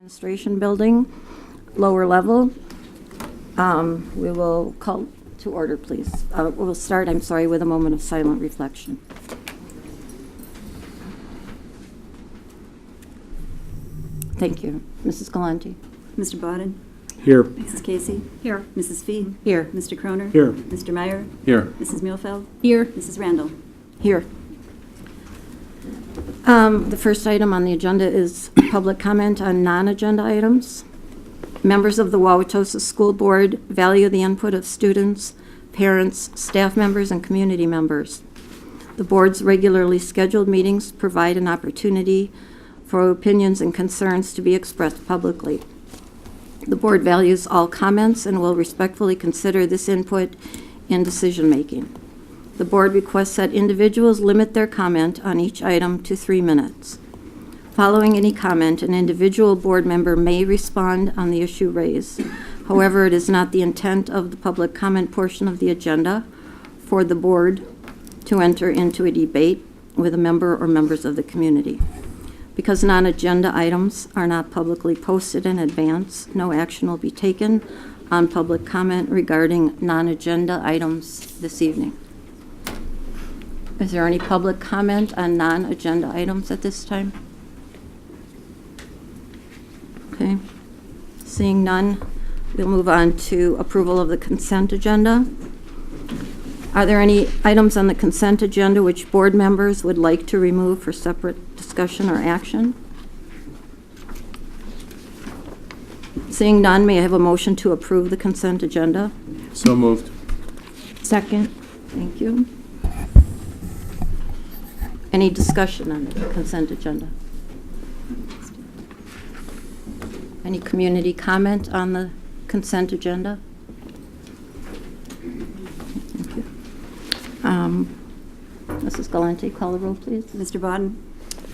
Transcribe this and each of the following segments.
Administration Building, lower level. We will call to order, please. We'll start, with a moment of silent reflection. Thank you. Mrs. Galante. Mr. Bawden. Here. Mrs. Casey. Here. Mrs. Fee. Here. Mr. Croner. Here. Mr. Meyer. Here. Mrs. Muehlfeld. Here. Mrs. Randall. Here. The first item on the agenda is public comment on non-agenda items. Members of the Wauwatosa School Board value the input of students, parents, staff members, and community members. The board's regularly scheduled meetings provide an opportunity for opinions and concerns to be expressed publicly. The board values all comments and will respectfully consider this input in decision-making. The board requests that individuals limit their comment on each item to 3 minutes. Following any comment, an individual board member may respond on the issue raised. However, it is not the intent of the public comment portion of the agenda for the board to enter into a debate with a member or members of the community. Because non-agenda items are not publicly posted in advance, no action will be taken on public comment regarding non-agenda items this evening. Is there any public comment on non-agenda items at this time? Okay. Seeing none, we'll move on to approval of the consent agenda. Are there any items on the consent agenda which board members would like to remove for separate discussion or action? Seeing none, may I have a motion to approve the consent agenda? So moved. Second. Thank you. Any discussion on the consent agenda? Any community comment on the consent agenda? Thank you. Mrs. Galante, call the roll, please. Mr. Bawden.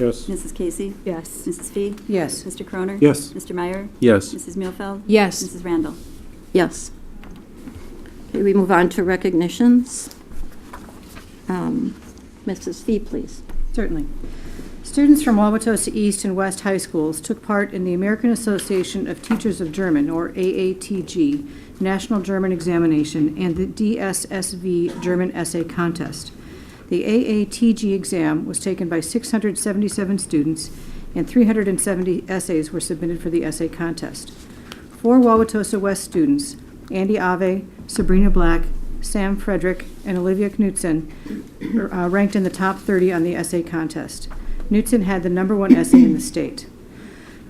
Yes. Mrs. Casey. Yes. Mrs. Fee. Yes. Mr. Croner. Yes. Mr. Meyer. Yes. Mrs. Muehlfeld. Yes. Mrs. Randall. Yes. Okay, we move on to recognitions. Mrs. Fee, please. Certainly. Students from Wauwatosa East and West High Schools took part in the American Association of Teachers of German, or AATG, National German Examination and the DSSV German Essay Contest. The AATG exam was taken by 677 students, and 370 essays were submitted for the essay contest. 4 Wauwatosa West students, Andy Ave, Sabrina Black, Sam Frederick, and Olivia Knudsen, ranked in the top 30 on the essay contest. Knudsen had the #1 essay in the state.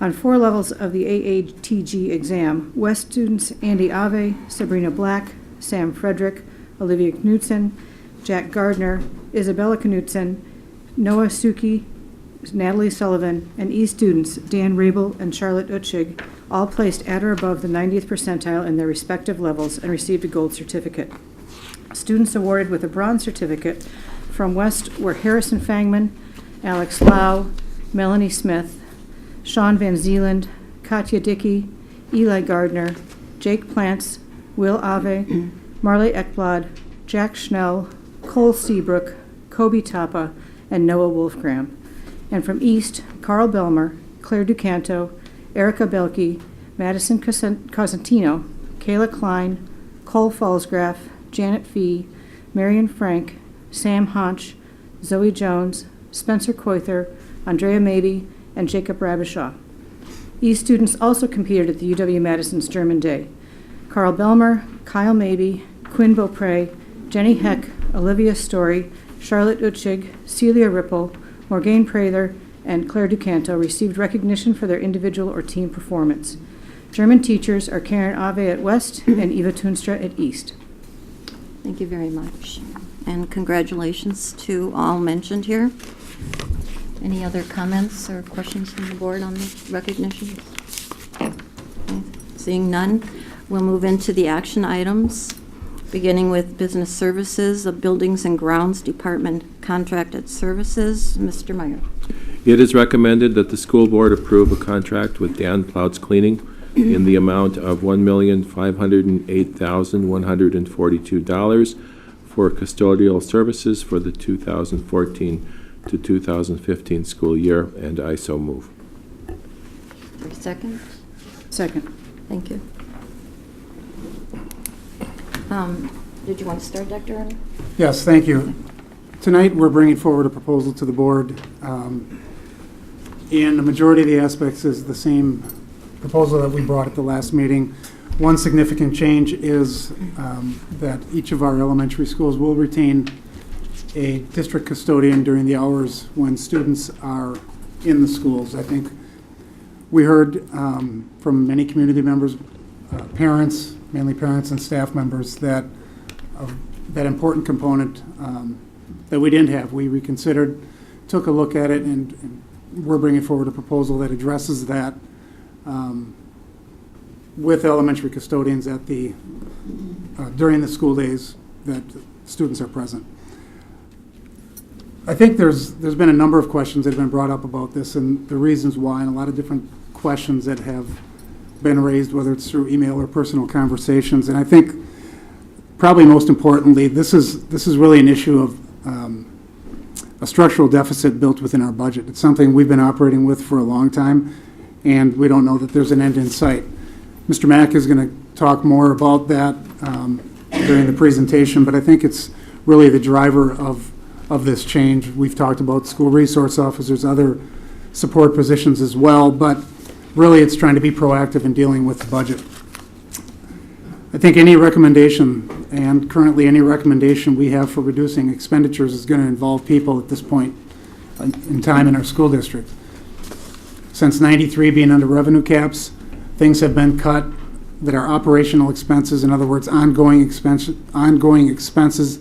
On 4 levels of the AATG exam, West students Andy Ave, Sabrina Black, Sam Frederick, Olivia Knudsen, Jack Gardner, Isabella Knudsen, Noah Suki, Natalie Sullivan, and East students Dan Rabel and Charlotte Utschig all placed at or above the 90th percentile in their respective levels and received a gold certificate. Students awarded with a bronze certificate from West were Harrison Fangman, Alex Lau, Melanie Smith, Sean Van Zeeland, Katya Dickey, Eli Gardner, Jake Plants, Will Ave, Marley Ekblad, Jack Schnell, Cole Seabrook, Kobe Tapa, and Noah Wolfgram. And from East, Carl Belmer, Claire Ducanto, Erica Belke, Madison Cosentino, Kayla Klein, Cole Fallsgraf, Janet Fee, Marion Frank, Sam Honch, Zoe Jones, Spencer Coither, Andrea Mabey, and Jacob Rabishaw. East students also competed at the UW-Madison's German Day. Carl Belmer, Kyle Mabey, Quinn Beaupre, Jenny Heck, Olivia Story, Charlotte Utschig, Celia Ripple, Morgane Prather, and Claire Ducanto received recognition for their individual or team performance. German teachers are Karen Ave at West and Eva Tunstra at East. Thank you very much. And congratulations to all mentioned here. Any other comments or questions from the board on the recognitions? Okay. Seeing none, we'll move into the action items, beginning with business services, the Buildings and Grounds Department contracted services. Mr. Meyer. It is recommended that the school board approve a contract with Dan Plouts Cleaning in the amount of $1,508,142 for custodial services for the 2014 to 2015 school year, and I so move. There's Second? Second. Thank you. Did you want to start, Dr. Arnold? Yes, thank you. Tonight, we're bringing forward a proposal to the board, and the majority of the aspects is the same proposal that we brought at the last meeting. One significant change is that each of our elementary schools will retain a district custodian during the hours when students are in the schools. I think we heard from many community members, parents, mainly parents and staff members, that that important component that we didn't have. We reconsidered, took a look at it, and we're bringing forward a proposal that addresses that with elementary custodians at the during the school days that students are present. I think there's been a number of questions that have been brought up about this and the reasons why, and a lot of different questions that have been raised, whether it's through email or personal conversations. And I think probably most importantly, this is really an issue of a structural deficit built within our budget. It's something we've been operating with for a long time, and we don't know that there's an end in sight. Mr. Mack is going to talk more about that during the presentation, but I think it's really the driver of this change. We've talked about school resource officers, other support positions as well, but really it's trying to be proactive in dealing with the budget. I think any recommendation, and currently any recommendation we have for reducing expenditures, is going to involve people at this point in time in our school district. Since '93 being under revenue caps, things have been cut that are operational expenses, in other words, ongoing expenses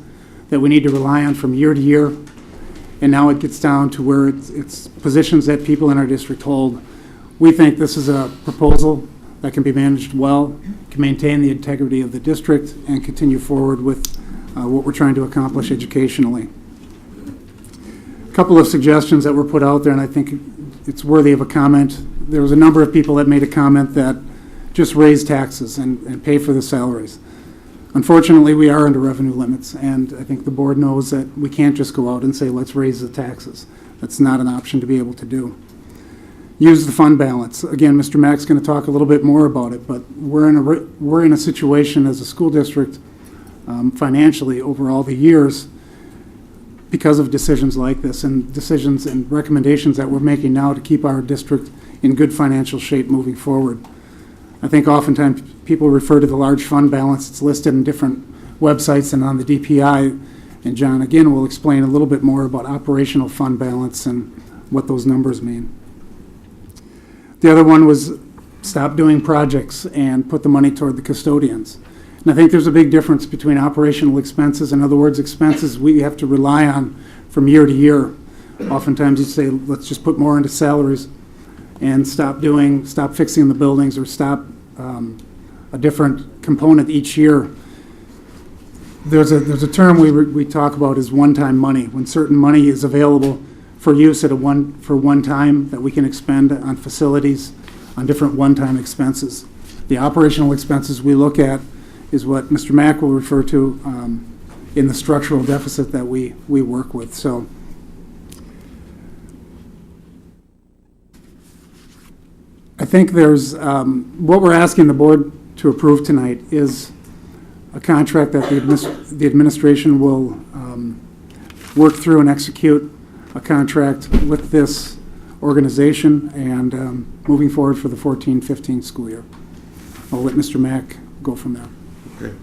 that we need to rely on from year to year. And now it gets down to where it's positions that people in our district hold. We think this is a proposal that can be managed well, can maintain the integrity of the district, and continue forward with what we're trying to accomplish educationally. A couple of suggestions that were put out there, and I think it's worthy of a comment. There was a number of people that made a comment that just raise taxes and pay for the salaries. Unfortunately, we are under revenue limits, and I think the board knows that we can't just go out and say, let's raise the taxes. That's not an option to be able to do. Use the fund balance. Again, Mr. Mack's going to talk a little bit more about it, but we're in a situation as a school district financially over all the years because of decisions like this and decisions and recommendations that we're making now to keep our district in good financial shape moving forward. I think oftentimes people refer to the large fund balance. It's listed in different websites and on the DPI, and John again will explain a little bit more about operational fund balance and what those numbers mean. The other one was stop doing projects and put the money toward the custodians. And I think there's a big difference between operational expenses, in other words, expenses we have to rely on from year to year. Oftentimes you say, let's just put more into salaries and stop fixing the buildings or stop a different component each year. There's a term we talk about as one-time money, when certain money is available for use for one time that we can expend on facilities, on different one-time expenses. The operational expenses we look at is what Mr. Mack will refer to in the structural deficit that we work with. So I think there's what we're asking the board to approve tonight is a contract that the administration will work through and execute a contract with this organization and moving forward for the 14-15 school year. I'll let Mr. Mack go from there. Okay.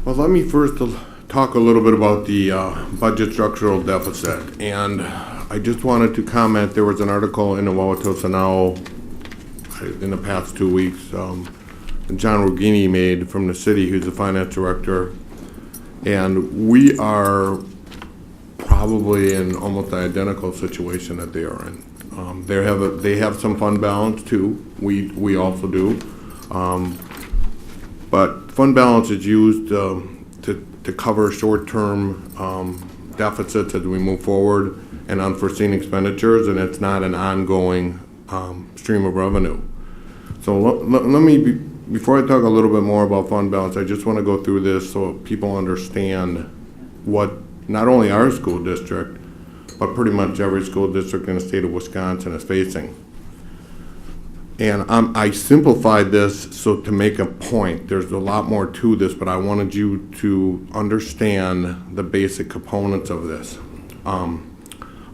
Well, let me first talk a little bit about the budget structural deficit. And I just wanted to comment, there was an article in the Wauwatosa Now in the past 2 weeks, John Rugini made from the city, who's the finance director. And we are probably in almost the identical situation that they are in. They have some fund balance too. We also do. But fund balance is used to cover short-term deficits as we move forward and unforeseen expenditures, and it's not an ongoing stream of revenue. So let me, before I talk a little bit more about fund balance, I just want to go through this so people understand what not only our school district, but pretty much every school district in the state of Wisconsin is facing. And I simplified this so to make a point. There's a lot more to this, but I wanted you to understand the basic components of this.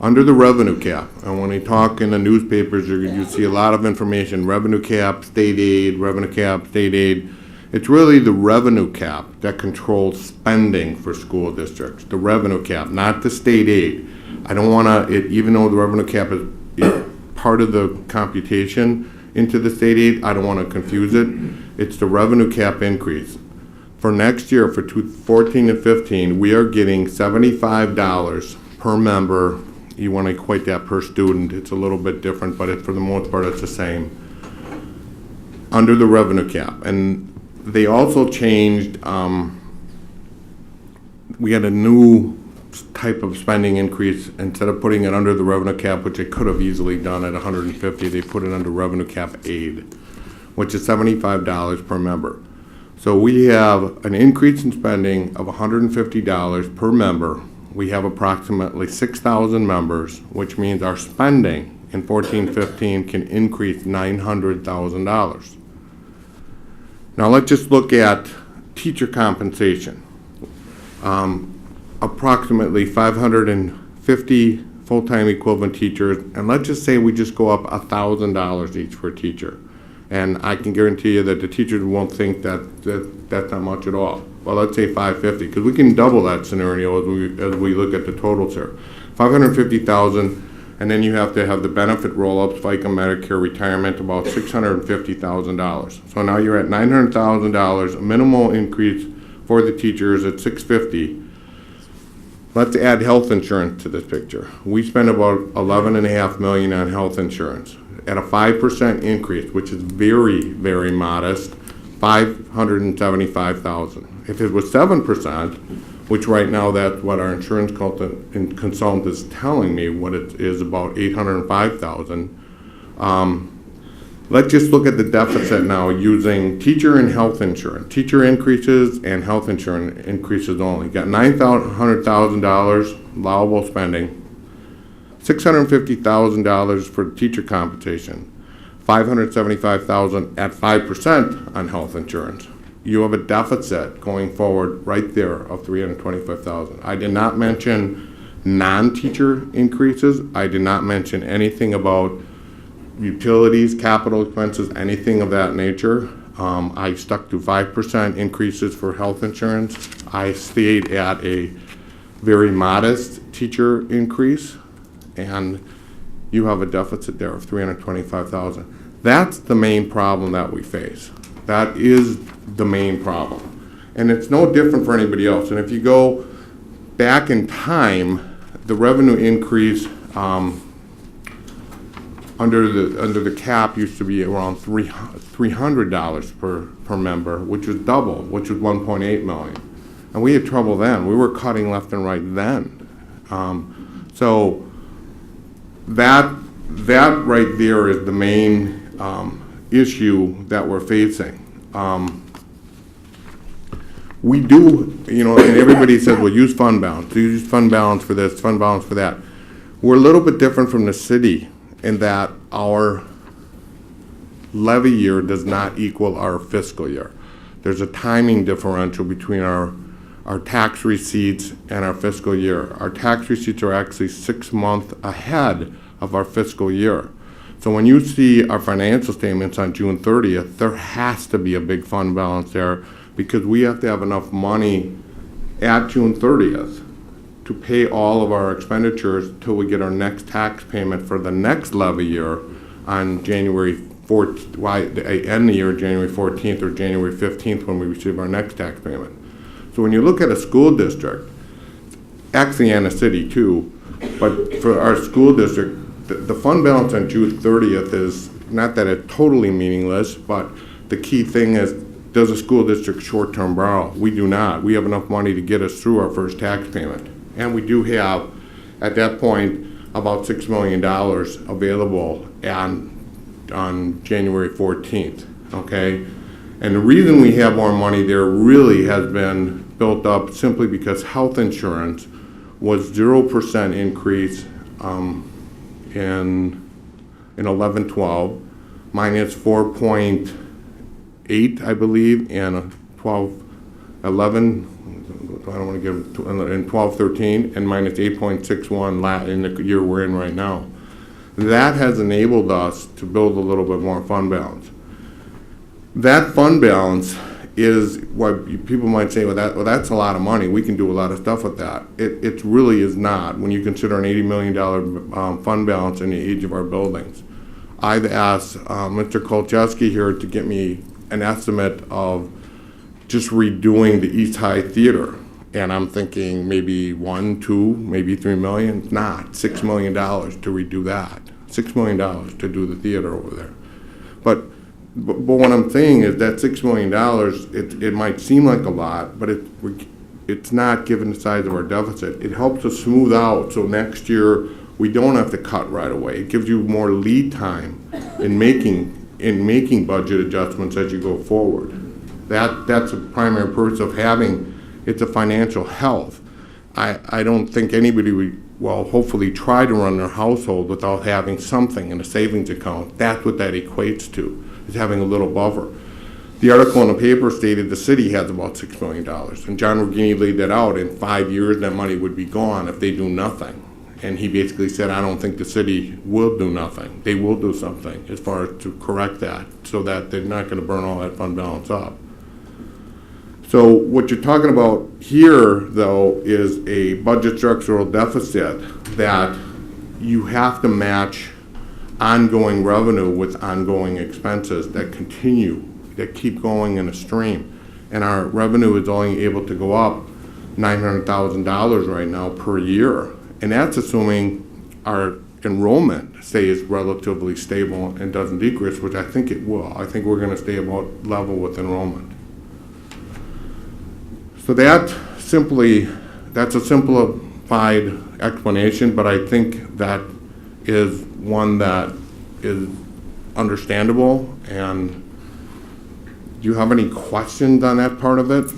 Under the revenue cap, and when you talk in the newspapers, you see a lot of information, revenue cap, state aid, revenue cap, state aid. It's really the revenue cap that controls spending for school districts, the revenue cap, not the state aid. I don't want to, even though the revenue cap is part of the computation into the state aid, I don't want to confuse it. It's the revenue cap increase. For next year, for 2014 and 15, we are getting $75 per member. You want to equate that per student, it's a little bit different, but for the most part, it's the same. Under the revenue cap. And they also changed, we had a new type of spending increase. Instead of putting it under the revenue cap, which they could have easily done at 150, they put it under revenue cap aid, which is $75 per member. So we have an increase in spending of $150 per member. We have approximately 6,000 members, which means our spending in 14-15 can increase $900,000. Now let's just look at teacher compensation. Approximately 550 full-time equivalent teachers, and let's just say we just go up $1,000 each for a teacher. And I can guarantee you that the teachers won't think that's not much at all. Well, let's say 550, because we can double that scenario as we look at the totals here. 550,000, and then you have to have the benefit roll-ups, FICA, Medicare, retirement, about $650,000. So now you're at $900,000, a minimal increase for the teachers at $650,000. Let's add health insurance to this picture. We spend about $11.5 million on health insurance. At a 5% increase, which is very, very modest, $575,000. If it was 7%, which right now that's what our insurance consultant is telling me, what it is about $805,000. Let's just look at the deficit now using teacher and health insurance. Teacher increases and health insurance increases only. Got $900,000 allowable spending, $650,000 for teacher compensation, $575,000 at 5% on health insurance. You have a deficit going forward right there of $325,000. I did not mention non-teacher increases. I did not mention anything about utilities, capital expenses, anything of that nature. I stuck to 5% increases for health insurance. I stayed at a very modest teacher increase, and you have a deficit there of $325,000. That's the main problem that we face. That is the main problem. And it's no different for anybody else. And if you go back in time, the revenue increase under the cap used to be around $300 per member, which was double, which was $1.8 million. And we had trouble then. We were cutting left and right then. So that right there is the main issue that we're facing. We do, and everybody says, well, use fund balance. Use fund balance for this, fund balance for that. We're a little bit different from the city in that our levy year does not equal our fiscal year. There's a timing differential between our tax receipts and our fiscal year. Our tax receipts are actually 6 months ahead of our fiscal year. So when you see our financial statements on June 30th, there has to be a big fund balance there because we have to have enough money at June 30th to pay all of our expenditures till we get our next tax payment for the next levy year on January 4th, end the year January 14th or January 15th when we receive our next tax payment. So when you look at a school district, actually and a city too, but for our school district, the fund balance on June 30th is not that it's totally meaningless, but the key thing is, does a school district short-term borrow? We do not. We have enough money to get us through our first tax payment. And we do have, at that point, about $6 million available on January 14th, okay? And the reason we have more money there really has been built up simply because health insurance was 0% increase in 11-12. minus 4.8, I believe, and a 11, I don't want to give, and 13, and minus 8.61 in the year we're in right now. That has enabled us to build a little bit more fund balance. That fund balance is what people might say, well, that's a lot of money. We can do a lot of stuff with that. It really is not when you consider an $80 million fund balance in the age of our buildings. I've asked Mr. Kolczewski here to get me an estimate of just redoing the East High Theater. And I'm thinking maybe 1, 2, maybe 3 million. It's not $6 million to redo that. $6 million to do the theater over there. But what I'm saying is that $6 million, it might seem like a lot, but it's not given the size of our deficit. It helps us smooth out so next year we don't have to cut right away. It gives you more lead time in making budget adjustments as you go forward. That's a primary purpose of having. It's a financial health. I don't think anybody would, well, hopefully try to run their household without having something in a savings account. That's what that equates to, is having a little buffer. The article in the paper stated the city has about $6 million, and John Regini laid that out. In 5 years, that money would be gone if they do nothing. And he basically said, I don't think the city will do nothing. They will do something as far as to correct that so that they're not going to burn all that fund balance up. So what you're talking about here, though, is a budget structural deficit that you have to match ongoing revenue with ongoing expenses that continue, that keep going in a stream. And our revenue is only able to go up $900,000 right now per year. And that's assuming our enrollment stays relatively stable and doesn't decrease, which I think it will. I think we're going to stay about level with enrollment. So that's a simplified explanation, but I think that is one that is understandable. And do you have any questions on that part of it?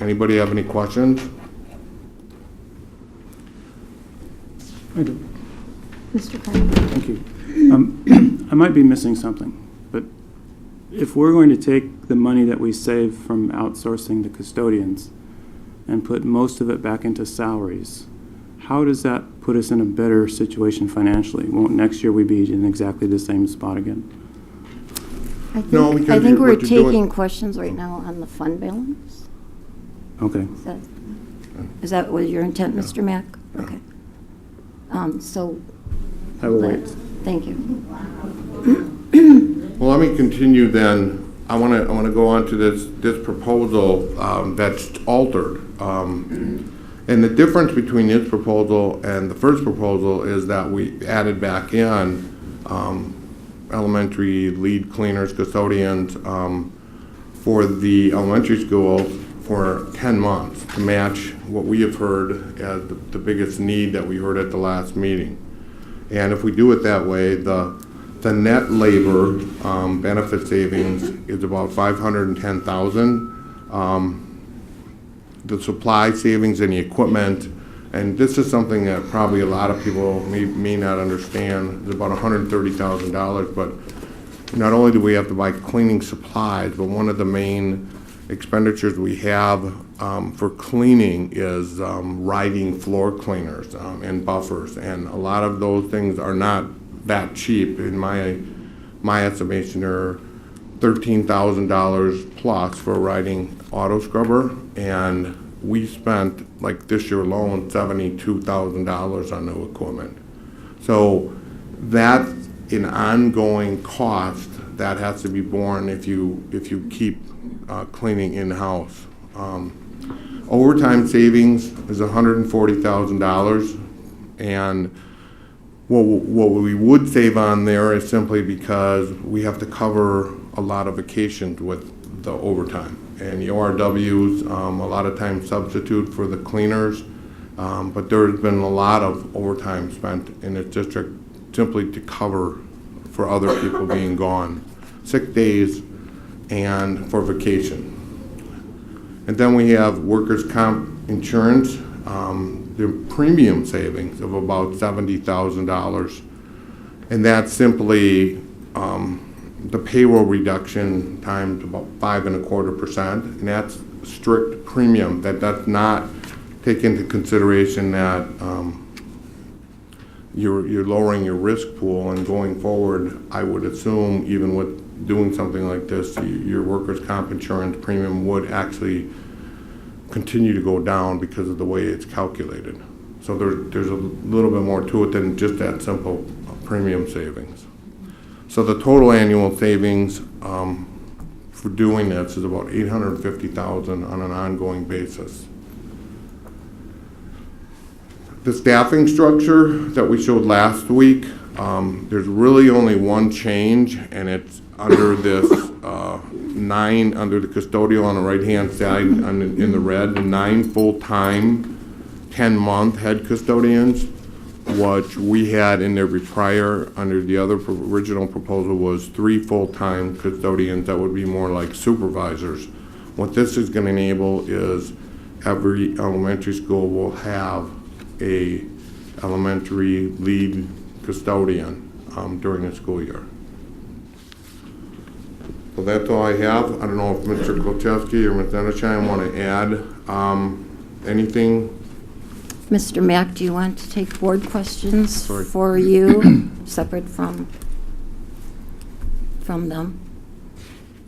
Anybody have any questions? I do. Mr. Carter? Thank you. I might be missing something, but if we're going to take the money that we save from outsourcing the custodians and put most of it back into salaries, how does that put us in a better situation financially? Won't next year we be in exactly the same spot again? No, because I think we're what you're doing- taking questions right now on the fund balance. Okay. Is that what your intent, Mr. Mack? Okay. So, I will wait. thank you. Well, let me continue then. I want to go on to this proposal that's altered. And the difference between this proposal and the first proposal is that we added back in elementary lead cleaners, custodians for the elementary schools for 10 months to match what we have heard as the biggest need that we heard at the last meeting. And if we do it that way, the net labor benefit savings is about $510,000. The supply savings and the equipment, and this is something that probably a lot of people may not understand, is about $130,000. But not only do we have to buy cleaning supplies, but one of the main expenditures we have for cleaning is riding floor cleaners and buffers, and a lot of those things are not that cheap. In my estimation, they're $13,000 plus for a riding auto scrubber, and we spent, like this year alone, $72,000 on new equipment. So that's an ongoing cost that has to be borne if you keep cleaning in-house. Overtime savings is $140,000, and what we would save on there is simply because we have to cover a lot of vacations with the overtime. And the ORWs a lot of times substitute for the cleaners, but there's been a lot of overtime spent in the district simply to cover for other people being gone, sick days, and for vacation. And then we have workers' comp insurance, the premium savings of about $70,000. And that's simply the payroll reduction times about 5.25%, and that's strict premium. That does not take into consideration that you're lowering your risk pool, and going forward, I would assume, even with doing something like this, your workers' comp insurance premium would actually continue to go down because of the way it's calculated. So there's a little bit more to it than just that simple premium savings. So the total annual savings for doing this is about $850,000 on an ongoing basis. The staffing structure that we showed last week, there's really only one change, and it's under this 9, under the custodial on the right-hand side in the red, the 9 full-time, 10-month head custodians, which we had in there prior under the other original proposal was 3 full-time custodians that would be more like supervisors. What this is going to enable is every elementary school will have a elementary lead custodian during the school year. So that's all I have. I don't know if Mr. Kolchewski or Ms. Enishine want to add anything. Mr. Mack, do you want to take board questions Sorry. for you, separate from them?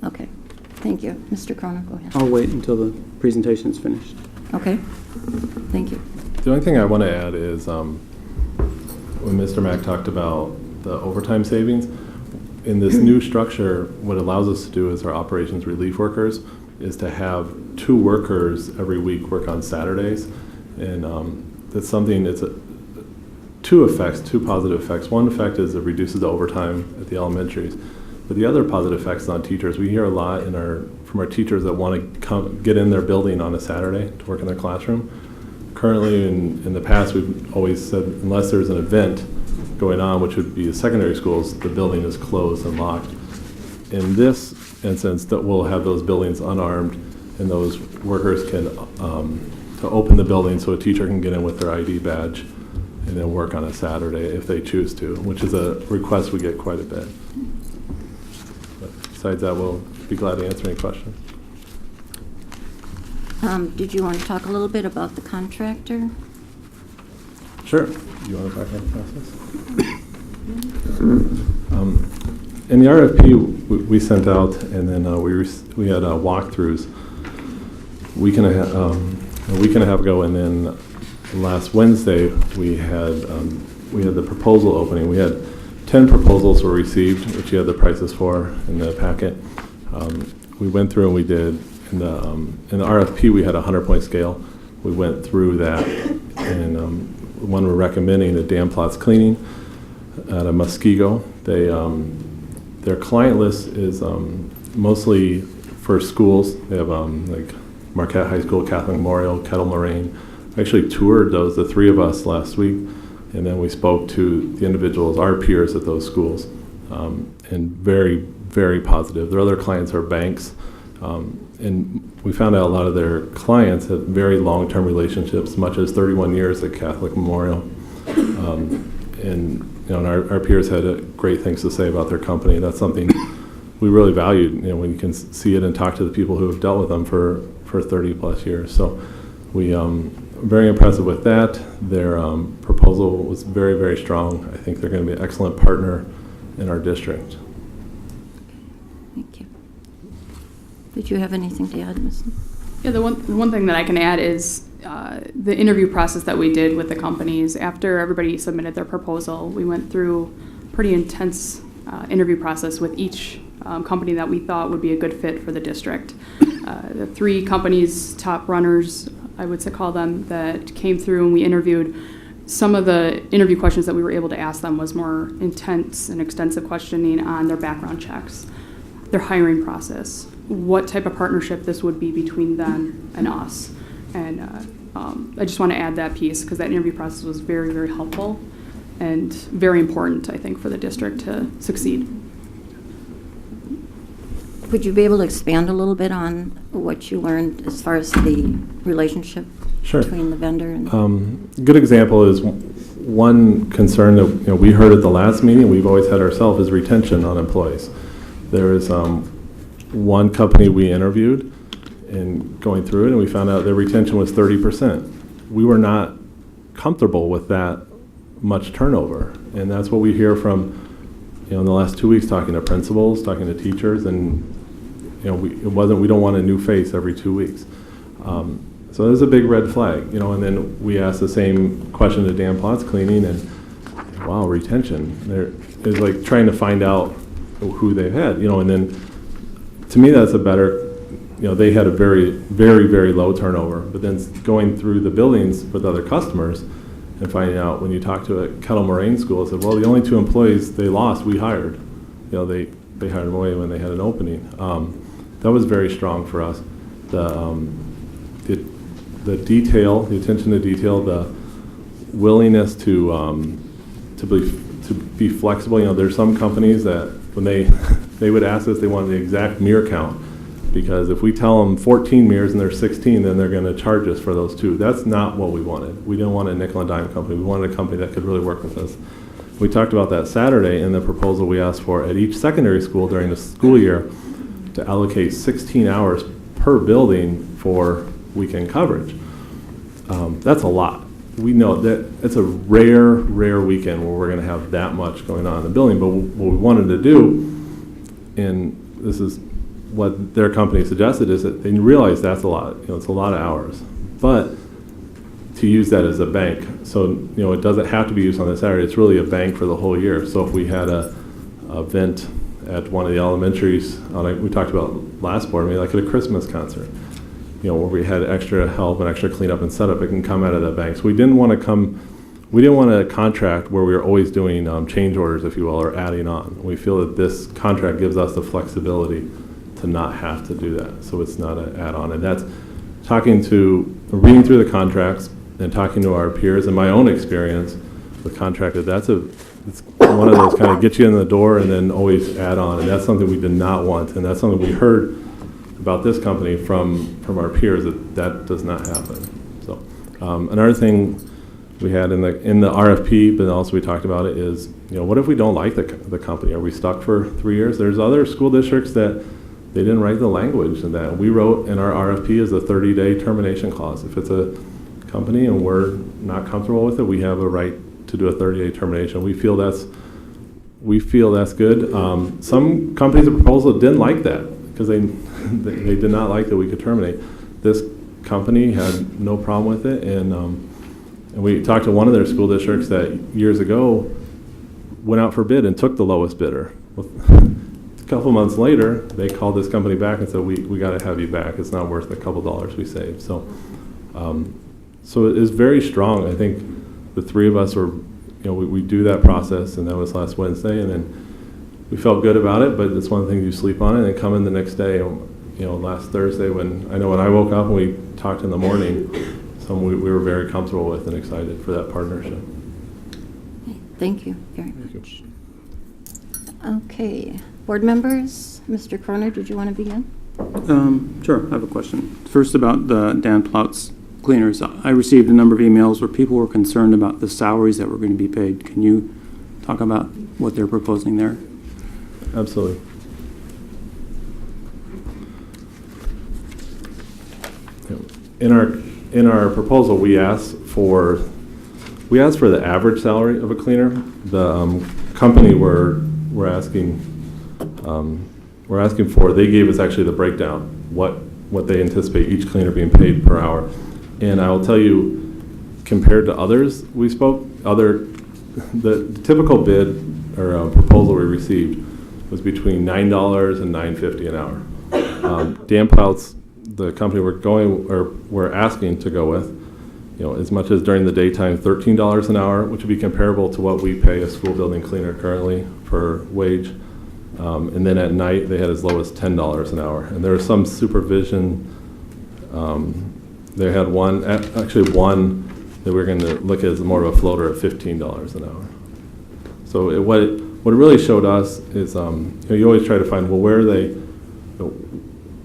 Okay, thank you. Mr. Cronin, go ahead. I'll wait until the presentation is finished. Okay, thank you. The only thing I want to add is when Mr. Mack talked about the overtime savings, in this new structure, what it allows us to do as our operations relief workers is to have 2 workers every week work on Saturdays. And that's something, it's 2 positive effects. One effect is it reduces the overtime at the elementaries. But the other positive effect is on teachers. We hear a lot from our teachers that want to get in their building on a Saturday to work in their classroom. Currently, in the past, we've always said unless there's an event going on, which would be the secondary schools, the building is closed and locked. In this instance, that we'll have those buildings unarmed, and those workers can to open the building so a teacher can get in with their ID badge and then work on a Saturday if they choose to, which is a request we get quite a bit. But besides that, we'll be glad to answer any questions. Did you want to talk a little bit about the contractor? Sure. You want to talk about the process? In the RFP we sent out, and then we had walkthroughs a week and a half ago, and then last Wednesday we had the proposal opening. We had 10 proposals were received, which you had the prices for in the packet. We went through and we did in the RFP we had a 100-point scale. We went through that, and one we're recommending the Dan Plots Cleaning out of Muskego. Their client list is mostly for schools. They have like Marquette High School, Catholic Memorial, Kettle Moraine. I actually toured those, the 3 of us, last week, and then we spoke to the individuals, our peers at those schools, and very, very positive. Their other clients are banks, and we found out a lot of their clients have very long-term relationships, much as 31 years at Catholic Memorial. And our peers had great things to say about their company. That's something we really valued, when you can see it and talk to the people who have dealt with them for 30 plus years. So we very impressive with that. Their proposal was very, very strong. I think they're going to be an excellent partner in our district. Thank you. Did you have anything to add, Ms.? Yeah, the one thing that I can add is the interview process that we did with the companies. After everybody submitted their proposal, we went through a pretty intense interview process with each company that we thought would be a good fit for the district. The 3 companies, top runners, I would call them, that came through and we interviewed. Some of the interview questions that we were able to ask them was more intense and extensive questioning on their background checks, their hiring process, what type of partnership this would be between them and us. And I just want to add that piece because that interview process was very, very helpful and very important, I think, for the district to succeed. Would you be able to expand a little bit on what you learned as far as the relationship Sure. between the vendor and Good example is one concern that we heard at the last meeting, we've always had ourselves, is retention on employees. There is one company we interviewed and going through it, and we found out their retention was 30%. We were not comfortable with that much turnover, and that's what we hear from, in the last 2 weeks, talking to principals, talking to teachers, and we don't want a new face every 2 weeks. So there's a big red flag, and then we asked the same question to Dan Plotz Cleaning, and wow, retention. There is like trying to find out who they've had, and then to me that's a better, they had a very, very, very low turnover, but then going through the buildings with other customers and finding out when you talk to a Kettle Moraine school, said, well, the only 2 employees they lost, we hired. They hired them away when they had an opening. That was very strong for us. The detail, the attention to detail, the willingness to be flexible. There's some companies that when they would ask us, they wanted the exact mirror count, because if we tell them 14 mirrors and there's 16, then they're going to charge us for those 2. That's not what we wanted. We didn't want a nickel and dime company. We wanted a company that could really work with us. We talked about that Saturday in the proposal we asked for at each secondary school during the school year to allocate 16 hours per building for weekend coverage. That's a lot. We know that it's a rare weekend where we're going to have that much going on in the building, but what we wanted to do, and this is what their company suggested, is that they realize that's a lot. It's a lot of hours, but to use that as a bank. So it doesn't have to be used on the Saturday. It's really a bank for the whole year. So if we had a event at one of the elementaries, we talked about last board meeting, like at a Christmas concert, where we had extra help and extra cleanup and setup, it can come out of that bank. So we didn't want a contract where we were always doing change orders, if you will, or adding on. We feel that this contract gives us the flexibility to not have to do that. So it's not an add-on. And that's reading through the contracts and talking to our peers, and my own experience with contracted, it's one of those kind of get you in the door and then always add on. And that's something we did not want. And that's something we heard about this company from our peers, that does not happen. So another thing we had in the RFP, but also we talked about it, is what if we don't like the company? Are we stuck for 3 years? There's other school districts that they didn't write the language, and that we wrote in our RFP is a 30-day termination clause. If it's a company and we're not comfortable with it, we have a right to do a 30-day termination. We feel that's good. Some companies' proposal didn't like that because they did not like that we could terminate. This company had no problem with it, and we talked to one of their school districts that years ago went out for bid and took the lowest bidder. A couple months later, they called this company back and said, we got to have you back. It's not worth the couple dollars we saved. So it is very strong. I think the 3 of us we do that process, and that was last Wednesday, and then we felt good about it, but it's one of the things you sleep on it, and then come in the next day, last Thursday when I woke up and we talked in the morning, we were very comfortable with and excited for that partnership. Thank you very much. Okay, board members, Mr. Croner, did you want to begin? Sure, I have a question. First, about the Dan Plotz cleaners. I received a number of emails where people were concerned about the salaries that were going to be paid. Can you talk about what they're proposing there? Absolutely. In our proposal, we asked for the average salary of a cleaner. The company we're asking for, they gave us actually the breakdown, what they anticipate each cleaner being paid per hour. And I will tell you, compared to others we spoke, the typical bid or proposal we received was between $9 and $9.50 an hour. Dan Plotz, the company we're asking to go with, as much as during the daytime, $13 an hour, which would be comparable to what we pay a school building cleaner currently for wage. And then at night, they had as low as $10 an hour. And there was some supervision. They had one that we're going to look at as more of a floater at $15 an hour. So what it really showed us is, you always try to find, well, where are they,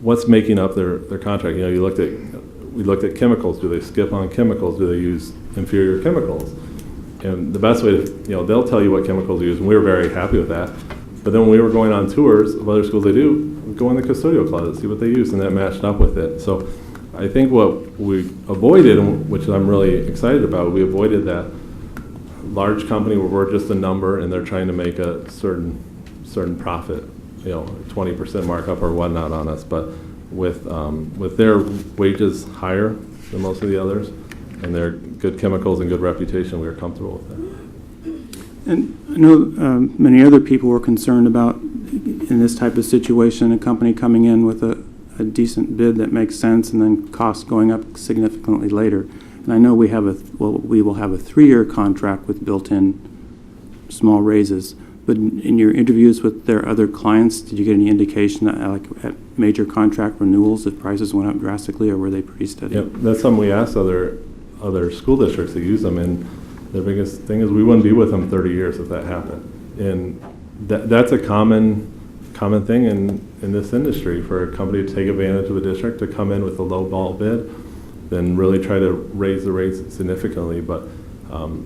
what's making up their contract? We looked at chemicals. Do they skip on chemicals? Do they use inferior chemicals? And the best way to, they'll tell you what chemicals they use, and we were very happy with that. But then when we were going on tours of other schools they do, we go in the custodial closet, see what they use, and that matched up with it. So I think what we avoided, and which I'm really excited about, we avoided that large company where we're just a number and they're trying to make a certain profit, 20% markup or whatnot on us. But with their wages higher than most of the others and their good chemicals and good reputation, we were comfortable with that. And I know many other people were concerned about, in this type of situation, a company coming in with a decent bid that makes sense and then costs going up significantly later. And I know we will have a 3-year contract with built-in small raises. But in your interviews with their other clients, did you get any indication that at major contract renewals, if prices went up drastically, or were they pretty steady? Yep, that's something we asked other school districts that use them, and the biggest thing is we wouldn't be with them 30 years if that happened. And that's a common thing in this industry, for a company to take advantage of a district, to come in with a low ball bid, then really try to raise the rates significantly. But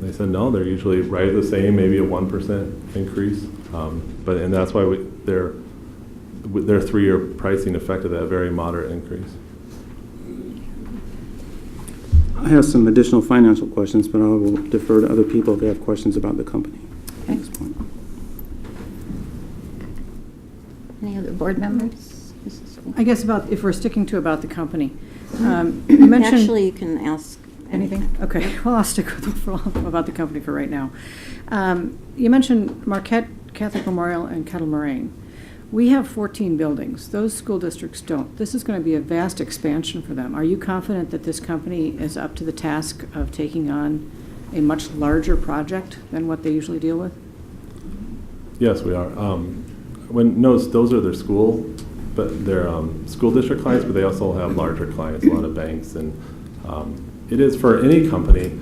they said no, they're usually right the same, maybe a 1% increase. And that's why their 3-year pricing affected that very moderate increase. I have some additional financial questions, but I will defer to other people if they have questions about the company at this point. Any other board members? I guess if we're sticking to about the company. You mentioned. Actually, you can ask anything? Okay, well, I'll stick with about the company for right now. You mentioned Marquette, Catholic Memorial, and Kettle Moraine. We have 14 buildings. Those school districts don't. This is going to be a vast expansion for them. Are you confident that this company is up to the task of taking on a much larger project than what they usually deal with? Yes, we are. Those are their school district clients, but they also have larger clients, a lot of banks, and it is for any company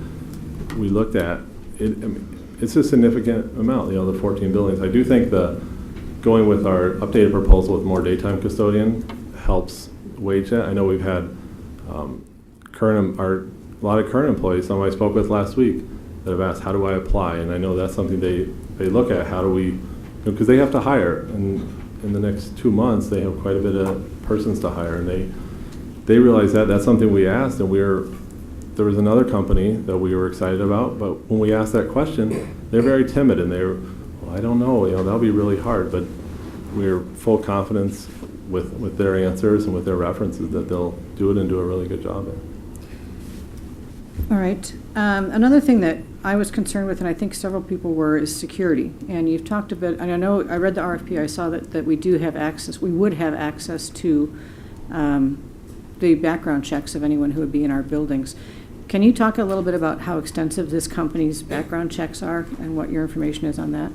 we looked at. It's a significant amount, the 14 buildings. I do think going with our updated proposal with more daytime custodian helps wage that. I know we've had a lot of current employees, some I spoke with last week, that have asked, how do I apply? And I know that's something they look at. How do we, because they have to hire, and in the next 2 months they have quite a bit of persons to hire, and they realize that's something we asked, and there was another company that we were excited about, but when we asked that question, they're very timid, and I don't know, that'll be really hard, but we're full confidence with their answers and with their references that they'll do it and do a really good job at. All right. Another thing that I was concerned with, and I think several people were, is security. And you've talked a bit, and I know I read the RFP, I saw that we would have access to the background checks of anyone who would be in our buildings. Can you talk a little bit about how extensive this company's background checks are and what your information is on that?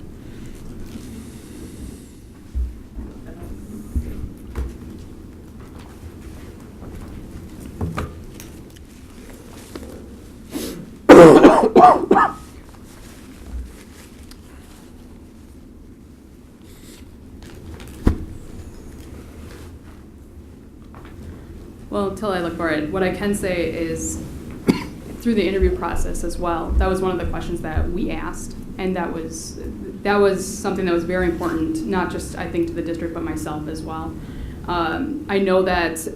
Well, until I look for it, what I can say is through the interview process as well, that was one of the questions that we asked, and that was something that was very important, not just I think to the district, but myself as well. I know that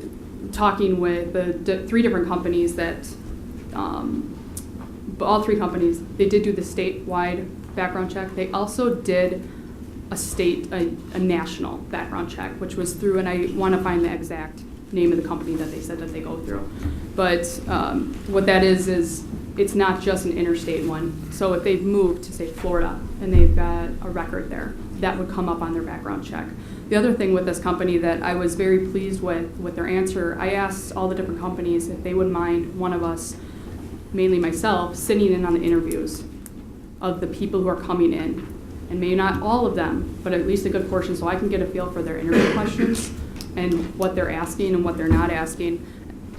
talking with the 3 different companies all 3 companies, they did do the statewide background check. They also did a national background check, which was through, and I want to find the exact name of the company that they said that they go through. But what that is it's not just an interstate one. So if they've moved to, say, Florida, and they've got a record there, that would come up on their background check. The other thing with this company that I was very pleased with their answer, I asked all the different companies if they would mind one of us, mainly myself, sitting in on the interviews of the people who are coming in. And maybe not all of them, but at least a good portion, so I can get a feel for their interview questions and what they're asking and what they're not asking.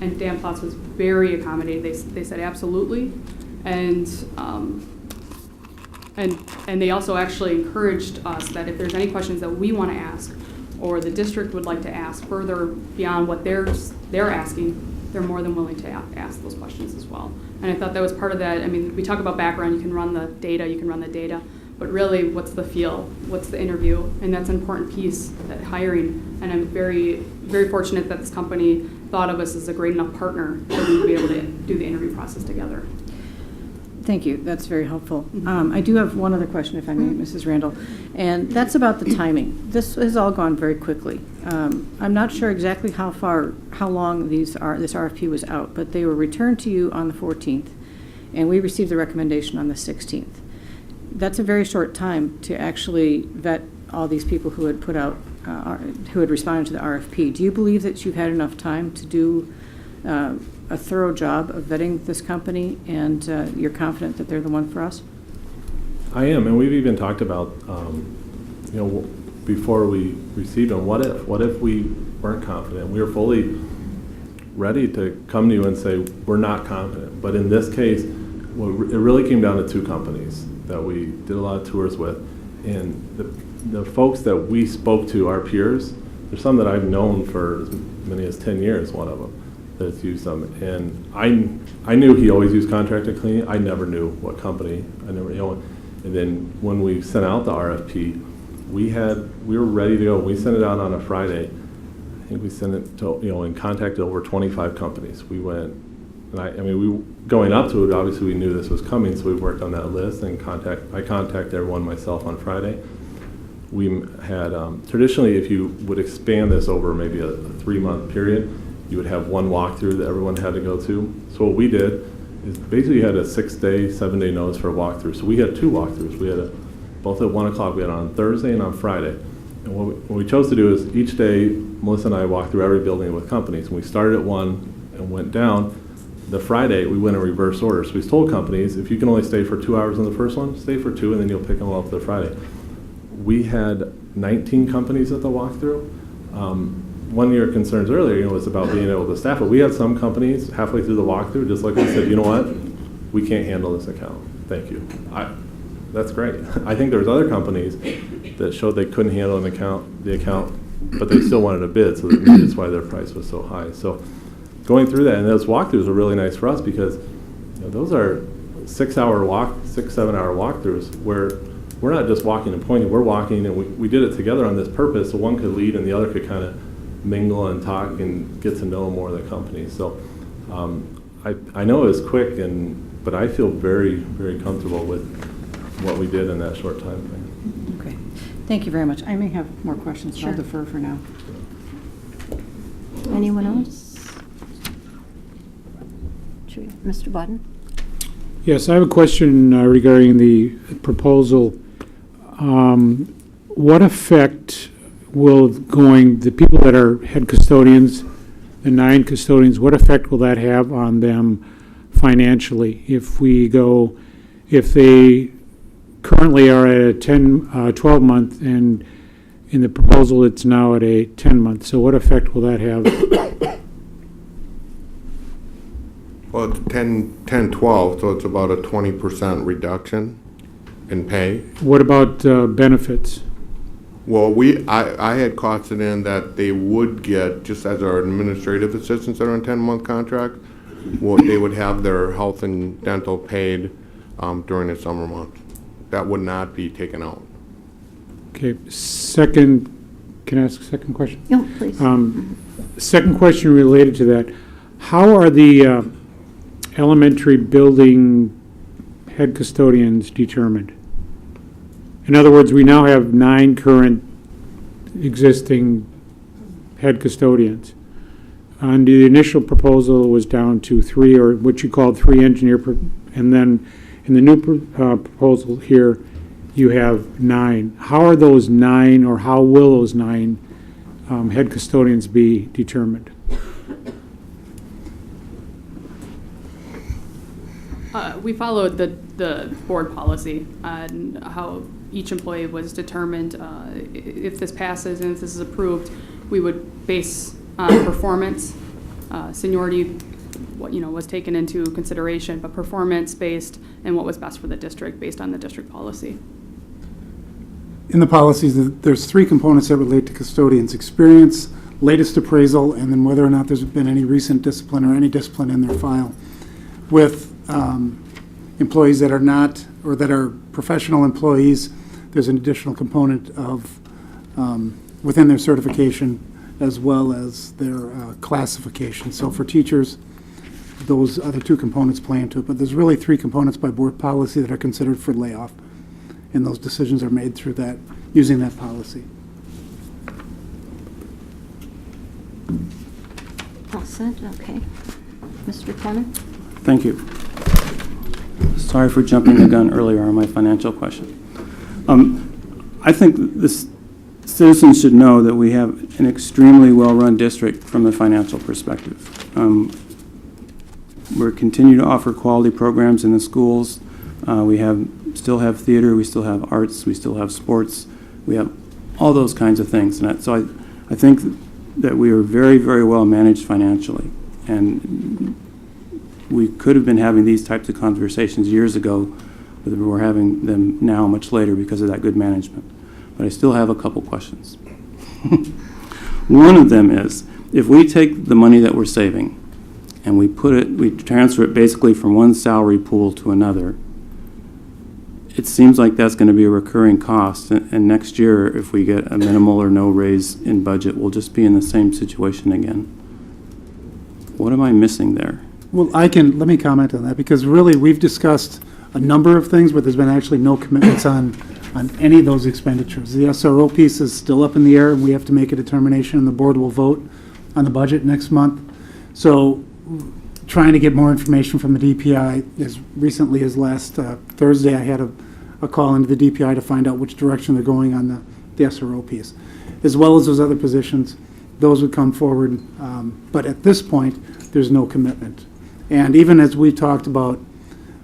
And Dan Plotz was very accommodating. They said absolutely, and they also actually encouraged us that if there's any questions that we want to ask or the district would like to ask further beyond what they're asking, they're more than willing to ask those questions as well. And I thought that was part of that. I mean, we talk about background, you can run the data, but really, what's the feel? What's the interview? And that's an important piece, that hiring. And I'm very, very fortunate that this company thought of us as a great enough partner that we would be able to do the interview process together. Thank you. That's very helpful. I do have one other question, if I may, Mrs. Randall, and that's about the timing. This has all gone very quickly. I'm not sure exactly how long this RFP was out, but they were returned to you on the 14th, and we received the recommendation on the 16th. That's a very short time to actually vet all these people who had put out, who had responded to the RFP. Do you believe that you've had enough time to do a thorough job of vetting this company, and you're confident that they're the one for us? I am, and we've even talked about, before we received them, what if we weren't confident? We were fully ready to come to you and say, we're not confident. But in this case, it really came down to two companies that we did a lot of tours with. And the folks that we spoke to, our peers, there's some that I've known for as many as 10 years, one of them, that's used them. And I knew he always used contracted cleaning. I never knew what company. And then when we sent out the RFP, we were ready to go. We sent it out on a Friday. I think we sent it to, and contacted over 25 companies. We went, and going up to it, obviously we knew this was coming, so we worked on that list and I contacted everyone myself on Friday. We had, traditionally, if you would expand this over maybe a 3-month period, you would have one walkthrough that everyone had to go to. So what we did is basically you had a 6-day, 7-day notice for a walkthrough. So we had 2 walkthroughs. We had both at 1 o'clock. We had on Thursday and on Friday. And what we chose to do is each day, Melissa and I walked through every building with companies. And we started at 1 and went down. The Friday, we went in reverse order. So we told companies, if you can only stay for 2 hours on the first one, stay for 2, and then you'll pick them up the Friday. We had 19 companies at the walkthrough. One of your concerns earlier, was about being able to staff it. We had some companies halfway through the walkthrough, just like we said, you know what, we can't handle this account. Thank you. That's great. I think there was other companies that showed they couldn't handle the account, but they still wanted a bid, so that's why their price was so high. So going through that, and those walkthroughs were really nice for us because those are 6-7-hour walkthroughs where we're not just walking and pointing, we're walking, and we did it together on this purpose, so one could lead and the other could kind of mingle and talk and get to know more of the company. So I know it was quick, but I feel very, very comfortable with what we did in that short time frame. Okay. Thank you very much. I may have more questions, but Sure. I'll defer for now. Anyone else? Mr. Bodden? Yes, I have a question regarding the proposal. What effect will the people that are head custodians, the 9 custodians, what effect will that have on them financially? If they currently are at a 12-month, and in the proposal it's now at a 10-month, so what effect will that have? Well, it's 10-12, so it's about a 20% reduction in pay. What about benefits? Well, I had costed in that they would get, just as our administrative assistants that are on 10-month contract, they would have their health and dental paid during the summer months. That would not be taken out. Okay, can I ask a second question? No, please. Second question related to that. How are the elementary building head custodians determined? In other words, we now have 9 current existing head custodians. On the initial proposal, it was down to 3, or what you called 3 and then in the new proposal here, you have 9. How are those 9, or how will those 9 head custodians be determined? We followed the board policy on how each employee was determined. If this passes and if this is approved, we would base performance, seniority, what was taken into consideration, but performance based and what was best for the district based on the district policy. In the policies, there's 3 components that relate to custodians: experience, latest appraisal and then whether or not there's been any recent discipline or any discipline in their file. With employees that are not, or that are professional employees, there's an additional component of, within their certification as well as their classification. So for teachers, those other two components play into it. But there's really three components by board policy that are considered for layoff. And those decisions are made through that, using that policy. All set, okay. Mr. Kenner? Thank you. Sorry for jumping the gun earlier on my financial question. I think the citizens should know that we have an extremely well-run district from a financial perspective. We're continue to offer quality programs in the schools. We still have theater, we still have arts, we still have sports, we have all those kinds of things. And so I think that we are very, very well managed financially. And we could have been having these types of conversations years ago, but we're having them now much later because of that good management. But I still have a couple questions. One of them is, if we take the money that we're saving and we transfer it basically from one salary pool to another, it seems like that's going to be a recurring cost. And next year, if we get a minimal or no raise in budget, we'll just be in the same situation again. What am I missing there? Well, let me comment on that, because really, we've discussed a number of things, but there's been actually no commitments on any of those expenditures. The SRO piece is still up in the air, and we have to make a determination, and the board will vote on the budget next month. So trying to get more information from the DPI, as recently as last Thursday, I had a call into the DPI to find out which direction they're going on the SRO piece. As well as those other positions, those would come forward, but at this point, there's no commitment. And even as we talked about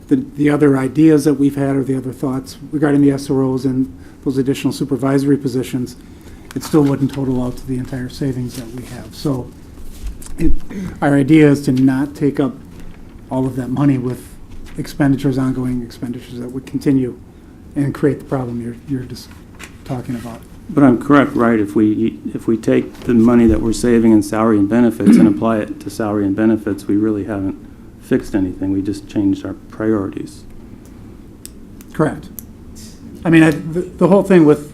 the other ideas that we've had, or the other thoughts regarding the SROs and those additional supervisory positions, it still wouldn't total out to the entire savings that we have. So our idea is to not take up all of that money with ongoing expenditures that would continue and create the problem you're just talking about. But I'm correct, right? If we take the money that we're saving in salary and benefits and apply it to salary and benefits, we really haven't fixed anything. We just changed our priorities. Correct. I mean, the whole thing with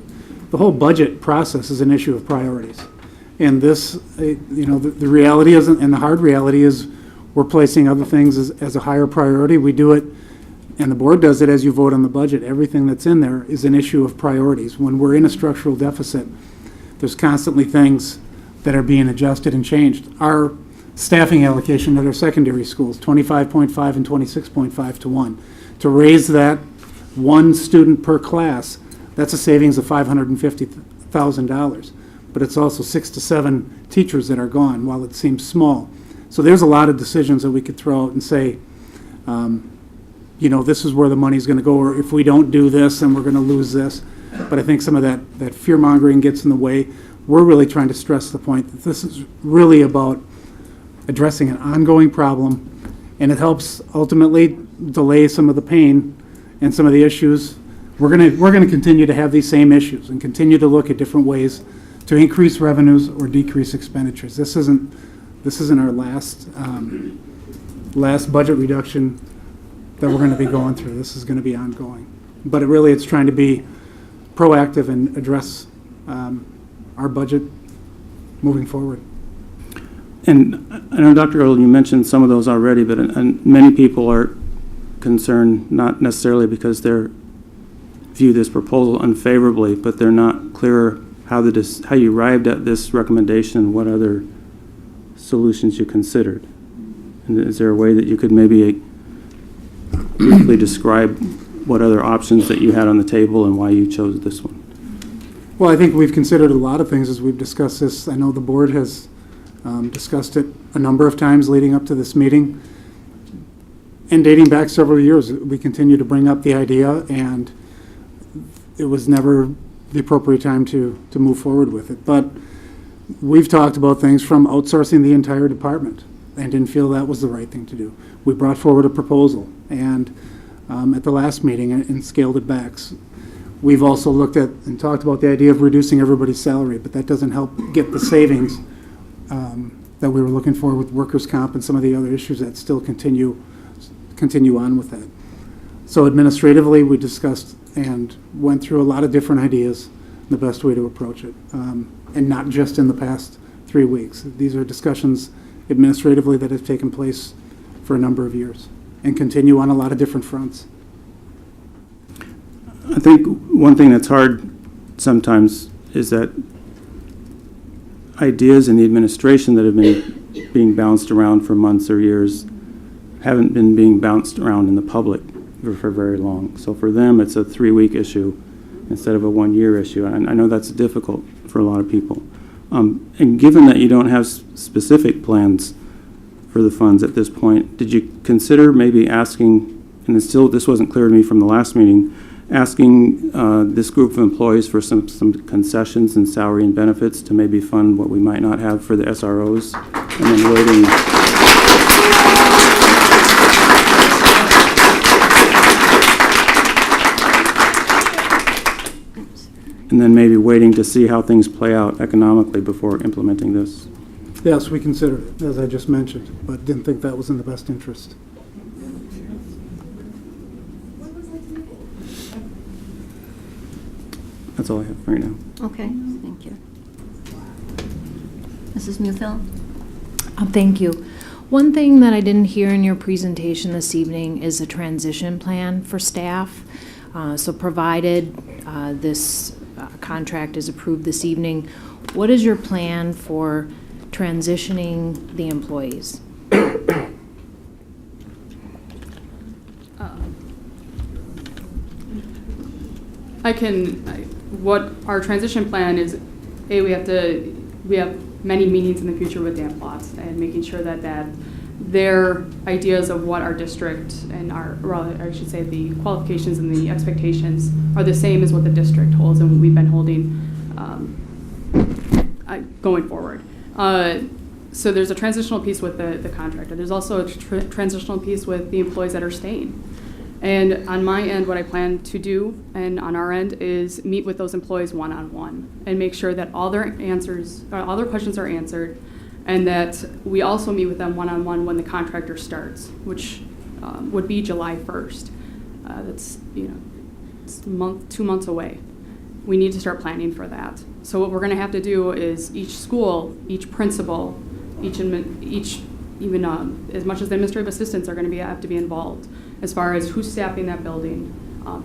the whole budget process is an issue of priorities. And this, the reality isn't, and the hard reality is, we're placing other things as a higher priority. We do it, and the board does it as you vote on the budget. Everything that's in there is an issue of priorities. When we're in a structural deficit, there's constantly things that are being adjusted and changed. Our staffing allocation at our secondary schools, 25.5 and 26.5 to 1. To raise that one student per class, that's a savings of $550,000. But it's also 6 to 7 teachers that are gone, while it seems small. So there's a lot of decisions that we could throw out and say, this is where the money's going to go, or if we don't do this, then we're going to lose this. But I think some of that fear-mongering gets in the way. We're really trying to stress the point that this is really about addressing an ongoing problem, and it helps ultimately delay some of the pain and some of the issues. We're going to continue to have these same issues and continue to look at different ways to increase revenues or decrease expenditures. This isn't our last budget reduction that we're going to be going through. This is going to be ongoing. But it's trying to be proactive and address our budget moving forward. And I know, Dr. Earl, you mentioned some of those already, but many people are concerned, not necessarily because they view this proposal unfavorably, but they're not clear how you arrived at this recommendation and what other solutions you considered. And is there a way that you could maybe briefly describe what other options that you had on the table and why you chose this one? Well, I think we've considered a lot of things as we've discussed this. I know the board has discussed it a number of times leading up to this meeting. And dating back several years, we continue to bring up the idea, and it was never the appropriate time to move forward with it. But we've talked about things from outsourcing the entire department and didn't feel that was the right thing to do. We brought forward a proposal and at the last meeting and scaled it back. We've also looked at and talked about the idea of reducing everybody's salary, but that doesn't help get the savings that we were looking for with workers' comp and some of the other issues that still continue on with that. So administratively, we discussed and went through a lot of different ideas, the best way to approach it, and not just in the past 3 weeks. These are discussions administratively that have taken place for a number of years and continue on a lot of different fronts. I think one thing that's hard sometimes is that ideas in the administration that have been being bounced around for months or years haven't been being bounced around in the public for very long. So for them, it's a 3-week issue instead of a 1-year issue. And I know that's difficult for a lot of people. And given that you don't have specific plans for the funds at this point, did you consider maybe asking, and this wasn't clear to me from the last meeting, asking this group of employees for some concessions in salary and benefits to maybe fund what we might not have for the SROs, and then waiting. And then maybe waiting to see how things play out economically before implementing this. Yes, we considered it, as I just mentioned, but didn't think that was in the best interest. That's all I have right now. Okay, thank you. Mrs. Muthil? Thank you. One thing that I didn't hear in your presentation this evening is a transition plan for staff. So provided this contract is approved this evening, what is your plan for transitioning the employees? What our transition plan is, we have many meetings in the future with Dan Plotz and making sure that their ideas of what our district and I should say the qualifications and the expectations are the same as what the district holds and what we've been holding going forward. So there's a transitional piece with the contractor. There's also a transitional piece with the employees that are staying. And on my end, what I plan to do, and on our end, is meet with those employees one-on-one and make sure that all their questions are answered, and that we also meet with them one-on-one when the contractor starts, which would be July 1st. That's it's 2 months away. We need to start planning for that. So what we're going to have to do is each school, each principal, even as much as the administrative assistants are going to have to be involved as far as who's staffing that building.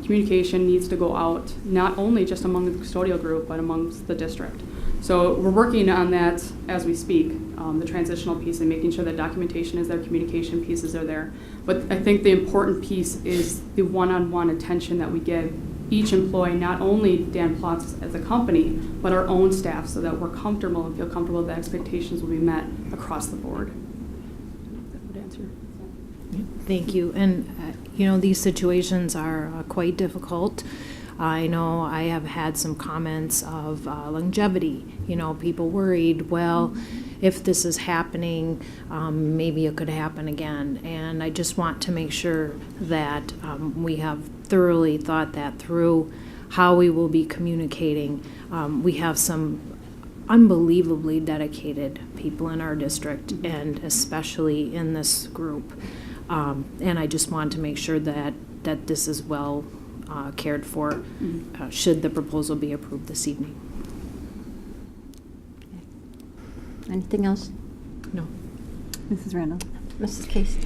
Communication needs to go out, not only just among the custodial group, but amongst the district. So we're working on that as we speak, the transitional piece and making sure that documentation is there, communication pieces are there. But I think the important piece is the one-on-one attention that we give each employee, not only Dan Plotz as a company, but our own staff, so that we're comfortable and feel comfortable that expectations will be met across the board. That would answer. Thank you. And, these situations are quite difficult. I know I have had some comments of longevity, people worried, well, if this is happening, maybe it could happen again. And I just want to make sure that we have thoroughly thought that through, how we will be communicating. We have some unbelievably dedicated people in our district, and especially in this group. And I just want to make sure that this is well cared for, should the proposal be approved this evening. Anything else? No. Mrs. Randall. Mrs. Casey?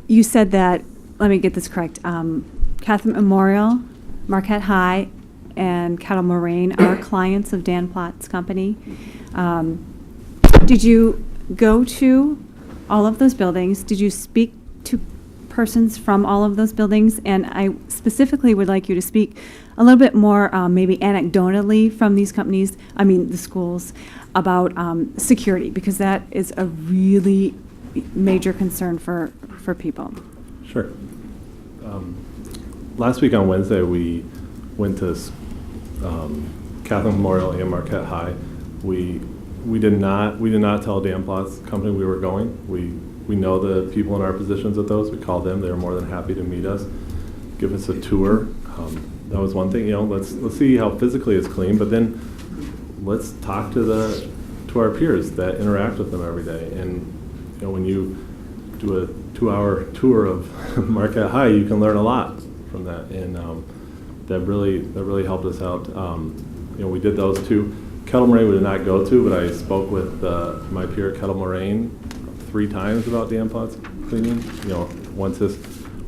You said that, let me get this correct, Catholic Memorial, Marquette High, and Kettle Moraine are clients of Dan Plotz Company. Did you go to all of those buildings? Did you speak to persons from all of those buildings? And I specifically would like you to speak a little bit more, maybe anecdotally from these companies, the schools, about security, because that is a really major concern for people. Sure. Last week on Wednesday, we went to Catholic Memorial and Marquette High. We did not tell Dan Plotz Company we were going. We know the people in our positions at those. We called them. They were more than happy to meet us, give us a tour. That was one thing. Let's see how physically it's clean, but then let's talk to to our peers that interact with them every day. And when you do a 2-hour tour of Marquette High, you can learn a lot from that, and that really helped us out. We did those two. Kettle Moraine we did not go to, but I spoke with my peer at Kettle Moraine 3 times about Dan Plot's cleaning.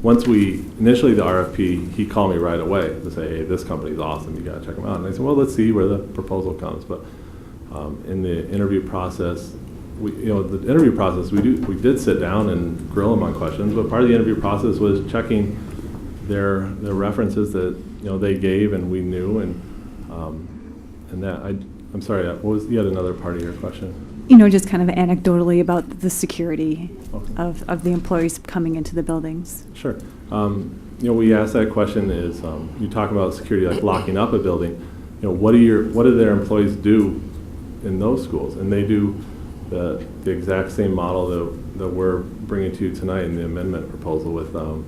Once we initially the RFP, he called me right away to say, hey, this company's awesome, you gotta check them out. And I said, well, let's see where the proposal comes. But in the interview process, we did sit down and grill them on questions, but part of the interview process was checking their references that they gave and we knew, and that I'm sorry, what was you had another part of your question? Just kind of anecdotally about the security of the employees coming into the buildings. Sure. We asked that question is, you talk about security like locking up a building, what do their employees do in those schools? And they do the exact same model that we're bringing to you tonight in the amendment proposal with, a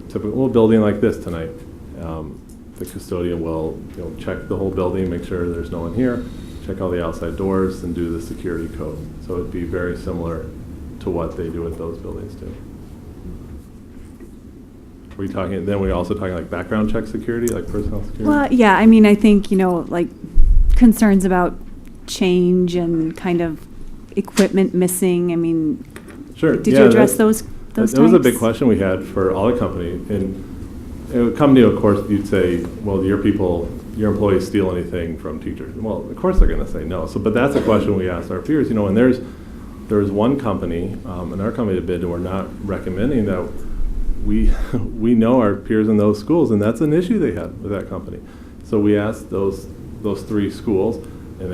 typical building like this tonight. The custodian will check the whole building, make sure there's no one here, check all the outside doors, and do the security code. So it'd be very similar to what they do at those buildings too. Then we're also talking like background check security, like personnel security? Well, yeah, I think, like concerns about change and kind of equipment missing. Sure. Did you address those That was a big question we had for all the company. And it would come to, of course, you'd say, well, your employees steal anything from teachers? Well, of course they're going to say no. But that's a question we asked our peers. And there's one company, and our company bid, and we're not recommending that. We know our peers in those schools, and that's an issue they had with that company. So we asked those 3 schools, and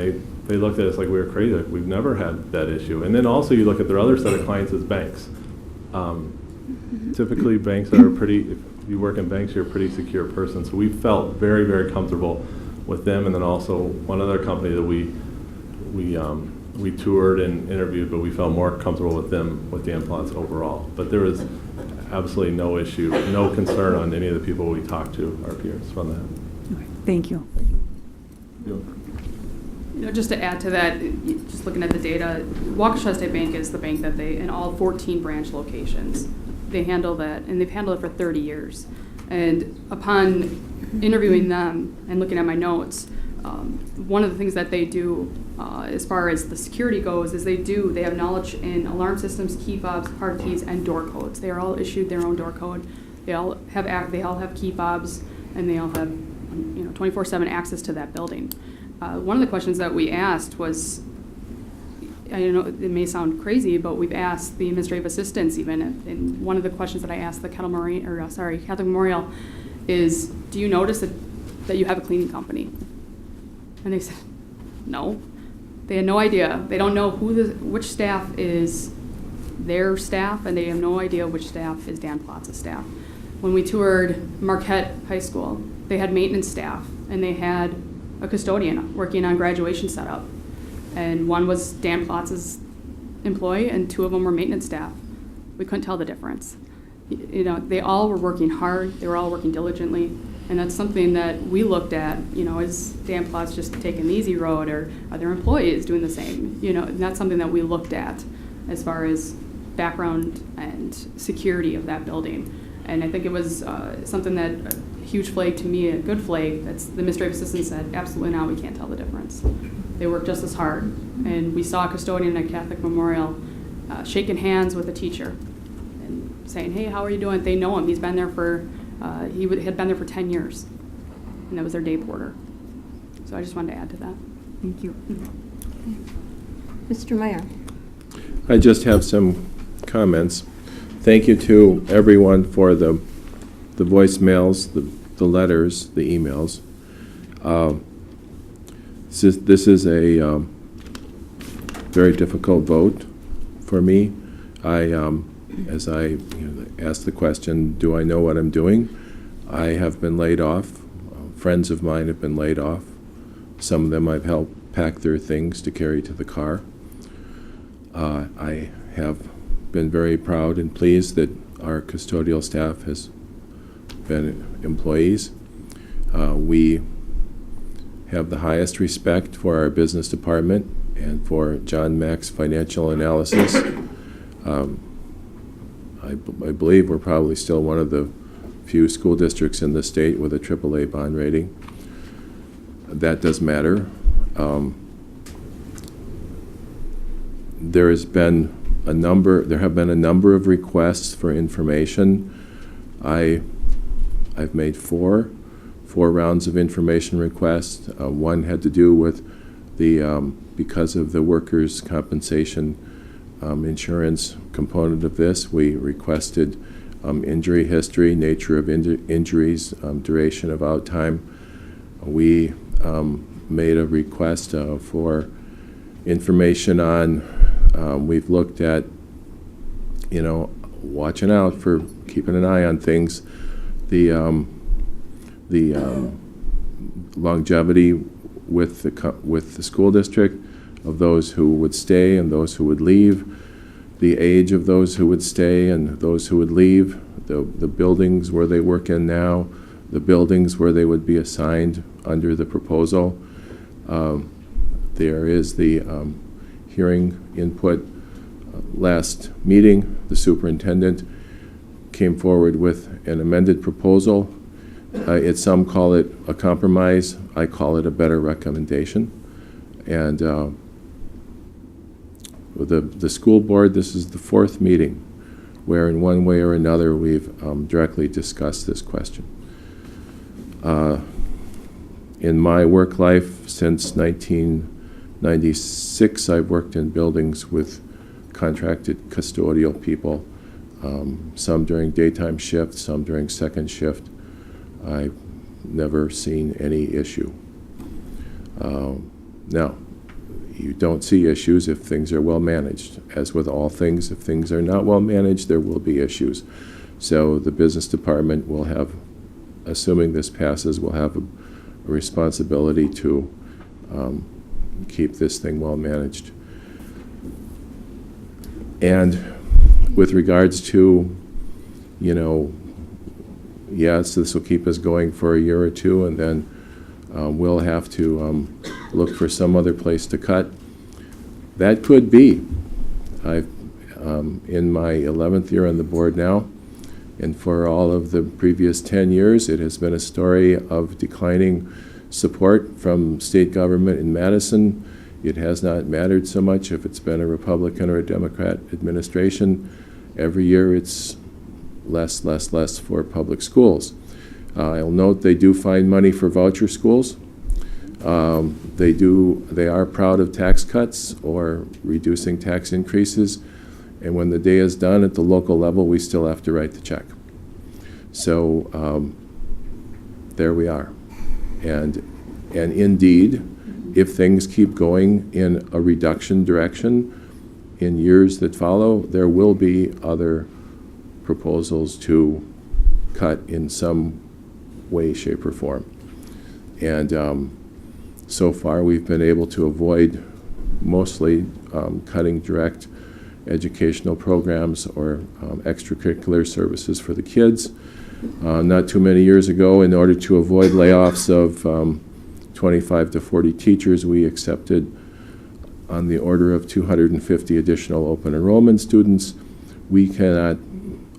they looked at us like we were crazy. Like, we've never had that issue. And then also you look at their other set of clients as banks. Typically, banks are if you work in banks, you're a pretty secure person. So we felt very, very comfortable with them. And then also one other company that we toured and interviewed, but we felt more comfortable with them, with Dan Plotz overall. But there was absolutely no issue, no concern on any of the people we talked to, our peers, from that. Okay, thank you. Just to add to that, just looking at the data, Wauwatosa State Bank is the bank that in all 14 branch locations, they handle that, and they've handled it for 30 years. And upon interviewing them and looking at my notes, one of the things that they do as far as the security goes is they have knowledge in alarm systems, key fobs, card keys, and door codes. They are all issued their own door code. They all have key fobs, and they all have 24/7 access to that building. One of the questions that we asked was, I know it may sound crazy, but we've asked the administrative assistants even, and one of the questions that I asked the Catholic Memorial is, do you notice that you have a cleaning company? And they said, no. They had no idea. They don't know which staff is their staff, and they have no idea which staff is Dan Plotz's staff. When we toured Marquette High School, they had maintenance staff, and they had a custodian working on graduation setup. And one was Dan Plotz's employee, and 2 of them were maintenance staff. We couldn't tell the difference. They all were working hard. They were all working diligently. And that's something that we looked at, is Dan Plotz just taking the easy road, or are their employees doing the same? And that's something that we looked at as far as background and security of that building. And I think it was something that a huge flag to me, a good flag. That's the administrative assistant said, absolutely not, we can't tell the difference. They work just as hard. And we saw a custodian at Catholic Memorial shaking hands with a teacher and saying, hey, how are you doing? They know him. He's been there had been there for 10 years. And that was their day porter. So I just wanted to add to that. Thank you. Mr. Meyer. I just have some comments. Thank you to everyone for the voicemails, the letters, the emails. This is a very difficult vote for me. As I asked the question, do I know what I'm doing? I have been laid off. Friends of mine have been laid off. Some of them I've helped pack their things to carry to the car. I have been very proud and pleased that our custodial staff has been employees. We have the highest respect for our business department and for John Mack's financial analysis. I believe we're probably still one of the few school districts in the state with a AAA bond rating. That does matter. There have been a number of requests for information. I've made four rounds of information requests. One had to do with because of the workers' compensation insurance component of this, we requested injury history, nature of injuries, duration of out time. We made a request for information on, we've looked at, watching out for keeping an eye on things, the longevity with the school district of those who would stay and those who would leave, the age of those who would stay and those who would leave, the buildings where they work in now, the buildings where they would be assigned under the proposal. There is the hearing input. Last meeting, the superintendent came forward with an amended proposal. Some call it a compromise. I call it a better recommendation. And the school board, this is the fourth meeting where in one way or another we've directly discussed this question. In my work life since 1996, I've worked in buildings with contracted custodial people, some during daytime shift, some during second shift. I've never seen any issue. Now, you don't see issues if things are well managed. As with all things, if things are not well managed, there will be issues. So the business department will have, assuming this passes, will have a responsibility to keep this thing well managed. And with regards to, yes, this will keep us going for a year or two, and then we'll have to look for some other place to cut. That could be. I've in my 11th year on the board now, and for all of the previous 10 years, it has been a story of declining support from state government in Madison. It has not mattered so much if it's been a Republican or a Democrat administration. Every year it's less for public schools. I'll note they do find money for voucher schools. They are proud of tax cuts or reducing tax increases. And when the day is done at the local level, we still have to write the check. So there we are. And indeed, if things keep going in a reduction direction in years that follow, there will be other proposals to cut in some way, shape, or form. And so far, we've been able to avoid mostly cutting direct educational programs or extracurricular services for the kids. Not too many years ago, in order to avoid layoffs of 25 to 40 teachers, we accepted on the order of 250 additional open enrollment students. We cannot,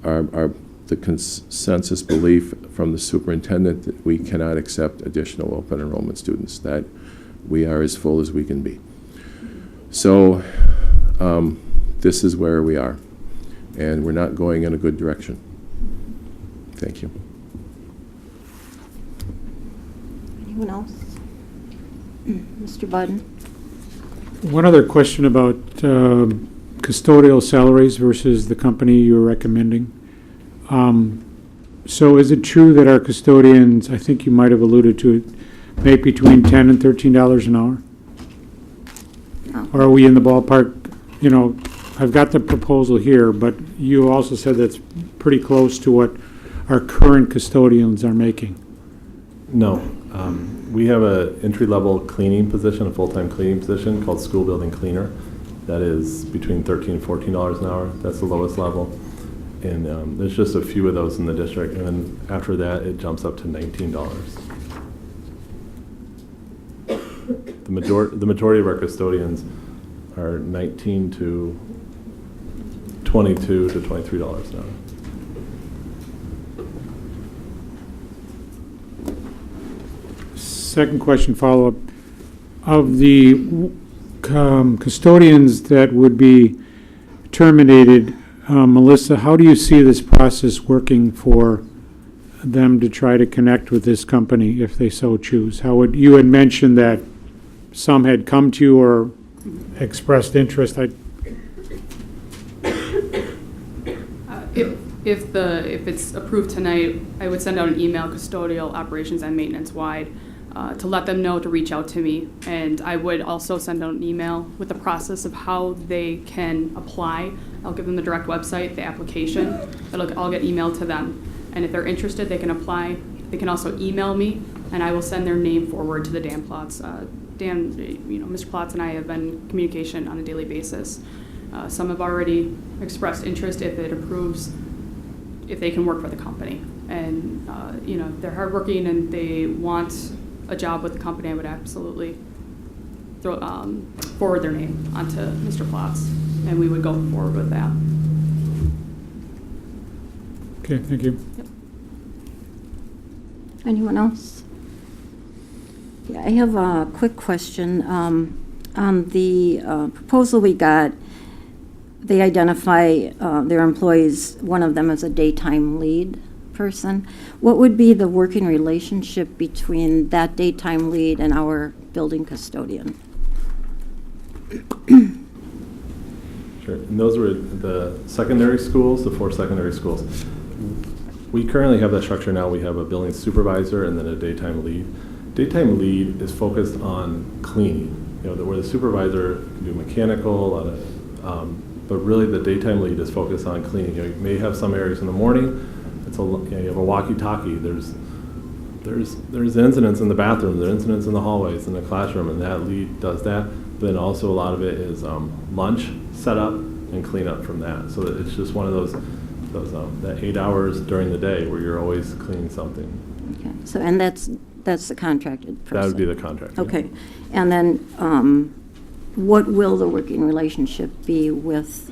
the consensus belief from the superintendent that we cannot accept additional open enrollment students, that we are as full as we can be. So this is where we are, and we're not going in a good direction. Thank you. Anyone else? Mr. Budden? One other question about custodial salaries versus the company you're recommending. So is it true that our custodians, I think you might have alluded to it, make between $10 and $13 an hour? No. Or are we in the ballpark? I've got the proposal here, but you also said that's pretty close to what our current custodians are making. No. We have an entry-level cleaning position, a full-time cleaning position called school building cleaner. That is between $13 and $14 an hour. That's the lowest level. And there's just a few of those in the district. And then after that, it jumps up to $19. the majority of our custodians are $19 to $22 to $23 an hour. Second question, follow-up. Of the custodians that would be terminated, Melissa, how do you see this process working for them to try to connect with this company if they so choose? How would, you had mentioned that some had come to you or expressed interest. If it's approved tonight, I would send out an email, custodial operations and maintenance wide, to let them know to reach out to me. And I would also send out an email with the process of how they can apply. I'll give them the direct website, the application. That'll all get emailed to them. And if they're interested, they can apply. They can also email me, and I will send their name forward to the Dan Plotz. Mr. Plotz and I have been in communication on a daily basis. Some have already expressed interest if it approves, if they can work for the company. And, if they're hardworking and they want a job with the company, I would absolutely forward their name onto Mr. Plotz, and we would go forward with that. Okay, thank you. Yep. Anyone else? Yeah, I have a quick question. On the proposal we got, they identify their employees, one of them as a daytime lead person. What would be the working relationship between that daytime lead and our building custodian? Sure, and those were the secondary schools, the 4 secondary schools. We currently have that structure now. We have a building supervisor and then a daytime lead. Daytime lead is focused on cleaning, where the supervisor can do mechanical, but really the daytime lead is focused on cleaning. You may have some areas in the morning. You have a walkie-talkie. There's incidents in the bathroom. There's incidents in the hallways, in the classroom, and that lead does that. But then also a lot of it is lunch setup and cleanup from that. So that it's just one of those that 8 hours during the day where you're always cleaning something. Okay. So, and that's the contracted person? That would be the contract. Okay. Yeah. And then what will the working relationship be with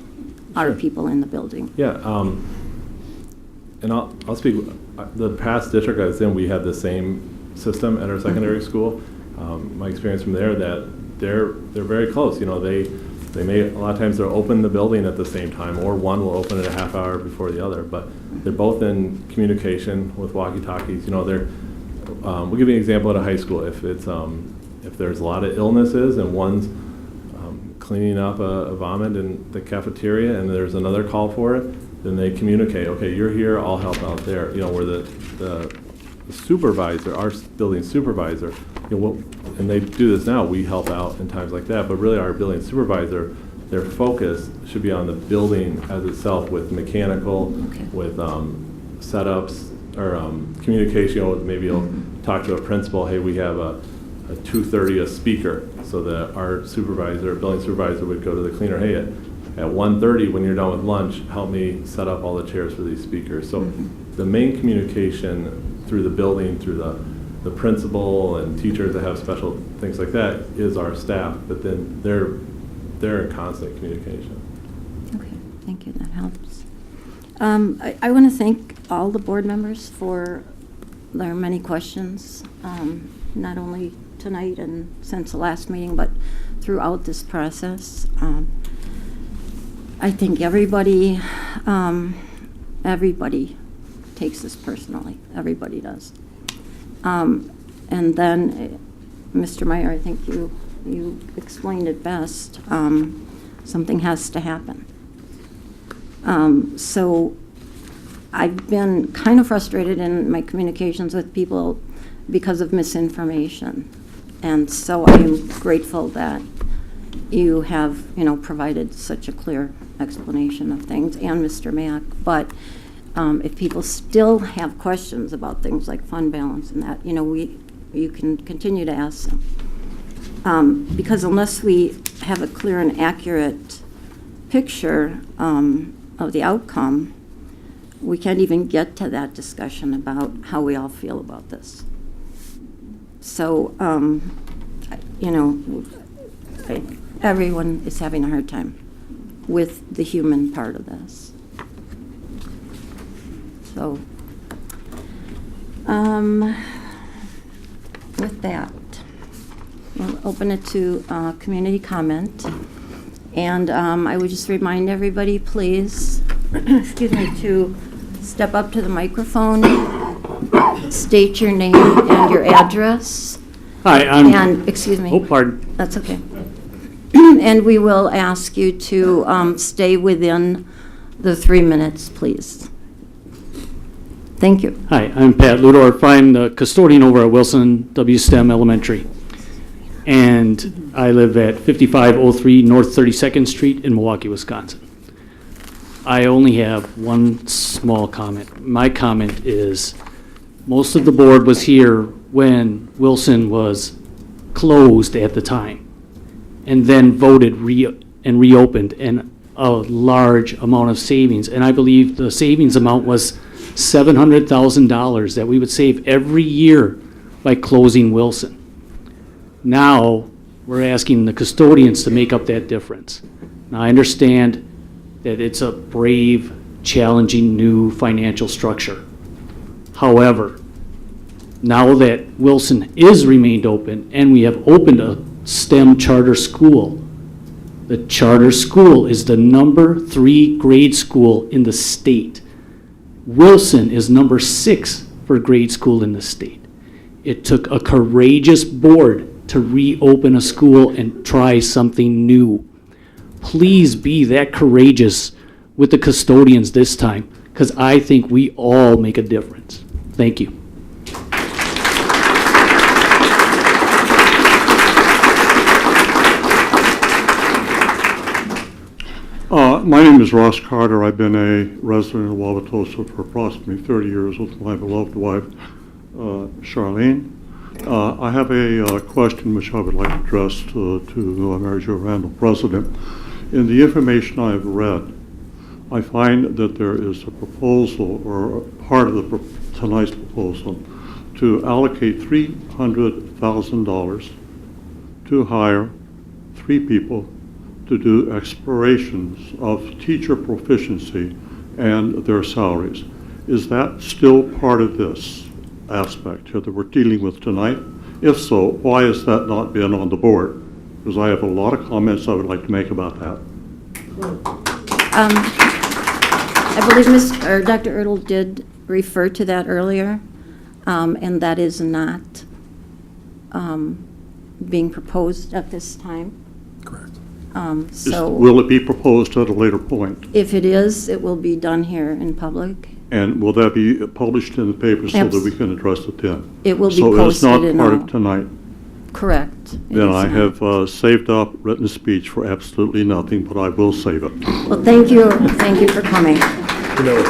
our people in the building? Yeah. And I'll speak, the past district I was in, we had the same system at our secondary school. My experience from there, that they're very close. They may, a lot of times they'll open the building at the same time, or one will open it a half hour before the other, but they're both in communication with walkie-talkies. We'll give you an example at a high school. If there's a lot of illnesses and one's cleaning up a vomit in the cafeteria and there's another call for it, then they communicate, okay, you're here, I'll help out there. Where the supervisor, our building supervisor, and they do this now, we help out in times like that, but really our building supervisor, their focus should be on the building as itself with mechanical, with setups, or communication. Maybe you'll talk to a principal, hey, we have a 2:30 a speaker, so that our supervisor, building supervisor, would go to the cleaner, hey, at 1:30 when you're done with lunch, help me set up all the chairs for these speakers. So the main communication through the building, through the principal and teachers that have special things like that, is our staff, but then they're in constant communication. Okay, thank you, that helps. I want to thank all the board members for their many questions, not only tonight and since the last meeting, but throughout this process. I think everybody takes this personally. Everybody does. And then, Mr. Meyer, I think you explained it best. Something has to happen. So I've been kind of frustrated in my communications with people because of misinformation. And so I'm grateful that you have, provided such a clear explanation of things, and Mr. Mack. But if people still have questions about things like fund balance and that, you can continue to ask them. Because unless we have a clear and accurate picture of the outcome, we can't even get to that discussion about how we all feel about this. So you know, everyone is having a hard time with the human part of this. So, with that, we'll open it to community comment. And I would just remind everybody, please, excuse me, to step up to the microphone, state your name and your address. Hi, I'm. And, excuse me. Oh, pardon. That's okay. And we will ask you to stay within the 3 minutes, please. Thank you. Hi, I'm Pat Ludorf. I'm the custodian over at Wilson W. STEM Elementary. And I live at 5503 North 32nd Street in Milwaukee, Wisconsin. I only have one small comment. My comment is, most of the board was here when Wilson was closed at the time, and then voted and reopened, and a large amount of savings. And I believe the savings amount was $700,000 that we would save every year by closing Wilson. Now, we're asking the custodians to make up that difference. Now, I understand that it's a brave, challenging new financial structure. However, now that Wilson is remained open and we have opened a STEM charter school, the charter school is the number 3 grade school in the state. Wilson is number 6 for grade school in the state. It took a courageous board to reopen a school and try something new. Please be that courageous with the custodians this time, because I think we all make a difference. Thank you. My name is Ross Carter. I've been a resident of Wauwatosa for approximately 30 years with my beloved wife, Charlene. I have a question which I would like to address to Mary Jo Randall, President. In the information I have read, I find that there is a proposal, or part of tonight's proposal, to allocate $300,000 to hire 3 people to do explorations of teacher proficiency and their salaries. Is that still part of this aspect here that we're dealing with tonight? If so, why has that not been on the board? Because I have a lot of comments I would like to make about that. I believe Dr. Ertl did refer to that earlier, and that is not being proposed at this time. Correct. So Will it be proposed at a later point? if it is, it will be done here in public. And will that be published in the paper so that we can address it then? It will be So it's not posted in part all. of tonight? Correct. It Then is I not. have saved up written speech for absolutely nothing, but I will save it. Well, thank you for coming. You know,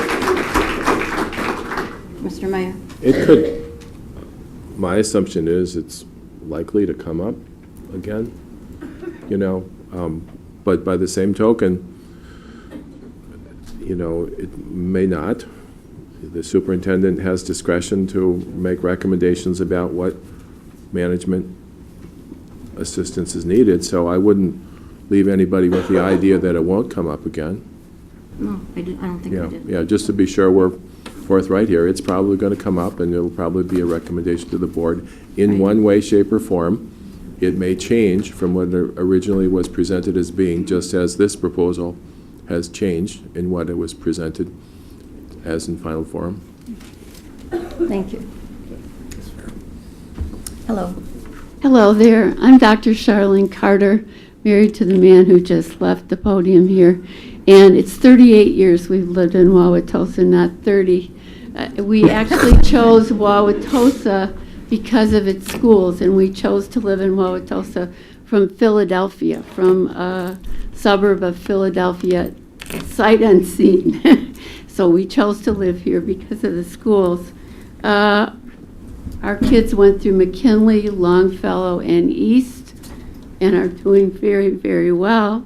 Mr. Mayor? it could, my assumption is it's likely to come up again, you know, but by the same token, you know, it may not. The superintendent has discretion to make recommendations about what management assistance is needed, so I wouldn't leave anybody with the idea that it won't come up again. No, I don't think Yeah, I did. yeah, just to be sure we're forthright here, it's probably going to come up, and it'll probably be a recommendation to the board in one way, shape, or form. It may change from what it originally was presented as being, just as this proposal has changed in what it was presented as in final form. Thank you. Hello. Hello there. I'm Dr. Charlene Carter, married to the man who just left the podium here. And it's 38 years we've lived in Wauwatosa, not 30. We actually chose Wauwatosa because of its schools, and we chose to live in Wauwatosa from Philadelphia, from a suburb of Philadelphia, sight unseen. So we chose to live here because of the schools. Our kids went through McKinley, Longfellow, and East, and are doing very, very well.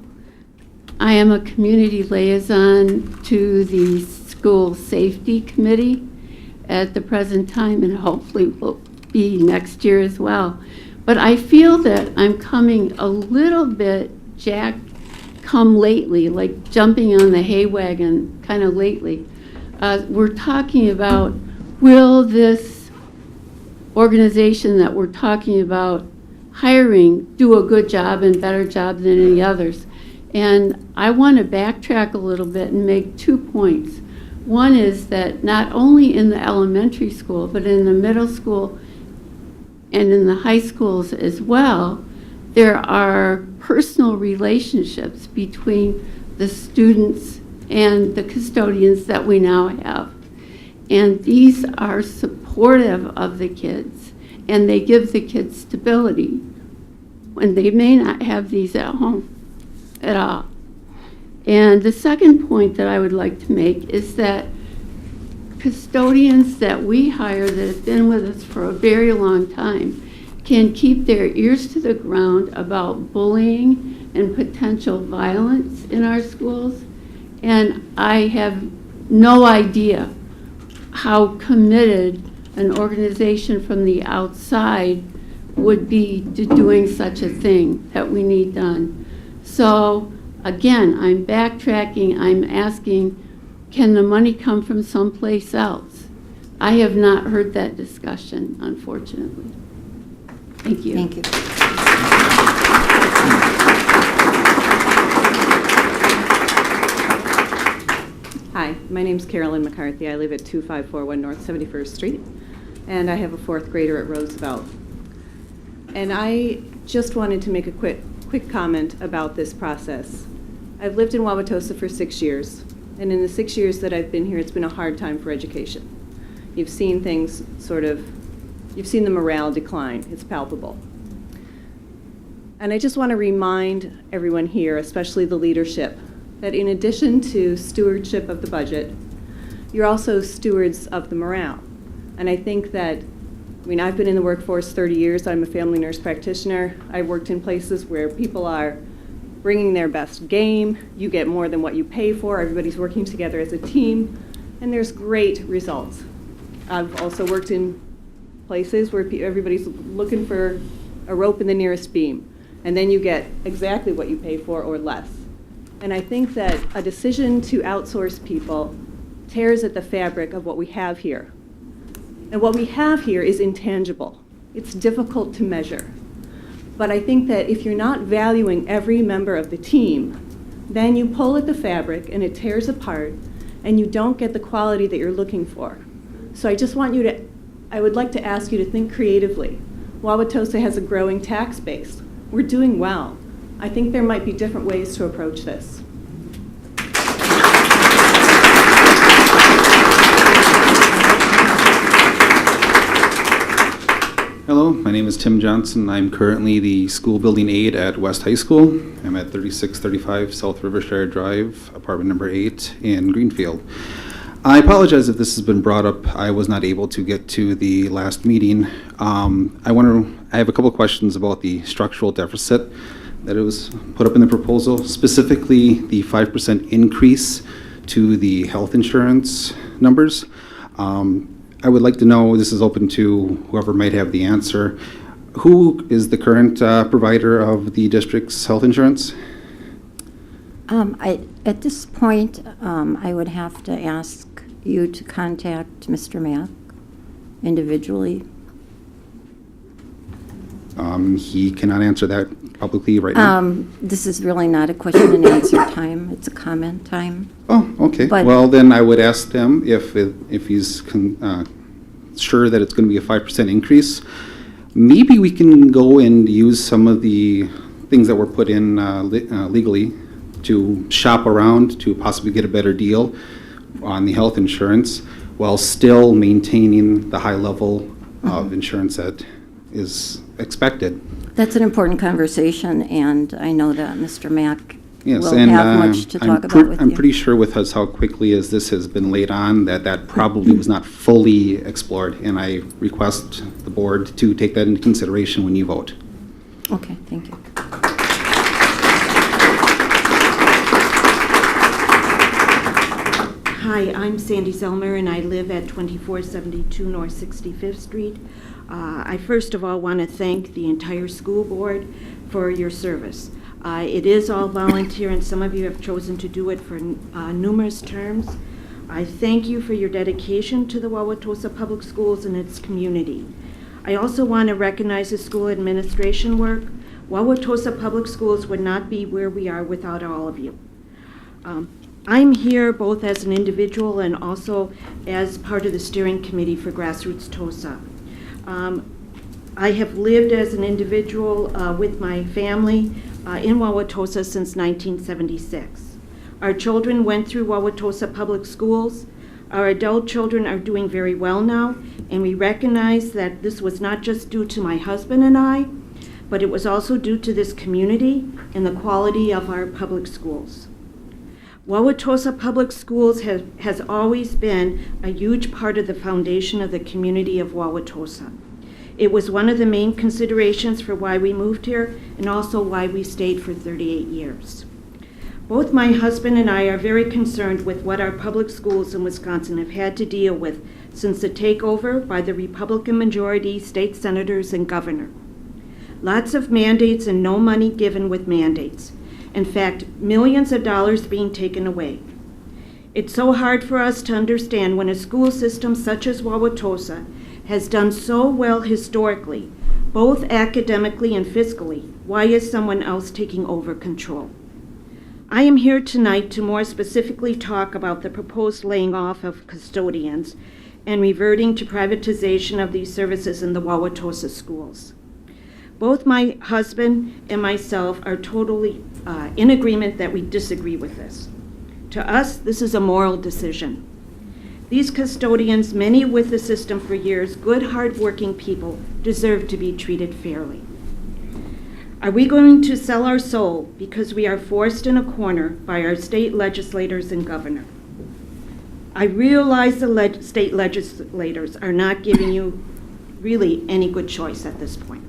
I am a community liaison to the school safety committee at the present time, and hopefully will be next year as well. But I feel that I'm coming a little bit Jack come lately, like jumping on the hay wagon kind of lately. We're talking about, will this organization that we're talking about hiring do a good job and better job than any others? And I want to backtrack a little bit and make 2 points. One is that not only in the elementary school, but in the middle school and in the high schools as well, there are personal relationships between the students and the custodians that we now have. And these are supportive of the kids, and they give the kids stability when they may not have these at home at all. And the second point that I would like to make is that custodians that we hire that have been with us for a very long time can keep their ears to the ground about bullying and potential violence in our schools. And I have no idea how committed an organization from the outside would be to doing such a thing that we need done. So again, I'm backtracking, I'm asking, can the money come from someplace else? I have not heard that discussion, unfortunately. Thank you. Thank you. Hi, my name's Carolyn McCarthy. I live at 2541 North 71st Street, and I have a fourth grader at Roosevelt. And I just wanted to make a quick comment about this process. I've lived in Wauwatosa for 6 years, and in the 6 years that I've been here, it's been a hard time for education. You've seen things you've seen the morale decline. It's palpable. And I just want to remind everyone here, especially the leadership, that in addition to stewardship of the budget, you're also stewards of the morale. And I think that, I've been in the workforce 30 years. I'm a family nurse practitioner. I've worked in places where people are bringing their best game. You get more than what you pay for. Everybody's working together as a team, and there's great results. I've also worked in places where everybody's looking for a rope in the nearest beam, and then you get exactly what you pay for or less. And I think that a decision to outsource people tears at the fabric of what we have here. And what we have here is intangible. It's difficult to measure. But I think that if you're not valuing every member of the team, then you pull at the fabric and it tears apart, and you don't get the quality that you're looking for. So I would like to ask you to think creatively. Wauwatosa has a growing tax base. We're doing well. I think there might be different ways to approach this. Hello, my name is Tim Johnson. I'm currently the school building aide at West High School. I'm at 3635 South Rivershire Drive, apartment number 8 in Greenfield. I apologize if this has been brought up. I was not able to get to the last meeting. I have a couple questions about the structural deficit that it was put up in the proposal, specifically the 5% increase to the health insurance numbers. I would like to know, this is open to whoever might have the answer, who is the current provider of the district's health insurance? At this point, I would have to ask you to contact Mr. Mack individually. He cannot answer that publicly right now. This is really not a question and answer time. It's a comment time. Oh, okay. But well, then I would ask them if he's sure that it's going to be a 5% increase. Maybe we can go and use some of the things that were put in legally to shop around to possibly get a better deal on the health insurance while still maintaining the high level of insurance that is expected. That's an important conversation, and I know that Mr. Mack Yes, will and have much to talk about with I'm you. pretty sure with us how quickly as this has been laid on that probably was not fully explored, and I request the board to take that into consideration when you vote. Okay, thank you. Hi, I'm Sandy Zelmer, and I live at 2472 North 65th Street. I first of all want to thank the entire school board for your service. It is all volunteer, and some of you have chosen to do it for numerous terms. I thank you for your dedication to the Wauwatosa Public Schools and its community. I also want to recognize the school administration work. Wauwatosa Public Schools would not be where we are without all of you. I'm here both as an individual and also as part of the steering committee for Grassroots TOSA. I have lived as an individual with my family in Wauwatosa since 1976. Our children went through Wauwatosa Public Schools. Our adult children are doing very well now, and we recognize that this was not just due to my husband and I, but it was also due to this community and the quality of our public schools. Wauwatosa Public Schools has always been a huge part of the foundation of the community of Wauwatosa. It was one of the main considerations for why we moved here and also why we stayed for 38 years. Both my husband and I are very concerned with what our public schools in Wisconsin have had to deal with since the takeover by the Republican majority state senators and governor. Lots of mandates and no money given with mandates. In fact, millions of dollars being taken away. It's so hard for us to understand when a school system such as Wauwatosa has done so well historically, both academically and fiscally, why is someone else taking over control? I am here tonight to more specifically talk about the proposed laying off of custodians and reverting to privatization of these services in the Wauwatosa schools. Both my husband and myself are totally in agreement that we disagree with this. To us, this is a moral decision. These custodians, many with the system for years, good, hardworking people, deserve to be treated fairly. Are we going to sell our soul because we are forced in a corner by our state legislators and governor? I realize the state legislators are not giving you really any good choice at this point.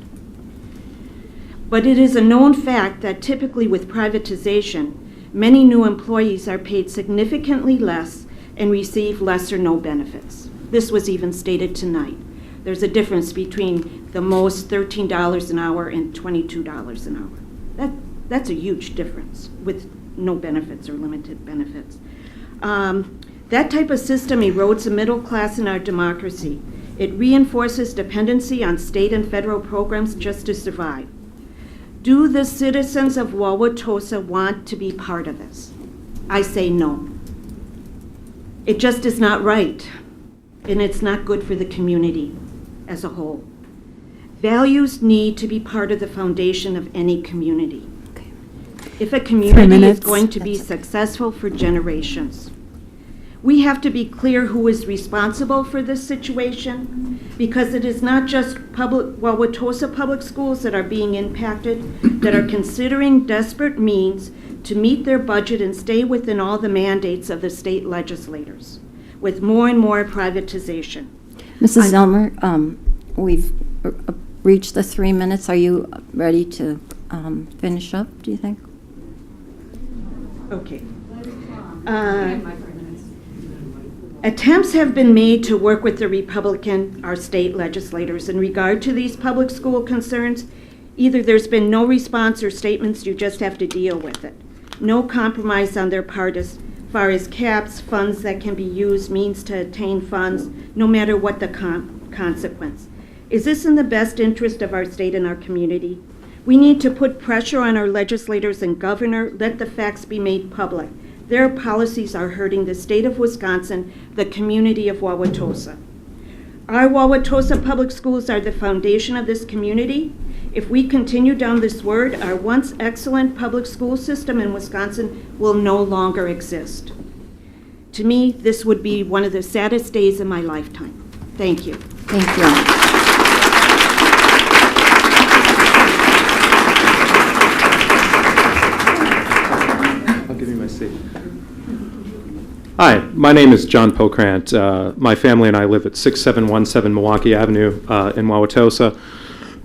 But it is a known fact that typically with privatization, many new employees are paid significantly less and receive less or no benefits. This was even stated tonight. There's a difference between the most $13 an hour and $22 an hour. That's a huge difference with no benefits or limited benefits. That type of system erodes the middle class in our democracy. It reinforces dependency on state and federal programs just to survive. Do the citizens of Wauwatosa want to be part of this? I say no. It just is not right, and it's not good for the community as a whole. Values need to be part of the foundation of any community. Okay. If a community is going to be successful for generations, we have to be clear who is responsible for this situation, because it is not just Wauwatosa public schools that are being impacted, that are considering desperate means to meet their budget and stay within all the mandates of the state legislators, with more and more privatization. Mrs. Zelmer, we've reached the 3 minutes. Are you ready to finish up, do you think? Okay. Attempts have been made to work with the Republican, our state legislators, in regard to these public school concerns. Either there's been no response or statements, you just have to deal with it. No compromise on their part as far as caps, funds that can be used, means to attain funds, no matter what the consequence. Is this in the best interest of our state and our community? We need to put pressure on our legislators and governor, let the facts be made public. Their policies are hurting the state of Wisconsin, the community of Wauwatosa. Our Wauwatosa public schools are the foundation of this community. If we continue down this road, our once excellent public school system in Wisconsin will no longer exist. To me, this would be one of the saddest days in my lifetime. Thank you. Thank you. Hi, my name is John Pokrant. My family and I live at 6717 Milwaukee Avenue in Wauwatosa.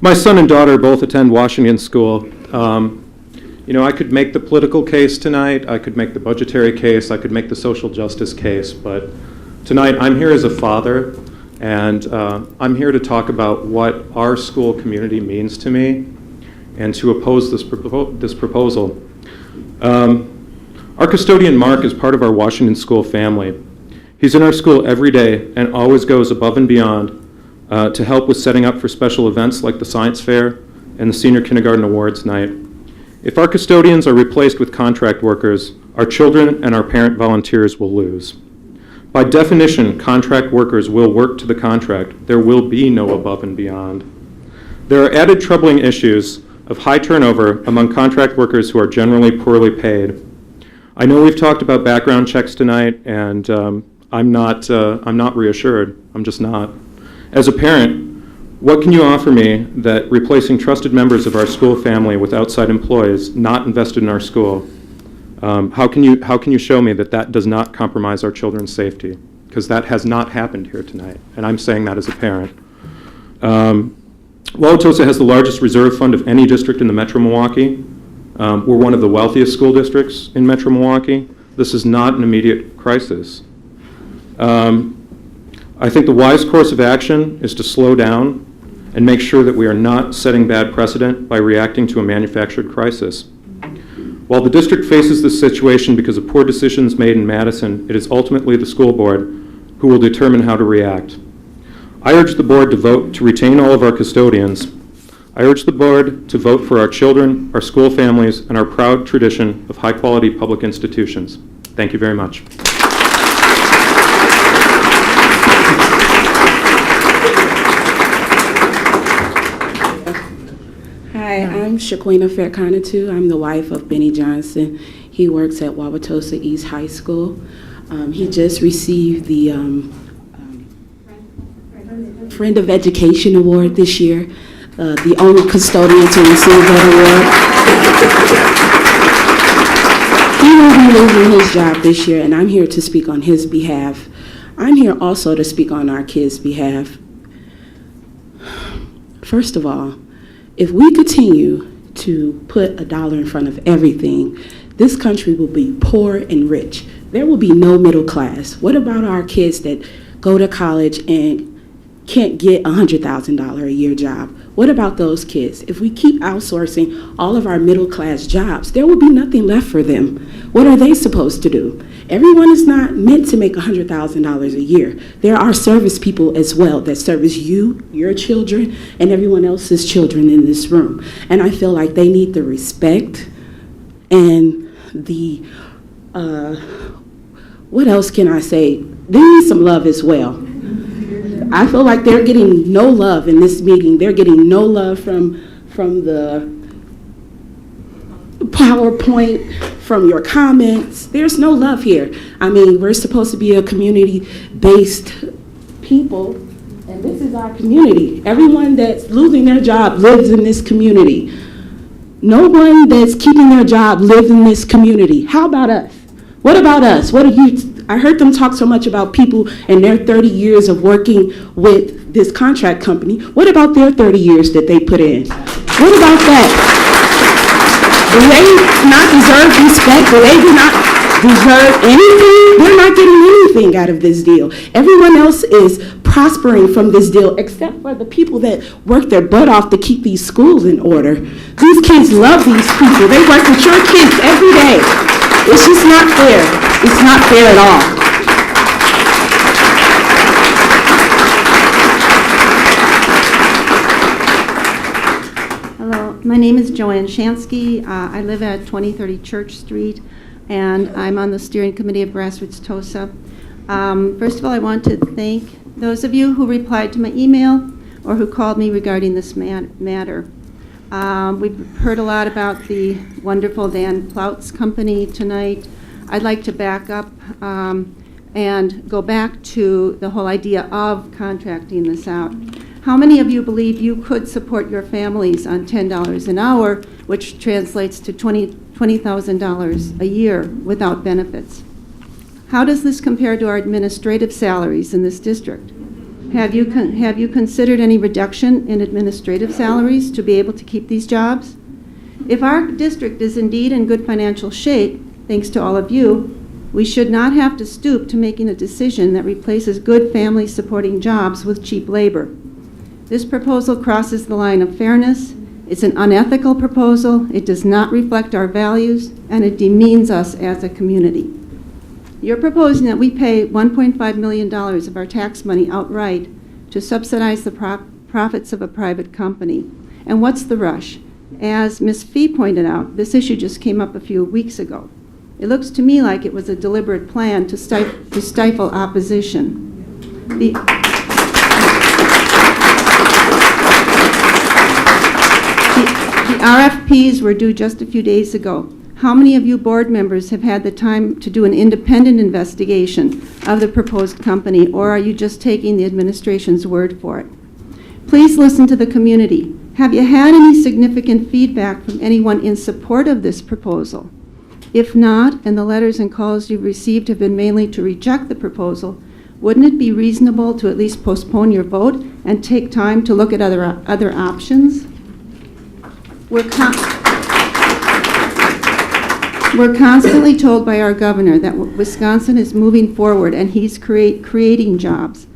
My son and daughter both attend Washington School. I could make the political case tonight, I could make the budgetary case, I could make the social justice case, but tonight I'm here as a father And I'm here to talk about what our school community means to me and to oppose this proposal. Our custodian, Mark, is part of our Washington School family. He's in our school every day and always goes above and beyond to help with setting up for special events like the science fair and the senior kindergarten awards night. If our custodians are replaced with contract workers, our children and our parent volunteers will lose. By definition, contract workers will work to the contract. There will be no above and beyond. There are added troubling issues of high turnover among contract workers who are generally poorly paid. I know we've talked about background checks tonight, and I'm not reassured. I'm just not. As a parent, what can you offer me that replacing trusted members of our school family with outside employees not invested in our school? How can you show me that that does not compromise our children's safety? Because that has not happened here tonight, and I'm saying that as a parent. Wauwatosa has the largest reserve fund of any district in the Metro Milwaukee. We're one of the wealthiest school districts in Metro Milwaukee. This is not an immediate crisis. I think the wise course of action is to slow down and make sure that we are not setting bad precedent by reacting to a manufactured crisis. While the district faces this situation because of poor decisions made in Madison, it is ultimately the school board who will determine how to react. I urge the board to vote to retain all of our custodians. I urge the board to vote for our children, our school families, and our proud tradition of high-quality public institutions. Thank you very much. Hi, I'm Shaquina Fairconatu. I'm the wife of Benny Johnson. He works at Wauwatosa East High School. He just received the Friend of Education Award this year, the only custodian to receive that award. He will be losing his job this year, and I'm here to speak on his behalf. I'm here also to speak on our kids' behalf. First of all, if we continue to put a dollar in front of everything, this country will be poor and rich. There will be no middle class. What about our kids that go to college and can't get a $100,000 a year job? What about those kids? If we keep outsourcing all of our middle class jobs, there will be nothing left for them. What are they supposed to do? Everyone is not meant to make $100,000 a year. There are service people as well that service you, your children, and everyone else's children in this room. And I feel like they need the respect and the, what else can I say? They need some love as well. I feel like they're getting no love in this meeting. They're getting no love from the PowerPoint, from your comments. There's no love here. I mean, we're supposed to be a community-based people, and this is our community. Everyone that's losing their job lives in this community. No one that's keeping their job lives in this community. How about us? What about us? What are you? I heard them talk so much about people and their 30 years of working with this contract company. What about their 30 years that they put in? What about that? Do they not deserve respect? Do they not deserve anything? They're not getting anything out of this deal. Everyone else is prospering from this deal except for the people that work their butt off to keep these schools in order. These kids love these people. They work with your kids every day. It's just not fair. It's not fair at all. Hello, my name is Joanne Shansky. I live at 2030 Church Street, and I'm on the steering committee of Grassroots TOSA. First of all, I want to thank those of you who replied to my email or who called me regarding this matter. We've heard a lot about the wonderful Dan Ploutz company tonight. I'd like to back up and go back to the whole idea of contracting this out. How many of you believe you could support your families on $10 an hour, which translates to $20,000 a year without benefits? How does this compare to our administrative salaries in this district? Have you considered any reduction in administrative salaries to be able to keep these jobs? If our district is indeed in good financial shape, thanks to all of you, We should not have to stoop to making a decision that replaces good family-supporting jobs with cheap labor. This proposal crosses the line of fairness. It's an unethical proposal. It does not reflect our values, and it demeans us as a community. You're proposing that we pay $1.5 million of our tax money outright to subsidize the profits of a private company. And what's the rush? As Ms. Fee pointed out, this issue just came up a few weeks ago. It looks to me like it was a deliberate plan to stifle opposition. The RFPs were due just a few days ago. How many of you board members have had the time to do an independent investigation of the proposed company, or are you just taking the administration's word for it? Please listen to the community. Have you had any significant feedback from anyone in support of this proposal? If not, and the letters and calls you've received have been mainly to reject the proposal, wouldn't it be reasonable to at least postpone your vote and take time to look at other options? We're constantly told by our governor that Wisconsin is moving forward and he's creating jobs.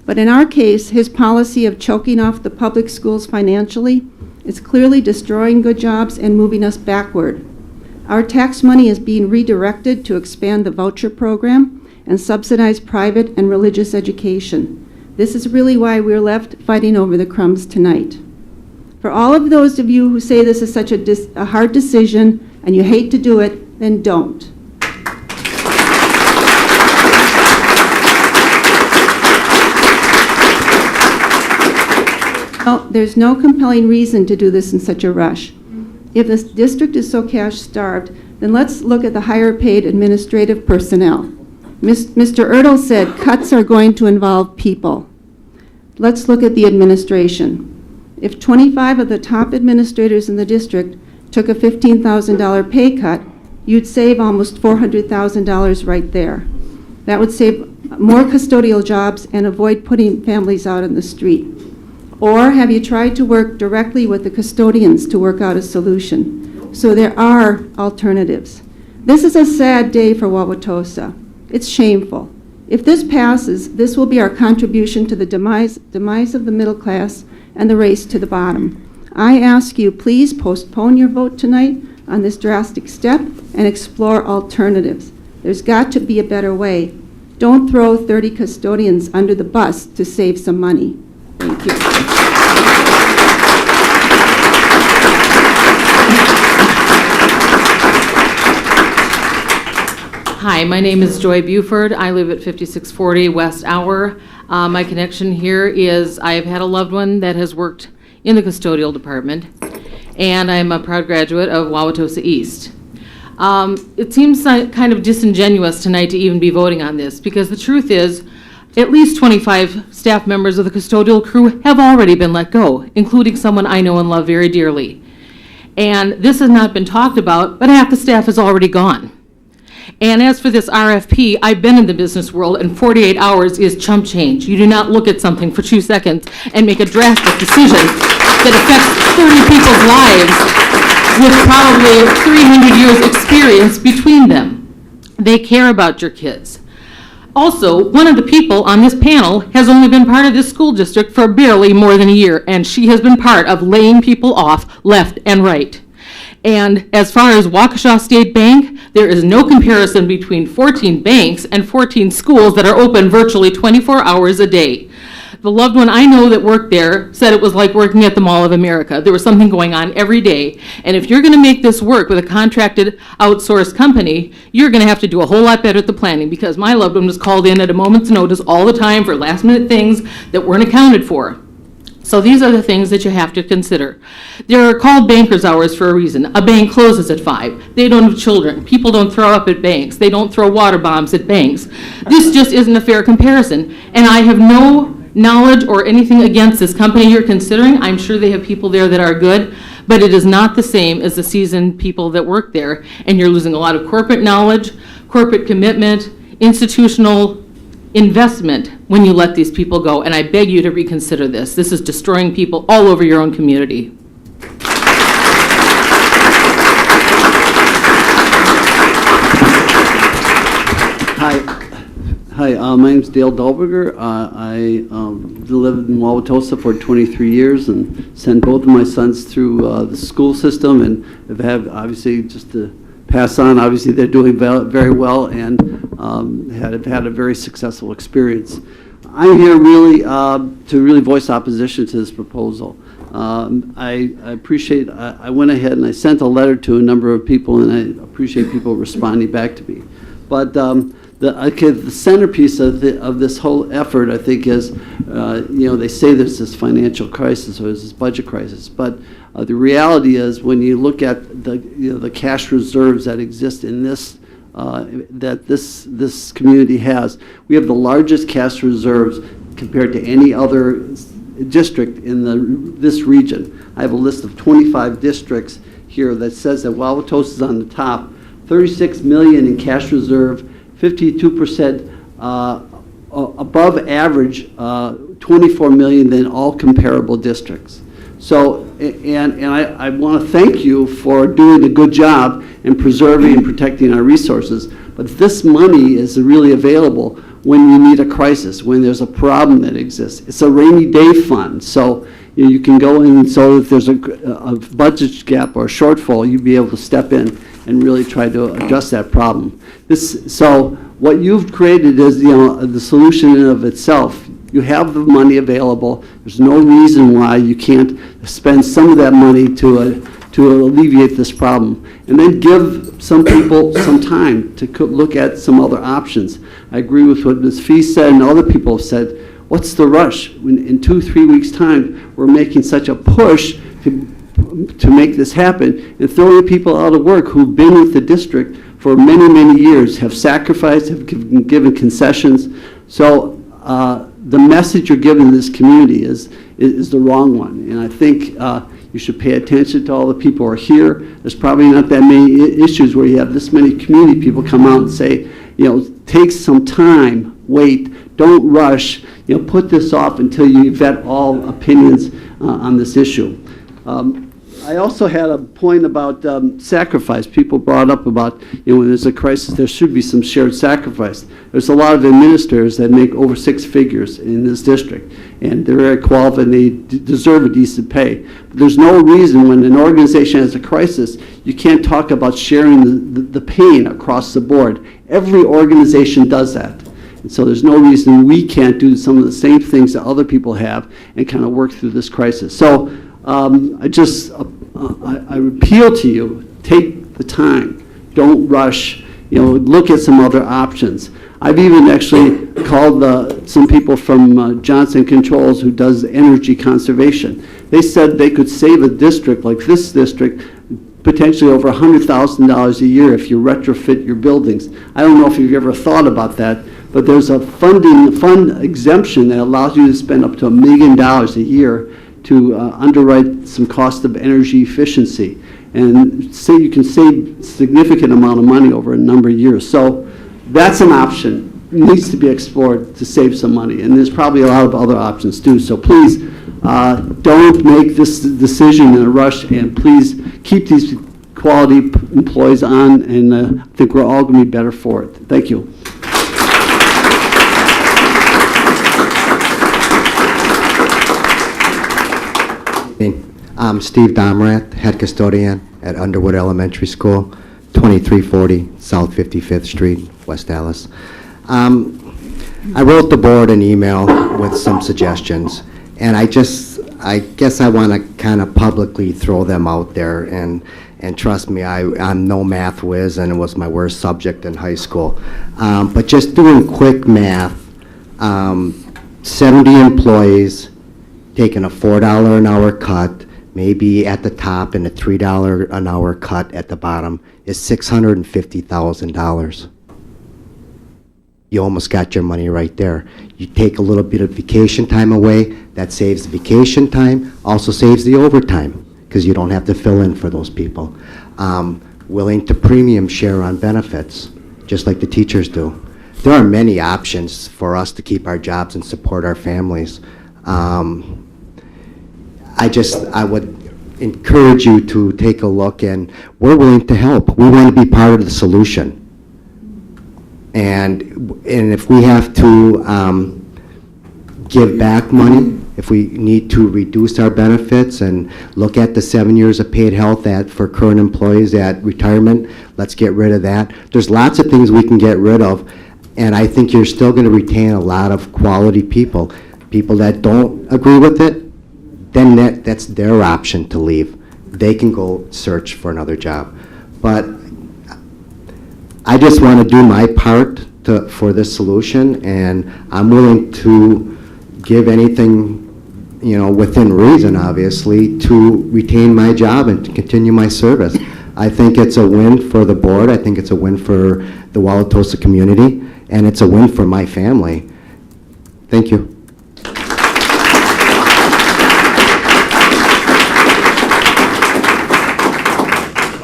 But in our case, his policy of choking off the public schools financially is clearly destroying good jobs and moving us backward. Our tax money is being redirected to expand the voucher program and subsidize private and religious education. This is really why we're left fighting over the crumbs tonight. For all of those of you who say this is such a hard decision and you hate to do it, then don't. Well, there's no compelling reason to do this in such a rush. If this district is so cash-starved, then let's look at the higher-paid administrative personnel. Mr. Ertl said cuts are going to involve people. Let's look at the administration. If 25 of the top administrators in the district took a $15,000 pay cut, you'd save almost $400,000 right there. That would save more custodial jobs and avoid putting families out in the street. Or have you tried to work directly with the custodians to work out a solution? So there are alternatives. This is a sad day for Wauwatosa. It's shameful. If this passes, this will be our contribution to the demise of the middle class and the race to the bottom. I ask you, please postpone your vote tonight on this drastic step and explore alternatives. There's got to be a better way. Don't throw 30 custodians under the bus to save some money. Thank you. Hi, my name is Joy Buford. I live at 5640 West Hour. My connection here is I have had a loved one that has worked in the custodial department, and I'm a proud graduate of Wauwatosa East. It seems kind of disingenuous tonight to even be voting on this, because the truth is at least 25 staff members of the custodial crew have already been let go, including someone I know and love very dearly. And this has not been talked about, but half the staff is already gone. And as for this RFP, I've been in the business world, and 48 hours is chump change. You do not look at something for 2 seconds and make a drastic decision that affects 30 people's lives with probably 300 years experience between them. They care about your kids. Also, one of the people on this panel has only been part of this school district for barely more than a year, and she has been part of laying people off left and right. And as far as Waukesha State Bank, there is no comparison between 14 banks and 14 schools that are open virtually 24 hours a day. The loved one I know that worked there said it was like working at the Mall of America. There was something going on every day. And if you're going to make this work with a contracted outsourced company, you're going to have to do a whole lot better at the planning, because my loved one was called in at a moment's notice all the time for last minute things that weren't accounted for. So these are the things that you have to consider. They're called banker's hours for a reason. A bank closes at 5. They don't have children. People don't throw up at banks. They don't throw water bombs at banks. This just isn't a fair comparison. And I have no knowledge or anything against this company you're considering. I'm sure they have people there that are good, but it is not the same as the seasoned people that work there. And you're losing a lot of corporate knowledge, corporate commitment, institutional investment when you let these people go, and I beg you to reconsider this. This is destroying people all over your own community. Hi, my name's Dale Dahlberger. I lived in Wauwatosa for 23 years and sent both of my sons through the school system, and have had, obviously, just to pass on, obviously they're doing very well and have had a very successful experience. I'm here really to really voice opposition to this proposal. I appreciate, I went ahead and I sent a letter to a number of people, and I appreciate people responding back to me. But the centerpiece of this whole effort, I think, is, they say there's this financial crisis or there's this budget crisis, but the reality is when you look at the cash reserves that exist in this, that this community has, we have the largest cash reserves compared to any other district in this region. I have a list of 25 districts here that says that Wauwatosa is on the top, 36 million in cash reserve, 52% above average, 24 million than all comparable districts. So, and I want to thank you for doing a good job in preserving and protecting our resources, but this money is really available when you need a crisis, when there's a problem that exists. It's a rainy day fund, so you can go in, so if there's a budget gap or a shortfall, you'd be able to step in and really try to address that problem. So what you've created is, the solution in and of itself. You have the money available. There's no reason why you can't spend some of that money to alleviate this problem. And then give some people some time to look at some other options. I agree with what Ms. Fee said and other people have said. What's the rush? When in 2-3 weeks' time, we're making such a push to make this happen, and throwing people out of work who've been with the district for many, many years, have sacrificed, have given concessions. So the message you're giving this community is the wrong one. And I think you should pay attention to all the people who are here. There's probably not that many issues where you have this many community people come out and say, take some time, wait, don't rush, put this off until you vet all opinions on this issue. I also had a point about sacrifice. People brought up about, when there's a crisis, there should be some shared sacrifice. There's a lot of administrators that make over 6 figures in this district, and they're very qualified and they deserve a decent pay. But there's no reason when an organization has a crisis, you can't talk about sharing the pain across the board. Every organization does that. And so there's no reason we can't do some of the same things that other people have and kind of work through this crisis. So I appeal to you, take the time, don't rush, look at some other options. I've even actually called some people from Johnson Controls who does energy conservation. They said they could save a district like this district potentially over $100,000 a year if you retrofit your buildings. I don't know if you've ever thought about that, but there's a fund exemption that allows you to spend up to $1 million a year to underwrite some cost of energy efficiency, and say you can save significant amount of money over a number of years. So that's an option, needs to be explored to save some money, and there's probably a lot of other options too. So please don't make this decision in a rush, and please keep these quality employees on, and I think we're all going to be better for it. Thank you. I'm Steve Domrath, head custodian at Underwood Elementary School, 2340 South 55th Street, West Dallas. I wrote the board an email with some suggestions, and I guess I want to kind of publicly throw them out there, and trust me, I'm no math whiz, and it was my worst subject in high school. But just doing quick math, 70 employees taking a $4 an hour cut, maybe at the top, and a $3 an hour cut at the bottom, is $650,000. You almost got your money right there. You take a little bit of vacation time away, that saves the vacation time, also saves the overtime, because you don't have to fill in for those people. Willing to premium share on benefits, just like the teachers do. There are many options for us to keep our jobs and support our families. I would encourage you to take a look, and we're willing to help. We want to be part of the solution. And if we have to give back money, if we need to reduce our benefits and look at the 7 years of paid health for current employees at retirement, let's get rid of that. There's lots of things we can get rid of, and I think you're still going to retain a lot of quality people. People that don't agree with it, then that's their option to leave. They can go search for another job. But I just want to do my part for this solution, and I'm willing to give anything, within reason, obviously, to retain my job and to continue my service. I think it's a win for the board. I think it's a win for the Wauwatosa community, and it's a win for my family. Thank you.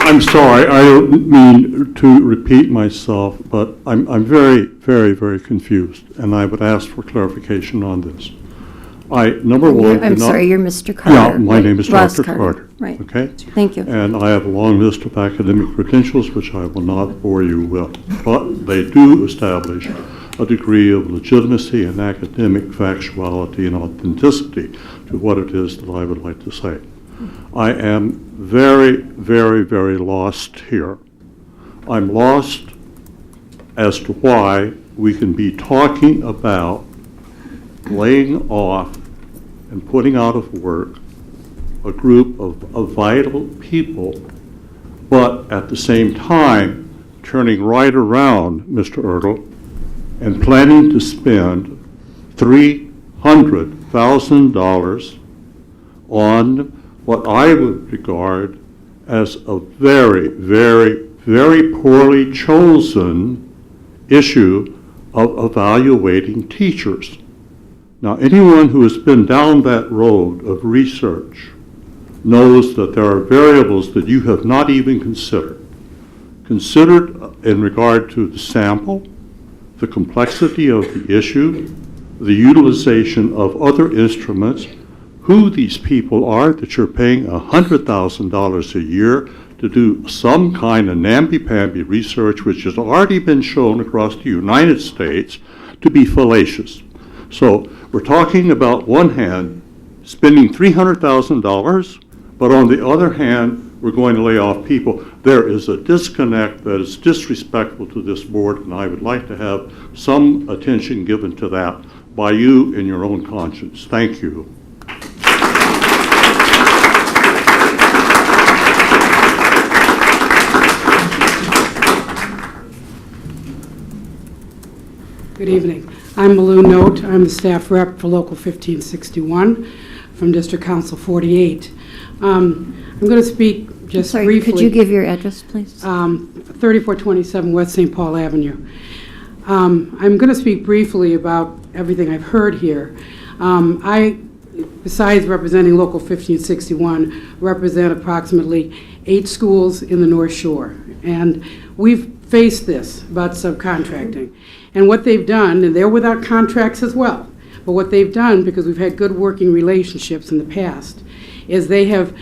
I'm sorry, I don't mean to repeat myself, but I'm very, very, very confused, and I would ask for clarification on this. Number one... I'm sorry, you're Mr. Carter. Yeah, my name is Ross Dr. Carter. Right. Okay? Thank you. And I have a long list of academic credentials, which I will not bore you with, but they do establish a degree of legitimacy and academic factuality and authenticity to what it is that I would like to say. I am very, very, very lost here. I'm lost as to why we can be talking about laying off and putting out of work a group of vital people, but at the same time turning right around, Mr. Ertl, and planning to spend $300,000 on what I would regard as a very, very, very poorly chosen issue of evaluating teachers. Now, anyone who has been down that road of research knows that there are variables that you have not even considered. Considered in regard to the sample, the complexity of the issue, the utilization of other instruments, who these people are that you're paying $100,000 a year to do some kind of namby-pamby research which has already been shown across the United States to be fallacious. So we're talking about one hand spending $300,000, but on the other hand, we're going to lay off people. There is a disconnect that is disrespectful to this board, and I would like to have some attention given to that by you in your own conscience. Thank you. Good evening. I'm Malou Note. I'm the staff rep for Local 1561 from District Council 48. I'm going to speak just briefly. Could you give your address, please? 3427 West St. Paul Avenue. I'm going to speak briefly about everything I've heard here. I, besides representing Local 1561, represent approximately 8 schools in the North Shore. And we've faced this about subcontracting. And what they've done, and they're without contracts as well, but what they've done, because we've had good working relationships in the past, is they have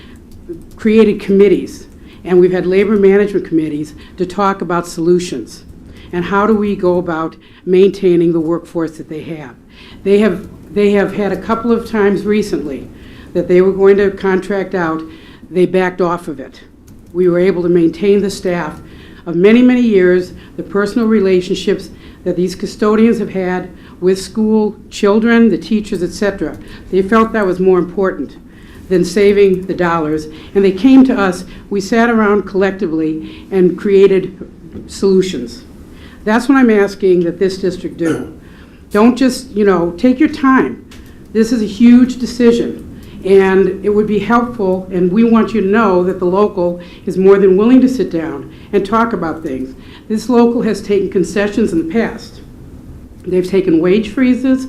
created committees, and we've had labor management committees to talk about solutions and how do we go about maintaining the workforce that they have. They have had a couple of times recently that they were going to contract out. They backed off of it. We were able to maintain the staff of many, many years, the personal relationships that these custodians have had with school children, the teachers, etc. They felt that was more important than saving the dollars, and they came to us. We sat around collectively and created solutions. That's what I'm asking that this district do. Don't just, take your time. This is a huge decision, and it would be helpful, and we want you to know that the local is more than willing to sit down and talk about things. This local has taken concessions in the past. They've taken wage freezes.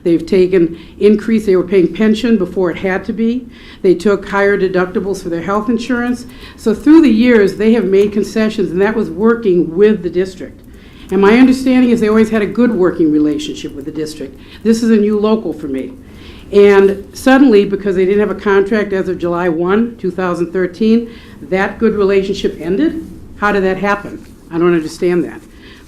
They've taken increase. They were paying pension before it had to be. They took higher deductibles for their health insurance. So through the years, they have made concessions, and that was working with the district. And my understanding is they always had a good working relationship with the district. This is a new local for me. And suddenly, because they didn't have a contract as of July 1, 2013, that good relationship ended? How did that happen? I don't understand that.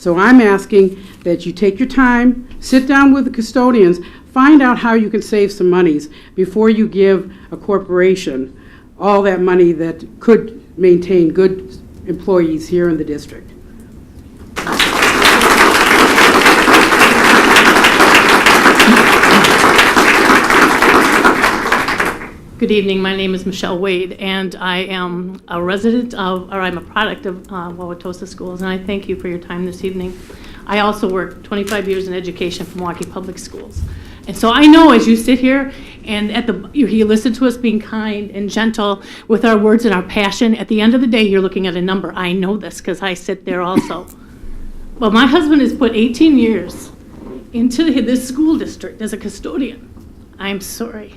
So I'm asking that you take your time, sit down with the custodians, find out how you can save some monies before you give a corporation all that money that could maintain good employees here in the district. Good evening. My name is Michelle Wade, and I am a resident of, or I'm a product of Wauwatosa Schools, and I thank you for your time this evening. I also worked 25 years in education for Milwaukee Public Schools. And so I know as you sit here and you listen to us being kind and gentle with our words and our passion, at the end of the day, you're looking at a number. I know this because I sit there also. Well, my husband has put 18 years into this school district as a custodian. I'm sorry.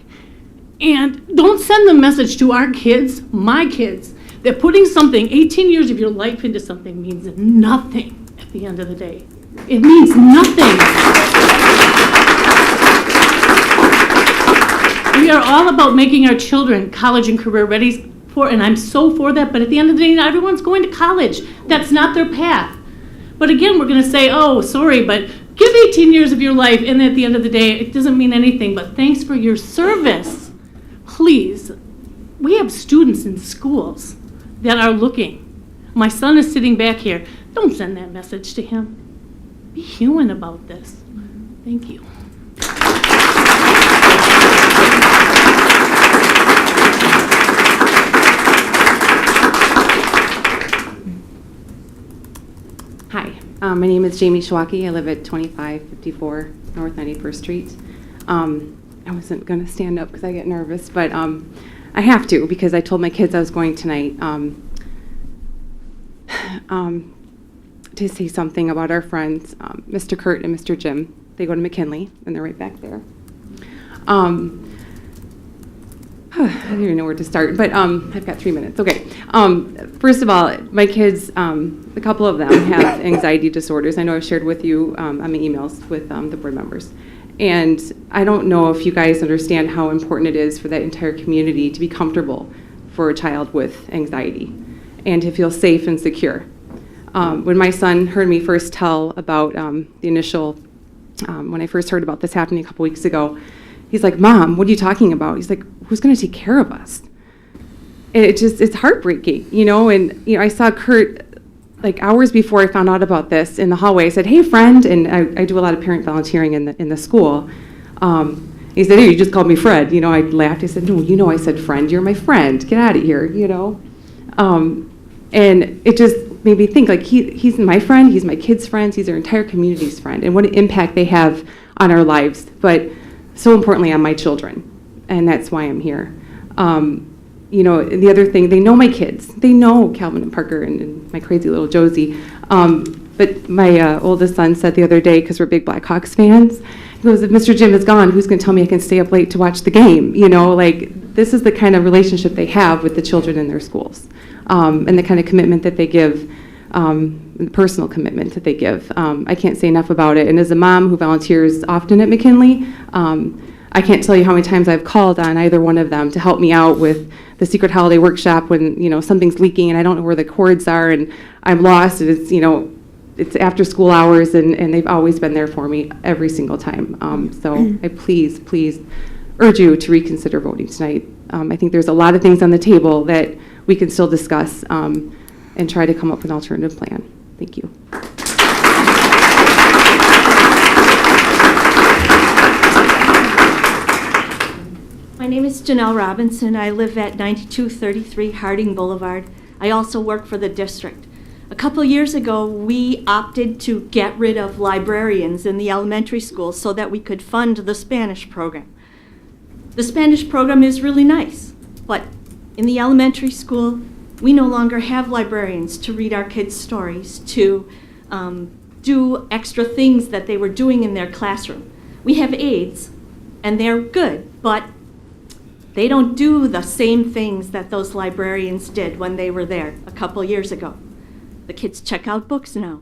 And don't send the message to our kids, my kids, that putting something, 18 years of your life into something means nothing at the end of the day. It means nothing. We are all about making our children college and career ready for, and I'm so for that, but at the end of the day, not everyone's going to college. That's not their path. But again, we're going to say, oh, sorry, but give 18 years of your life, and at the end of the day, it doesn't mean anything, but thanks for your service. Please, we have students in schools that are looking. My son is sitting back here. Don't send that message to him. Be human about this. Thank you. Hi, my name is Jamie Schwacke. I live at 2554 North 91st Street. I wasn't going to stand up because I get nervous, but I have to because I told my kids I was going tonight to say something about our friends, Mr. Kurt and Mr. Jim. They go to McKinley, and they're right back there. I don't even know where to start, but I've got 3 minutes. Okay. First of all, my kids, a couple of them have anxiety disorders. I know I've shared with you on my emails with the board members. And I don't know if you guys understand how important it is for that entire community to be comfortable for a child with anxiety and to feel safe and secure. When my son heard me first tell about the initial, when I first heard about this happening a couple weeks ago, he's like, Mom, what are you talking about? He's like, who's going to take care of us? And it's heartbreaking, you know, and I saw Kurt like hours before I found out about this in the hallway. I said, hey, friend, and I do a lot of parent volunteering in the school. He said, hey, you just called me Fred. You know, I laughed. I said, no, I said, friend, you're my friend. Get out of here, you know. And it just made me think, like, he's my friend, he's my kids' friend, he's our entire community's friend, and what an impact they have on our lives, but so importantly on my children, and that's why I'm here. You know, the other thing, they know my kids. They know Calvin and Parker and my crazy little Josie. But my oldest son said the other day, because we're big Blackhawks fans, he goes, if Mr. Jim is gone, who's going to tell me I can stay up late to watch the game? You know, like, this is the kind of relationship they have with the children in their schools, and the kind of commitment that they give, the personal commitment that they give. I can't say enough about it. And as a mom who volunteers often at McKinley, I can't tell you how many times I've called on either one of them to help me out with the secret holiday workshop when, you know, something's leaking and I don't know where the cords are and I'm lost and it's, you know, it's after school hours and they've always been there for me every single time. So I please urge you to reconsider voting tonight. I think there's a lot of things on the table that we can still discuss and try to come up with an alternative plan. Thank you. My name is Janelle Robinson. I live at 9233 Harding Boulevard. I also work for the district. A couple years ago, we opted to get rid of librarians in the elementary schools so that we could fund the Spanish program. The Spanish program is really nice, but in the elementary school, we no longer have librarians to read our kids' stories, to do extra things that they were doing in their classroom. We have aides, and they're good, but they don't do the same things that those librarians did when they were there a couple years ago. The kids check out books now.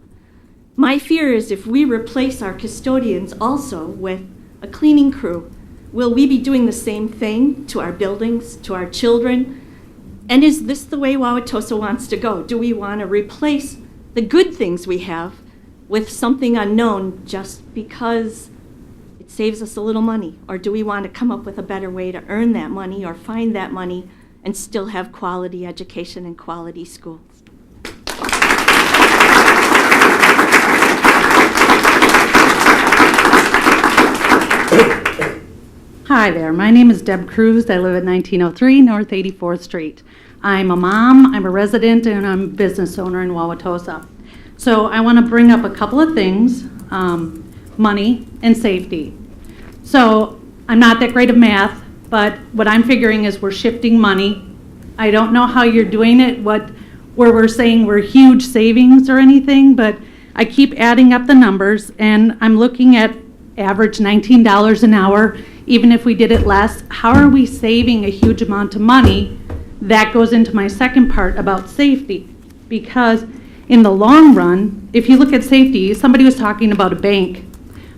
My fear is if we replace our custodians also with a cleaning crew, will we be doing the same thing to our buildings, to our children? And is this the way Wauwatosa wants to go? Do we want to replace the good things we have with something unknown just because it saves us a little money? Or do we want to come up with a better way to earn that money or find that money and still have quality education and quality schools? Hi there, my name is Deb Cruz. I live at 1903 North 84th Street. I'm a mom, I'm a resident, and I'm a business owner in Wauwatosa. So I want to bring up a couple of things, money and safety. So I'm not that great of math, but what I'm figuring is we're shifting money. I don't know how you're doing it, where we're saying we're huge savings or anything, but I keep adding up the numbers, and I'm looking at average $19 an hour. Even if we did it less, how are we saving a huge amount of money? That goes into my second part about safety, because in the long run, if you look at safety, somebody was talking about a bank.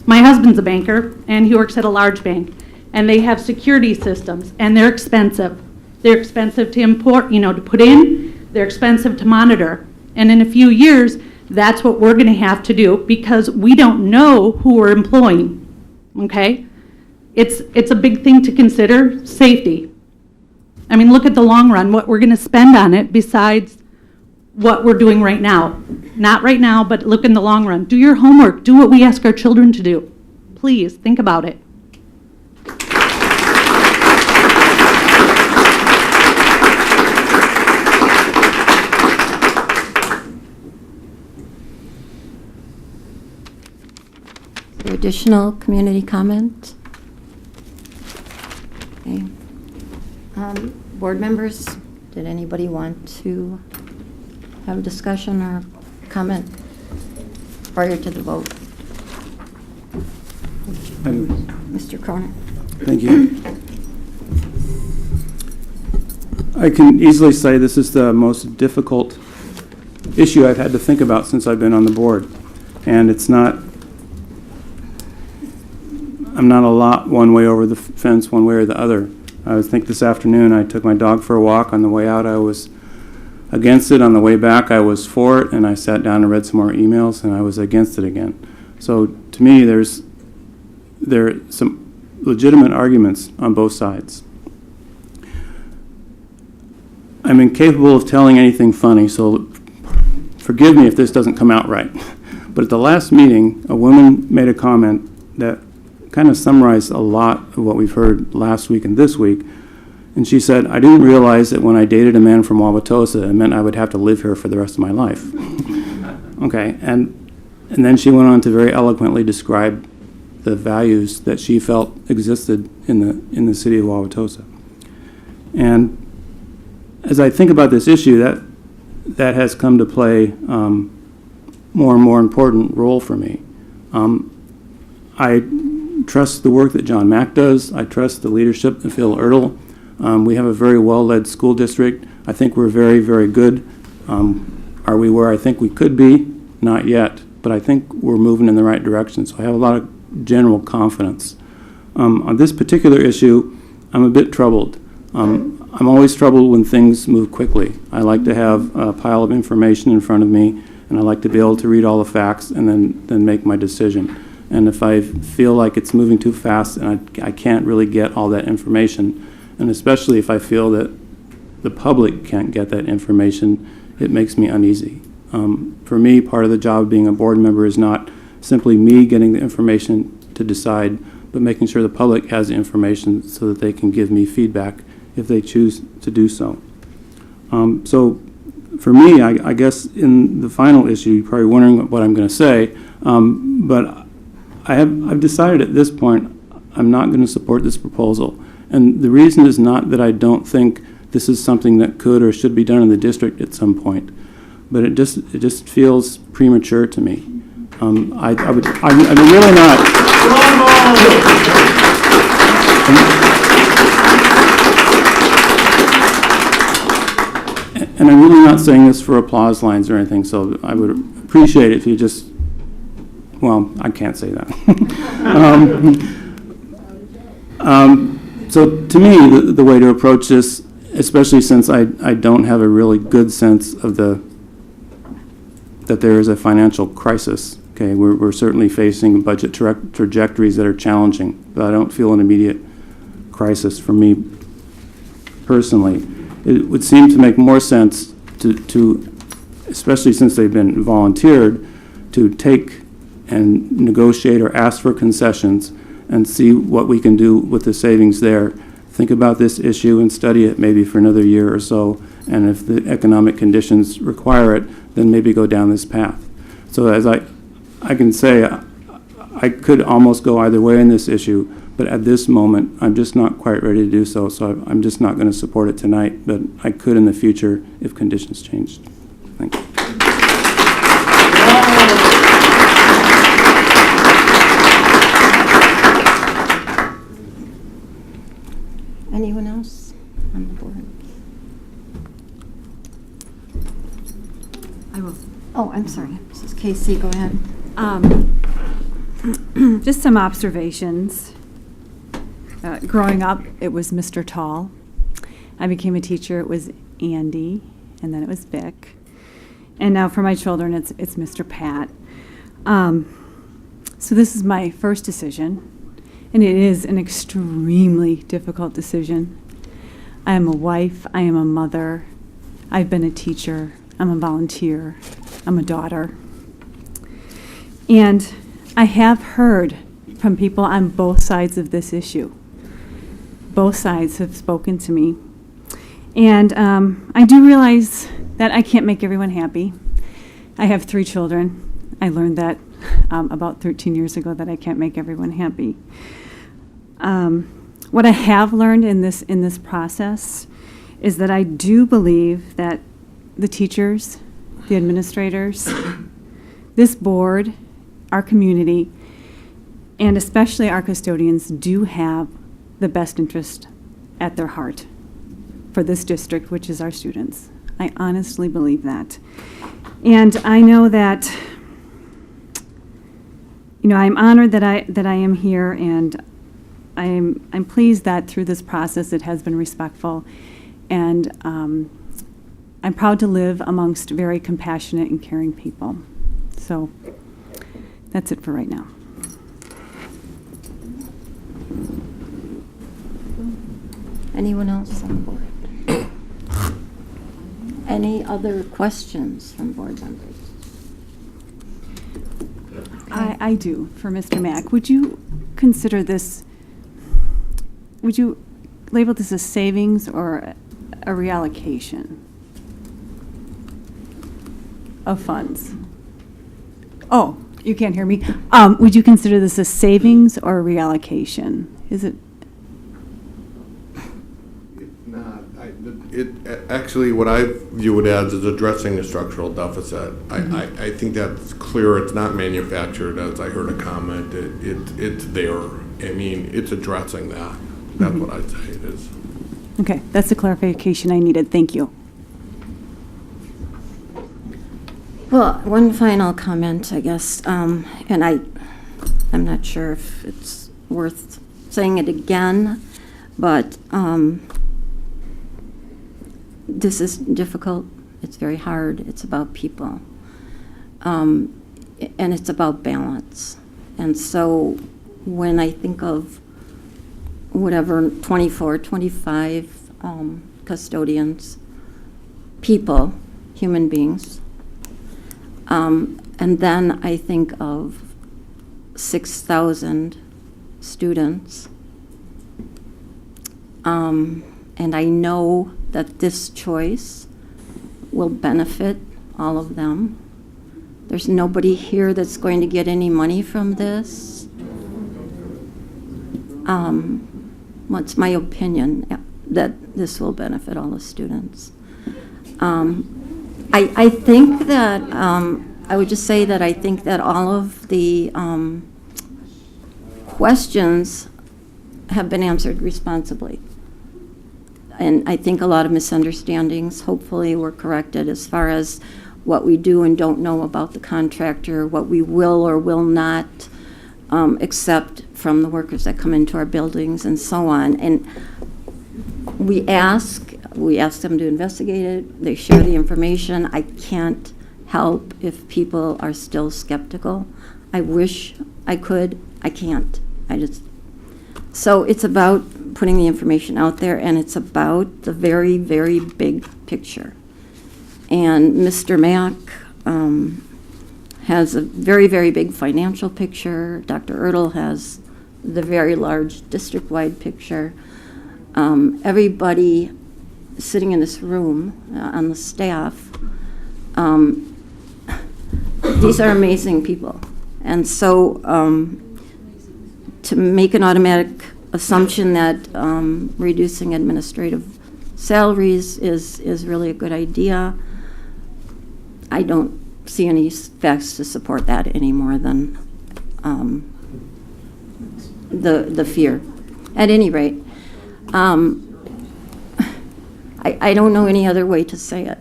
My husband's a banker, and he works at a large bank, and they have security systems, and they're expensive. They're expensive to import, to put in, they're expensive to monitor. And in a few years, that's what we're gonna have to do, because we don't know who we're employing, okay? It's a big thing to consider, safety. I mean, look at the long run, what we're gonna spend on it besides what we're doing right now. Not right now, but look in the long run. Do your homework, do what we ask our children to do. Please, think about it. Additional community comment? Okay. Board members, did anybody want to have a discussion or comment prior to the vote? Mr. Croner. Thank you. I can easily say this is the most difficult issue I've had to think about since I've been on the board. And it's not, I'm not a lot one way over the fence one way or the other. I think this afternoon I took my dog for a walk. On the way out I was against it. On the way back I was for it, and I sat down and read some more emails and I was against it again. So to me there are some legitimate arguments on both sides. I'm incapable of telling anything funny, so forgive me if this doesn't come out right. But at the last meeting, a woman made a comment that kind of summarized a lot of what we've heard last week and this week. And she said, I didn't realize that when I dated a man from Wauwatosa, it meant I would have to live here for the rest of my life. Okay, and then she went on to very eloquently describe the values that she felt existed in the city of Wauwatosa. And as I think about this issue, that has come to play more and more important role for me. I trust the work that John Mack does. I trust the leadership of Phil Ertl. We have a very well-led school district. I think we're very, very good. Are we where I think we could be? Not yet, but I think we're moving in the right direction, so I have a lot of general confidence. On this particular issue, I'm a bit troubled. I'm always troubled when things move quickly. I like to have a pile of information in front of me, and I like to be able to read all the facts and then make my decision. And if I feel like it's moving too fast and I can't really get all that information, and especially if I feel that the public can't get that information, it makes me uneasy. For me, part of the job of being a board member is not simply me getting the information to decide, but making sure the public has the information so that they can give me feedback if they choose to do so. So for me, I guess in the final issue, you're probably wondering what I'm going to say, but I've decided at this point I'm not going to support this proposal. And the reason is not that I don't think this is something that could or should be done in the district at some point, but it just feels premature to me. I'm really not. And I'm really not saying this for applause lines or anything, so I would appreciate it if you just, well, I can't say that. So to me, the way to approach this, especially since I don't have a really good sense of that there is a financial crisis Okay, we're certainly facing budget trajectories that are challenging, but I don't feel an immediate crisis for me personally. It would seem to make more sense to especially since they've been volunteered, to take and negotiate or ask for concessions and see what we can do with the savings there. Think about this issue and study it maybe for another year or so, and if the economic conditions require it, then maybe go down this path. So as I can say, I could almost go either way in this issue, but at this moment, I'm just not quite ready to do so, so I'm just not going to support it tonight, but I could in the future if conditions changed. Thank you. Anyone else on the board? I will. Oh, I'm sorry. Mrs. Casey, go ahead. Just some observations. Growing up, it was Mr. Tall. I became a teacher, it was Andy, and then it was Vic. And now for my children, it's Mr. Pat. So this is my first decision, and it is an extremely difficult decision. I am a wife, I am a mother, I've been a teacher, I'm a volunteer, I'm a daughter. And I have heard from people on both sides of this issue. Both sides have spoken to me. And I do realize that I can't make everyone happy. I have 3 children. I learned that about 13 years ago, that I can't make everyone happy. What I have learned in this process is that I do believe that the teachers, the administrators, this board, our community, and especially our custodians do have the best interest at their heart for this district, which is our students. I honestly believe that. And I know that, you know, I'm honored that I am here, and I'm pleased that through this process it has been respectful, and I'm proud to live amongst very compassionate and caring people. So that's it for right now. Anyone else on the board? Any other questions from board members? I do, for Mr. Mack. Would you consider this, would you label this a savings or a reallocation of funds? Oh, you can't hear me. Would you consider this a savings or a reallocation? Is it? Actually, what I view it as is addressing the structural deficit. I think that's clear. It's not manufactured, as I heard a comment. It's there. I mean, it's addressing that. That's what I'd say it is. Okay, that's the clarification I needed. Thank you. Well, one final comment, I guess, and I'm not sure if it's worth saying it again, but this is difficult. It's very hard. It's about people. And it's about balance. And so when I think of whatever, 24, 25 custodians, people, human beings, and then I think of 6,000 students, and I know that this choice will benefit all of them. There's nobody here that's going to get any money from this. Well, it's my opinion that this will benefit all the students. I think that, I would just say that I think that all of the questions have been answered responsibly. And I think a lot of misunderstandings hopefully were corrected as far as what we do and don't know about the contractor, what we will or will not accept from the workers that come into our buildings and so on. And we ask them to investigate it, they share the information. I can't help if people are still skeptical. I wish I could. I can't. So it's about putting the information out there, and it's about the very, very big picture. And Mr. Mack has a very, very big financial picture. Dr. Ertl has the very large district-wide picture. Everybody sitting in this room on the staff, these are amazing people. And so to make an automatic assumption that reducing administrative salaries is really a good idea, I don't see any facts to support that any more than the fear. At any rate, I don't know any other way to say it.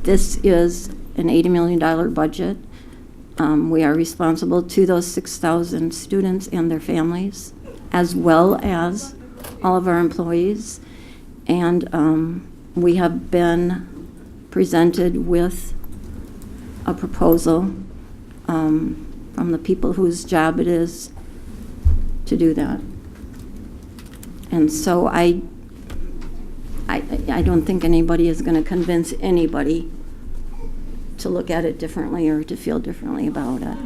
This is an $80 million budget. We are responsible to those 6,000 students and their families, as well as all of our employees. And we have been presented with a proposal from the people whose job it is to do that. And so I don't think anybody is going to convince anybody to look at it differently or to feel differently about it.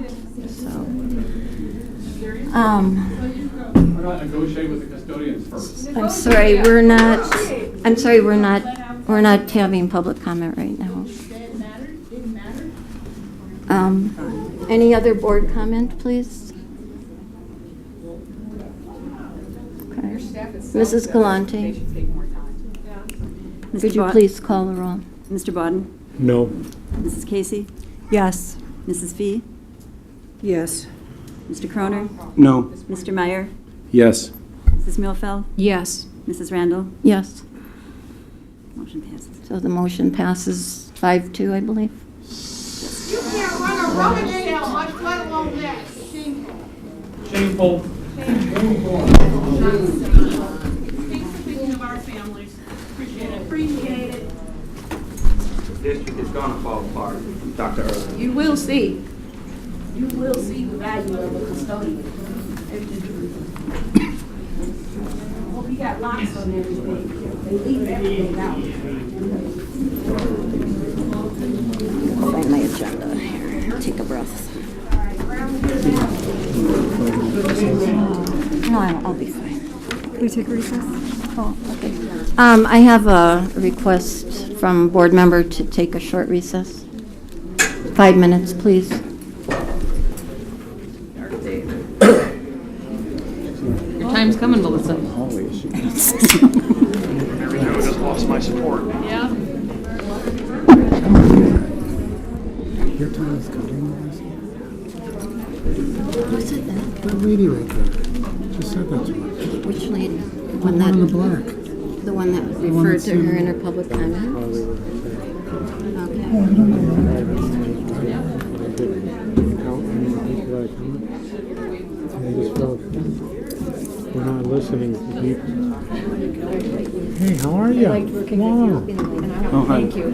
So, Why not negotiate with the custodians first? I'm sorry, we're not having public comment right now. Any other board comment, please? Okay. Mrs. Galante. Could you please call the roll? Mr. Bodden? No. Mrs. Casey? Yes. Mrs. Fee? Yes. Mr. Croner? No. Mr. Meyer? Yes. Mrs. Millfeld? Yes. Mrs. Randall? Yes. Motion passes. So the motion passes 5-2, I believe. You can't run a rummage sale, much let alone that. Shameful. Shameful. Thanks for thinking of our families. Appreciate it. Appreciate it. The district is gonna fall apart, Dr. Earl. You will see. You will see the value of a custodian. Hope you got locks on everything. They leave everything out. I'll find my agenda here. Take a breath. No, I'll be fine. Can we take a recess? Oh, okay. I have a request from board member to take a short recess. 5 minutes, please. Your time's coming, Melissa. There we go, just lost my support. Yeah. Your time is coming. Who said that? That lady right there. Just said that to her. Which lady? The one in the black. The one that The one referred that's to in- her in her public comments? Oh, I don't know. They just felt we're not listening to people. Hey, how are you? I liked working with you. Wow. And I Oh, hi. thank you.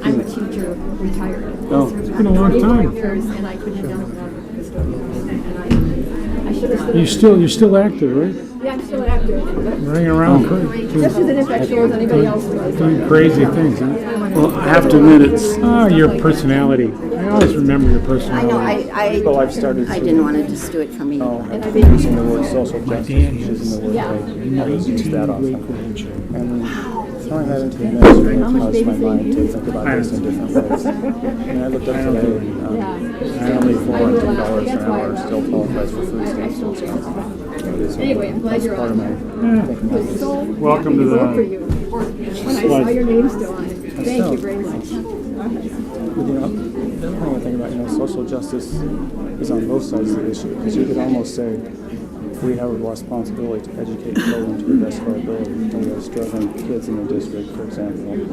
I'm a teacher, retired. Oh, it's been a long time. Years, and I couldn't have done it without the custodians. And I should have You're still active, right? Yeah, I'm still active. Running around, Just as ineffectual as anybody else was. doing crazy things, huh? Well, I have to admit, it's. Your personality. I always remember your personality. I know, Well, I've started I to- didn't want to just do it for me. Using the word social justice, using the word Yeah. like, I just use that often. And throwing that into the mix really caused my mind to think about this in different ways. And I looked up today, family $410 an hour still qualifies for food stamps. So Anyway, I'm glad you're part of on. my thinking It was so Welcome to happy the- vote for you. When I saw your name still on it. Thank you very much. But, the other thing I think about, social justice is on both sides of the issue. Because you could almost say we have a responsibility to educate children to the best of our ability. And we have struggling kids in the district, for example. We need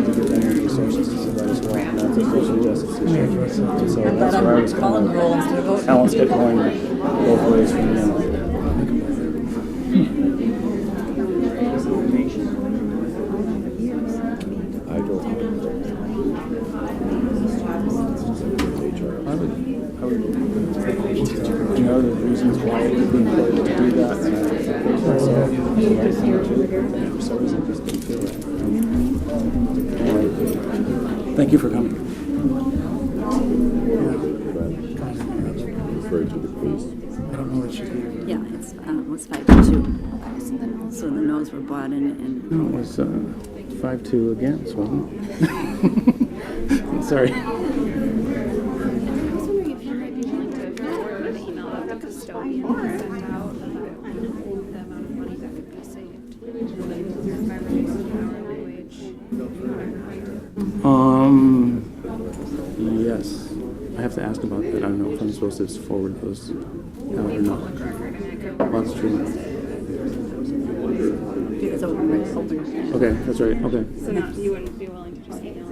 to give them the resources to do that as well. And that's a social justice issue. And so that's where I was kind of balance kept going both ways for me. Do you know the reasons why it would be important to do that? For some reason, I just didn't feel that. Thank you for coming. I don't know what should be. Yeah, it's 5-2. So the no's were brought in and. No, it was 5-2 against, wasn't it? Sorry. Yes. I have to ask about that. I don't know if I'm supposed to forward those out or not. Well, that's true. Okay, that's right. Okay. So you wouldn't be willing to just email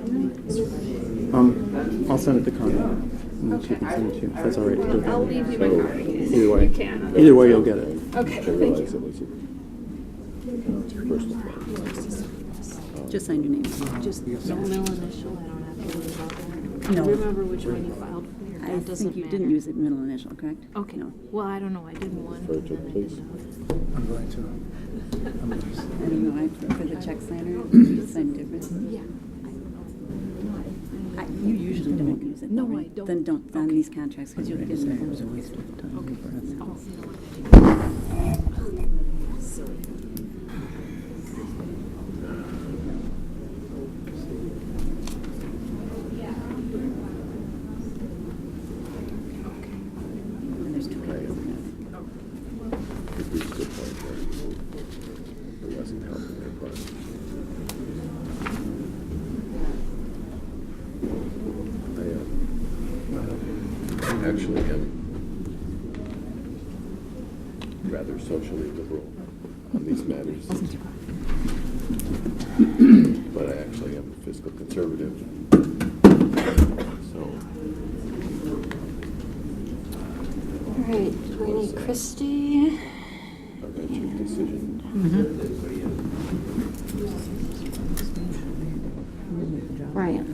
it? I'll send it to Connie, and then she can send it to you. If that's all right. I'll leave you my card. Either way. You can. Either way, you'll get it. Okay, thank you. Just sign your name. Just no middle initial, I don't have to worry about that. No. Do you remember which one you filed for? I think you didn't use it middle initial, correct? Okay. No. Well, I don't know, I did one. and then I didn't. I'm going to. I don't know, for the check signer, you sign different. Yeah. You usually don't use it. No, right? I don't. Then don't sign these contracts because you'll get it. It was a waste of time. And there's 2 copies of that. I actually am rather socially liberal on these matters. But I actually am a fiscal conservative. So. All right, do we need Christie? I've got your decision. Brian.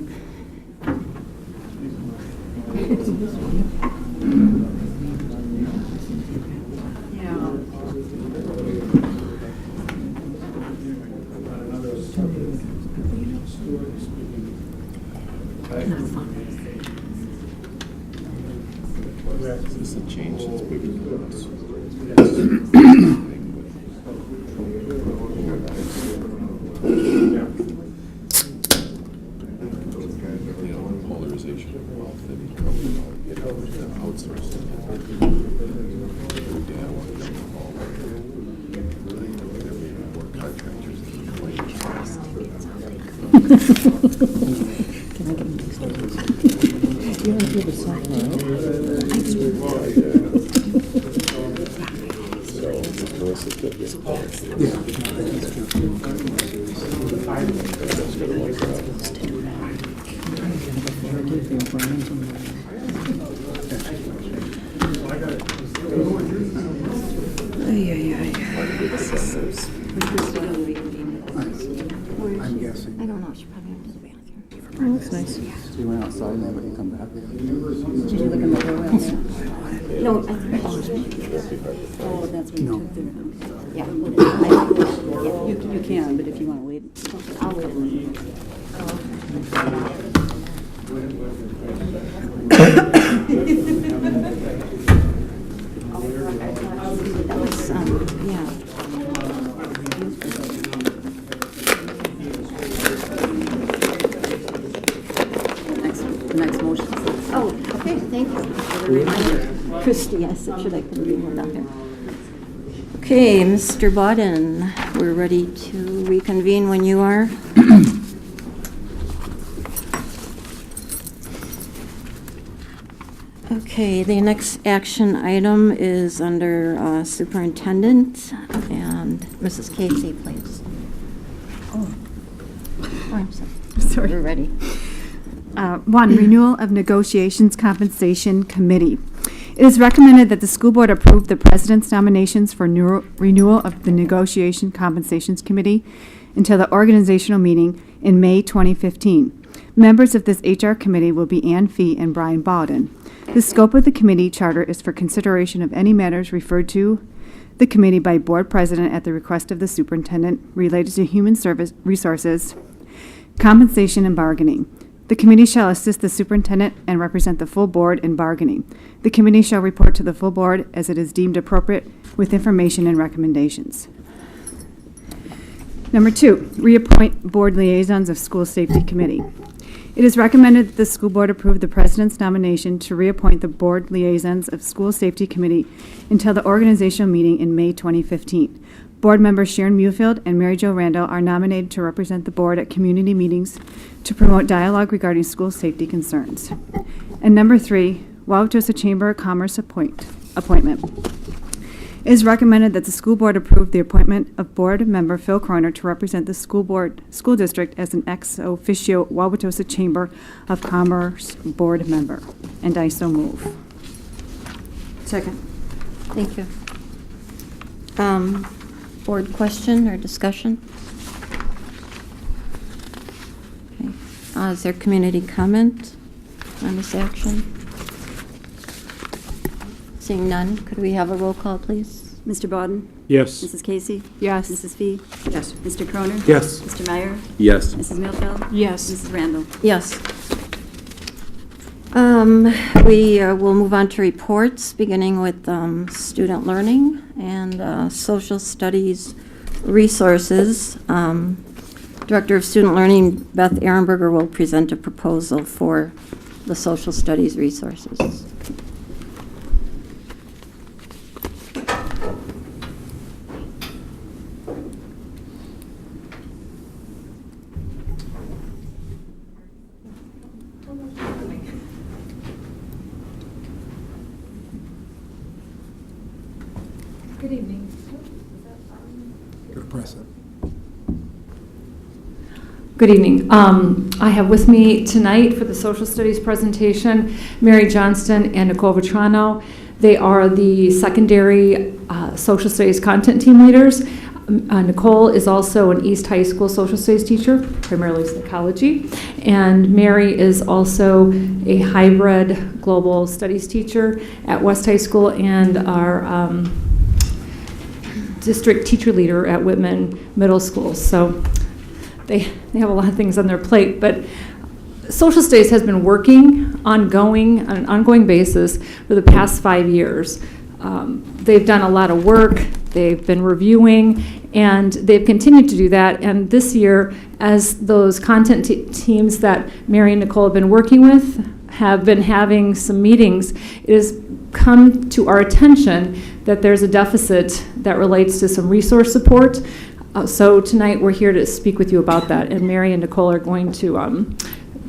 Is this a change that's bigger than us? You know, polarization of wealth and probably, you know, outsourced. Yeah, I want to get involved. There may be more contractors than claims. Can I get them these stories? You don't give a sign. So, Melissa's going to get I'm guessing. I don't know, she probably went to the bathroom. Oh, looks nice. So you went outside and then you come back? Did you look in the doorway out there? No, I think. Oh, that's what you No. took there. Yeah. You can, but if you want to wait. I'll wait a minute. That was, yeah. The next motion. Oh, okay, thank you for the reminder. Christie, yes, it should have been down there. Okay, Mr. Bodden, we're ready to reconvene when you are. Okay, the next action item is under Superintendent, and Mrs. Casey, please. Oh, I'm sorry. Sorry. We're ready. 1, renewal of negotiations compensation committee. It is recommended that the school board approve the president's nominations for renewal of the negotiation compensations committee until the organizational meeting in May 2015. Members of this HR committee will be Ann Fee and Brian Bowden. The scope of the committee charter is for consideration of any matters referred to the committee by board president at the request of the superintendent related to human service resources, compensation, and bargaining. The committee shall assist the superintendent and represent the full board in bargaining. The committee shall report to the full board as it is deemed appropriate with information and recommendations. Number 2, reappoint board liaisons of school safety committee. It is recommended that the school board approve the president's nomination to reappoint the board liaisons of school safety committee until the organizational meeting in May 2015. Board members Sharon Mufield and Mary Jo Randall are nominated to represent the board at community meetings to promote dialogue regarding school safety concerns. And number 3, Wauwatosa Chamber of Commerce appointment. It is recommended that the school board approve the appointment of board member Phil Croner to represent the school district as an ex officio Wauwatosa Chamber of Commerce board member. And I so move. Second. Thank you. Board question or discussion? Okay. Is there community comment on this action? Seeing none, could we have a roll call, please? Mr. Bawden? Yes. Mrs. Casey? Yes. Mrs. Fee? Yes. Mr. Croner? Yes. Mr. Meyer? Yes. Mrs. Milfeld? Yes. Mrs. Randall? Yes. We will move on to reports, beginning with student learning and social studies resources. Director of Student Learning, Beth Ehrenberger, will present a proposal for the social studies resources. Good evening. Good evening. I have with me tonight for the social studies presentation Mary Johnston and Nicole Vetrano. They are the secondary social studies content team leaders. Nicole is also an East High School social studies teacher, primarily psychology, and Mary is also a hybrid global studies teacher at West High School and our district teacher leader at Whitman Middle School. So they have a lot of things on their plate, but social studies has been working on an ongoing basis for the past 5 years. They've done a lot of work, they've been reviewing, and they've continued to do that. And this year, as those content teams that Mary and Nicole have been working with have been having some meetings, it has come to our attention that there's a deficit that relates to some resource support. So tonight we're here to speak with you about that, and Mary and Nicole are going to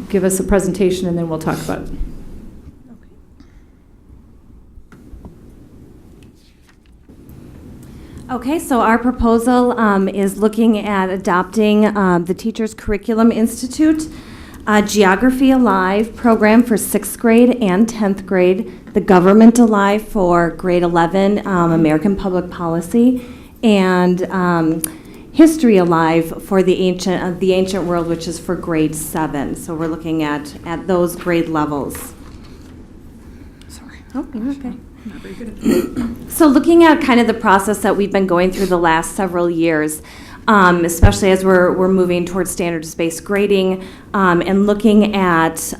give us a presentation, and then we'll talk about it. Okay, so our proposal is looking at adopting the Teachers Curriculum Institute Geography Alive program for 6th grade and 10th grade, the Government Alive for grade 11, American Public Policy, and History Alive for the ancient world, which is for grade 7. So we're looking at those grade levels. Sorry. Oh, you're okay. Not very good. So looking at kind of the process that we've been going through the last several years, especially as we're moving towards standards-based grading, and looking at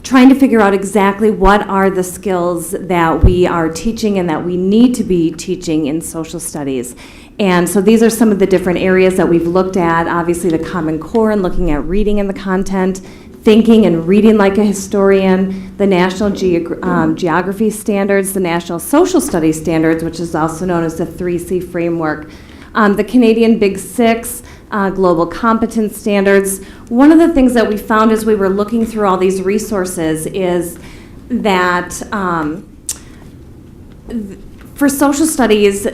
trying to figure out exactly what are the skills that we are teaching and that we need to be teaching in social studies. And so these are some of the different areas that we've looked at. Obviously the Common Core and looking at reading in the content, thinking and reading like a historian, the National Geography Standards, the National Social Studies Standards, which is also known as the 3C framework, the Canadian Big Six, Global Competence Standards. One of the things that we found as we were looking through all these resources is that for social studies,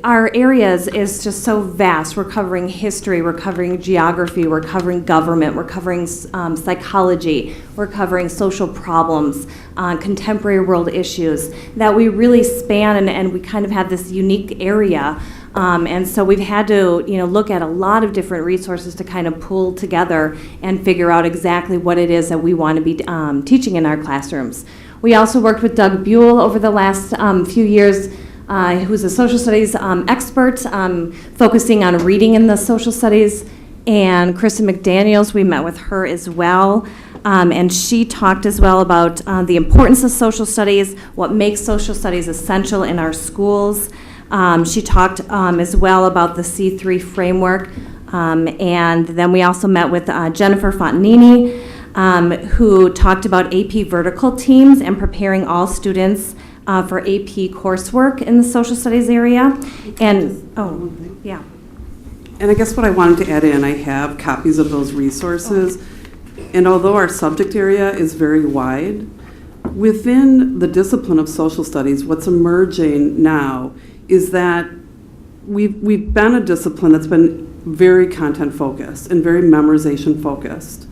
our areas is just so vast. We're covering history, we're covering geography, we're covering government, we're covering psychology, we're covering social problems, contemporary world issues, that we really span and we kind of have this unique area. And so we've had to, look at a lot of different resources to kind of pull together and figure out exactly what it is that we want to be teaching in our classrooms. We also worked with Doug Buell over the last few years, who's a social studies expert, focusing on reading in the social studies. And Kristen McDaniels, we met with her as well. And she talked as well about the importance of social studies, what makes social studies essential in our schools. She talked as well about the C3 framework. And then we also met with Jennifer Fontanini, who talked about AP vertical teams and preparing all students for AP coursework in the social studies area. And, oh, yeah. And I guess what I wanted to add in, I have copies of those resources. And although our subject area is very wide, within the discipline of social studies, what's emerging now is that we've been a discipline that's been very content focused and very memorization focused.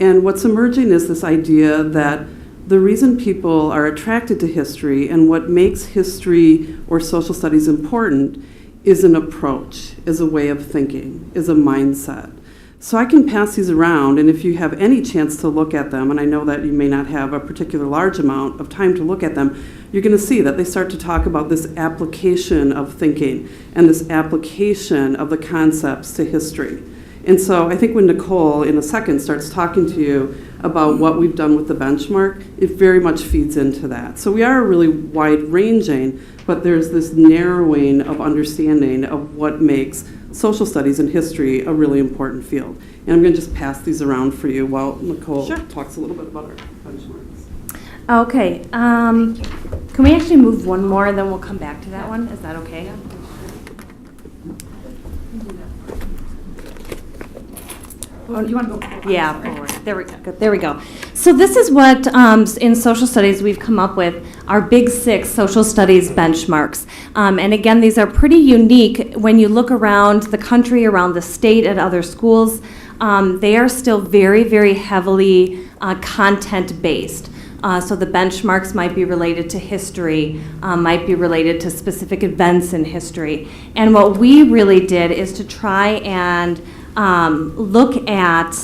And what's emerging is this idea that the reason people are attracted to history and what makes history or social studies important is an approach, is a way of thinking, is a mindset. So I can pass these around, and if you have any chance to look at them, and I know that you may not have a particular large amount of time to look at them, you're going to see that they start to talk about this application of thinking and this application of the concepts to history. And so I think when Nicole, in a second, starts talking to you about what we've done with the benchmark, it very much feeds into that. So we are really wide-ranging, but there's this narrowing of understanding of what makes social studies and history a really important field. And I'm going to just pass these around for you while Nicole talks a little bit about our benchmarks. Okay. Can we actually move one more and then we'll come back to that one? Is that okay? You want to go? Yeah, forward. There we go. So this is what, in social studies, we've come up with our big 6 social studies benchmarks. And again, these are pretty unique when you look around the country, around the state, at other schools. They are still very, very heavily content-based. So the benchmarks might be related to history, might be related to specific events in history. And what we really did is to try and look at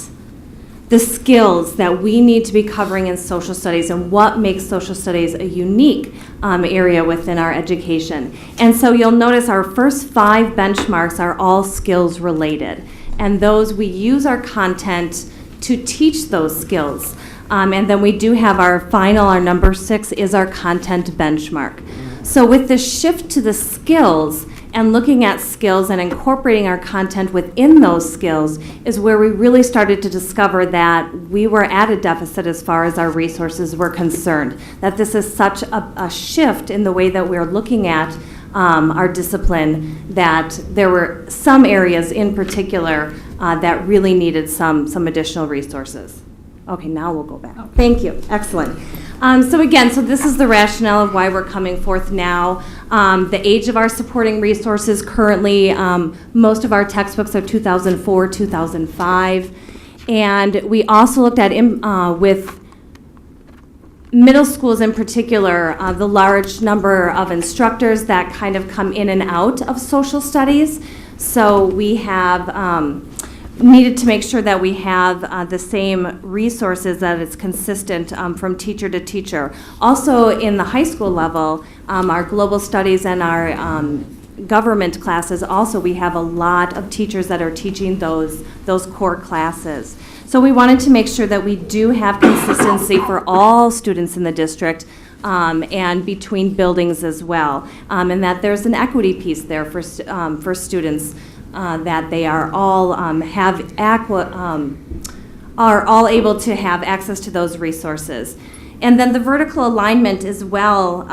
the skills that we need to be covering in social studies and what makes social studies a unique area within our education. And so you'll notice our first 5 benchmarks are all skills related. And those, we use our content to teach those skills. And then we do have our final, our number 6 is our content benchmark. So with the shift to the skills, and looking at skills and incorporating our content within those skills is where we really started to discover that we were at a deficit as far as our resources were concerned. That this is such a shift in the way that we're looking at our discipline, that there were some areas in particular that really needed some additional resources. Okay, now we'll go back. Okay. Thank you. Excellent. So again, this is the rationale of why we're coming forth now. The age of our supporting resources currently, most of our textbooks are 2004, 2005. And we also looked at, with middle schools in particular, the large number of instructors that kind of come in and out of social studies. So we have needed to make sure that we have the same resources, that it's consistent from teacher to teacher. Also in the high school level, our global studies and our government classes, also we have a lot of teachers that are teaching those core classes. So we wanted to make sure that we do have consistency for all students in the district, and between buildings as well, and that there's an equity piece there for students. That they are all are all able to have access to those resources. And then the vertical alignment as well,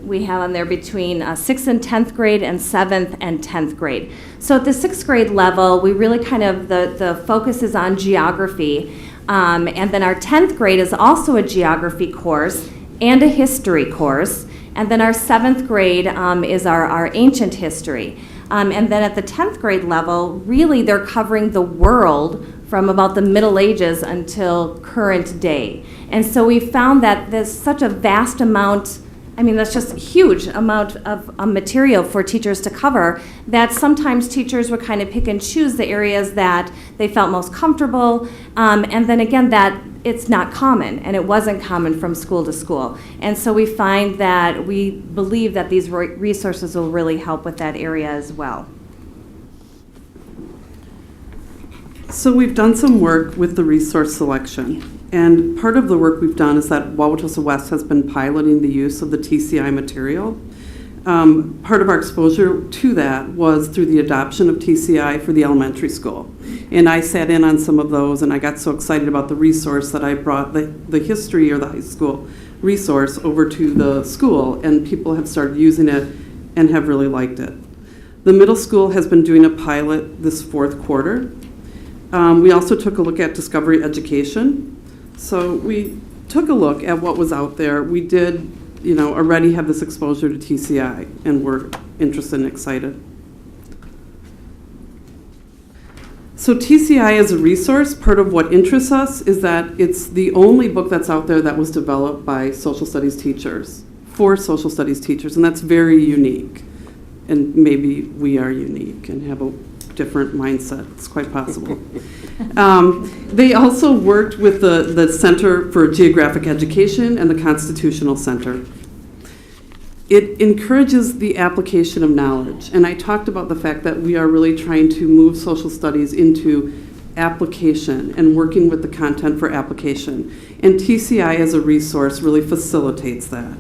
we have on there between 6th and 10th grade and 7th and 10th grade. So at the 6th grade level, we really kind of, the focus is on geography. And then our 10th grade is also a geography course and a history course. And then our 7th grade is our ancient history. And then at the 10th grade level, really they're covering the world from about the Middle Ages until current day. And so we found that there's such a vast amount, I mean, that's just a huge amount of material for teachers to cover, that sometimes teachers would kind of pick and choose the areas that they felt most comfortable. And then again, that it's not common, and it wasn't common from school to school. And so we find that we believe that these resources will really help with that area as well. So we've done some work with the resource selection, and part of the work we've done is that Wauwatosa West has been piloting the use of the TCI material. Part of our exposure to that was through the adoption of TCI for the elementary school. And I sat in on some of those, and I got so excited about the resource that I brought the history or the high school resource over to the school, and people have started using it and have really liked it. The middle school has been doing a pilot this fourth quarter. We also took a look at Discovery Education. So we took a look at what was out there. We did, already have this exposure to TCI, and we're interested and excited. So TCI as a resource, part of what interests us is that it's the only book that's out there that was developed by social studies teachers, for social studies teachers, and that's very unique. And maybe we are unique and have a different mindset. It's quite possible. They also worked with the Center for Geographic Education and the Constitutional Center. It encourages the application of knowledge, and I talked about the fact that we are really trying to move social studies into application and working with the content for application, and TCI as a resource really facilitates that.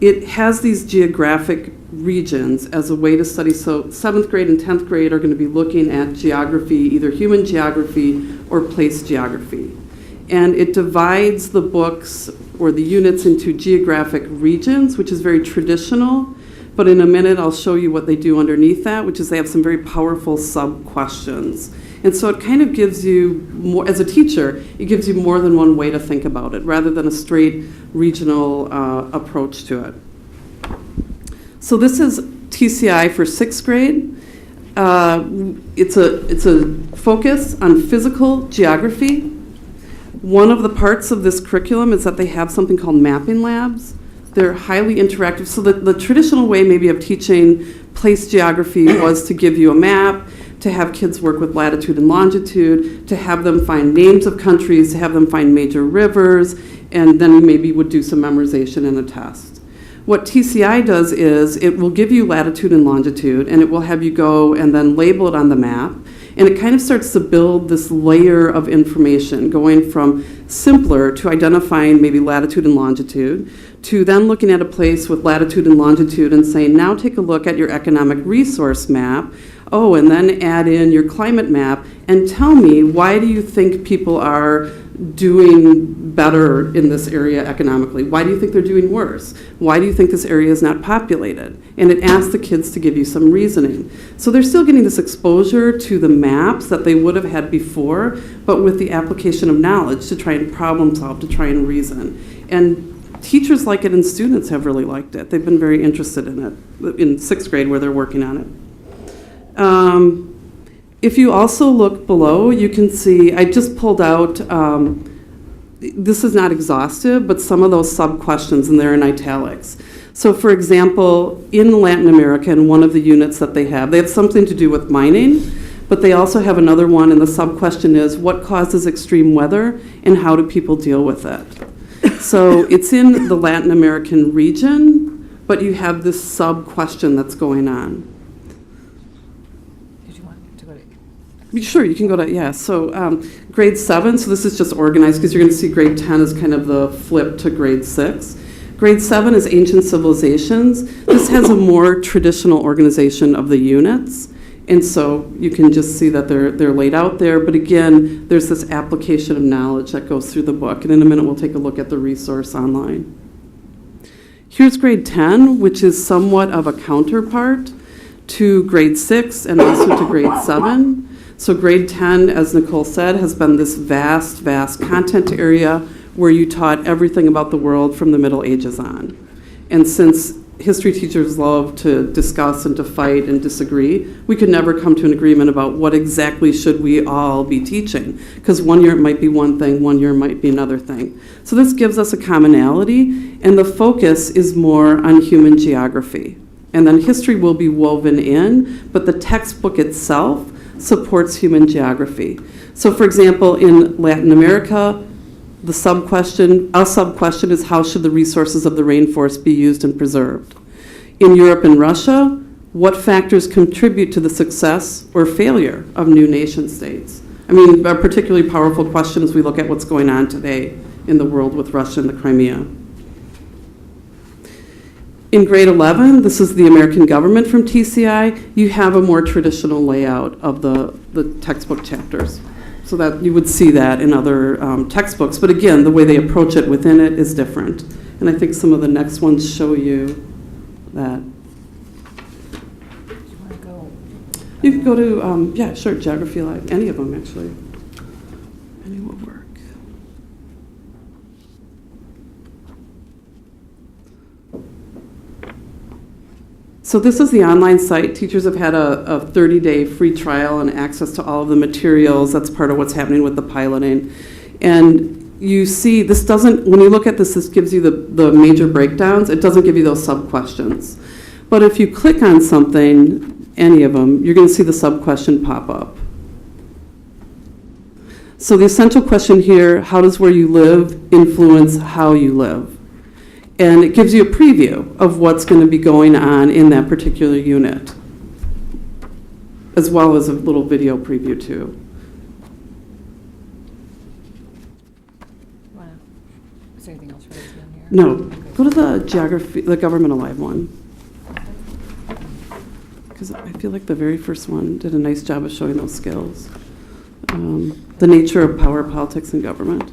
It has these geographic regions as a way to study, so 7th grade and 10th grade are going to be looking at geography, either human geography or place geography. And it divides the books or the units into geographic regions, which is very traditional, but in a minute I'll show you what they do underneath that, which is they have some very powerful sub-questions. And so it kind of gives you more, as a teacher, it gives you more than one way to think about it, rather than a straight regional approach to it. So this is TCI for 6th grade. It's a focus on physical geography. One of the parts of this curriculum is that they have something called mapping labs. They're highly interactive. So the traditional way maybe of teaching place geography was to give you a map, to have kids work with latitude and longitude, to have them find names of countries, to have them find major rivers, and then we maybe would do some memorization and a test. What TCI does is it will give you latitude and longitude, and it will have you go and then label it on the map. And it kind of starts to build this layer of information, going from simpler to identifying maybe latitude and longitude, to then looking at a place with latitude and longitude and saying, now take a look at your economic resource map. Oh, and then add in your climate map and tell me, why do you think people are doing better in this area economically? Why do you think they're doing worse? Why do you think this area is not populated? And it asks the kids to give you some reasoning. So they're still getting this exposure to the maps that they would have had before, but with the application of knowledge to try and problem solve, to try and reason. And teachers like it and students have really liked it. They've been very interested in it in 6th grade where they're working on it. If you also look below, you can see, I just pulled out, this is not exhaustive, but some of those sub-questions, and they're in italics. So for example, in Latin America, in one of the units that they have something to do with mining, but they also have another one, and the sub-question is, what causes extreme weather, and how do people deal with it? So it's in the Latin American region, but you have this sub-question that's going on. Sure, you can go to, yeah. So grade 7, so this is just organized because you're going to see grade 10 is kind of the flip to grade 6. Grade 7 is ancient civilizations. This has a more traditional organization of the units. And so you can just see that they're laid out there. But again, there's this application of knowledge that goes through the book. And in a minute, we'll take a look at the resource online. Here's grade 10, which is somewhat of a counterpart to grade 6 and also to grade 7. So grade 10, as Nicole said, has been this vast, vast content area where you taught everything about the world from the Middle Ages on. And since history teachers love to discuss and to fight and disagree, we could never come to an agreement about what exactly should we all be teaching, because one year it might be one thing, one year it might be another thing. So this gives us a commonality, and the focus is more on human geography. And then history will be woven in, but the textbook itself supports human geography. So for example, in Latin America, A sub-question is how should the resources of the rainforest be used and preserved? In Europe and Russia, what factors contribute to the success or failure of new nation states? I mean, a particularly powerful question as we look at what's going on today in the world with Russia and the Crimea. In grade 11, this is the American government from TCI, you have a more traditional layout of the textbook chapters. So that you would see that in other textbooks. But again, the way they approach it within it is different. And I think some of the next ones show you that. You can go to, yeah, sure, Geography Live, any of them actually. Any will work. So this is the online site. Teachers have had a 30-day free trial and access to all of the materials. That's part of what's happening with the piloting. And you see, this doesn't, when you look at this, this gives you the major breakdowns. It doesn't give you those sub-questions. But if you click on something, any of them, you're going to see the sub-question pop up. So the essential question here, how does where you live influence how you live? And it gives you a preview of what's going to be going on in that particular unit, as well as a little video preview too. Is there anything else for us in here? No, go to the geography, the Government Alive one. Because I feel like the very first one did a nice job of showing those skills. The nature of power, politics, and government.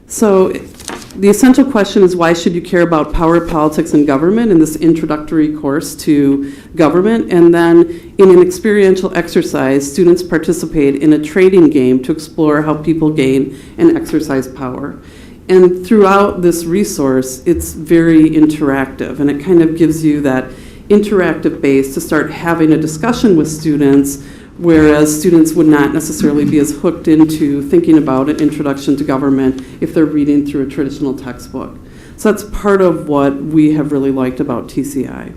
So the essential question is, why should you care about power, politics, and government in this introductory course to government? And then in an experiential exercise, students participate in a trading game to explore how people gain and exercise power. And throughout this resource, it's very interactive, and it kind of gives you that interactive base to start having a discussion with students, whereas students would not necessarily be as hooked into thinking about an introduction to government if they're reading through a traditional textbook. So that's part of what we have really liked about TCI.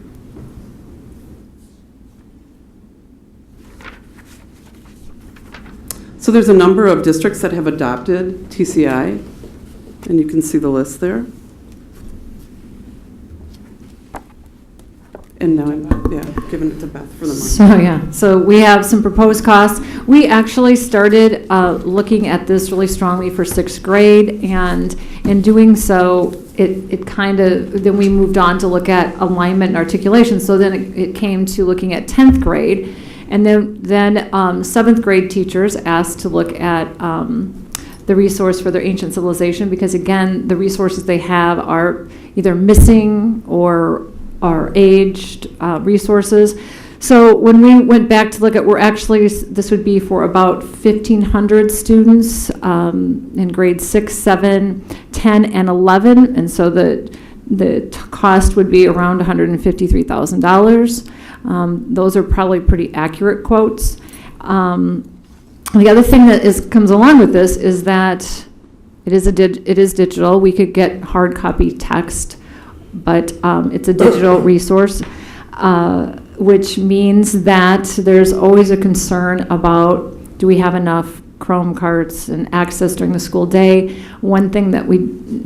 So there's a number of districts that have adopted TCI, and you can see the list there. And now I'm giving it to Beth for the money. So we have some proposed costs. We actually started looking at this really strongly for 6th grade, and in doing so, it kind of, then we moved on to look at alignment and articulation. So then it came to looking at 10th grade, and then 7th grade teachers asked to look at the resource for their ancient civilization, because again, the resources they have are either missing or are aged resources. So when we went back to look at, this would be for about 1,500 students in grades 6, 7, 10, and 11. And so the cost would be around $153,000. Those are probably pretty accurate quotes. The other thing that comes along with this is that it is digital. We could get hard copy text, but it's a digital resource, which means that there's always a concern about, do we have enough Chrome carts and access during the school day? One thing that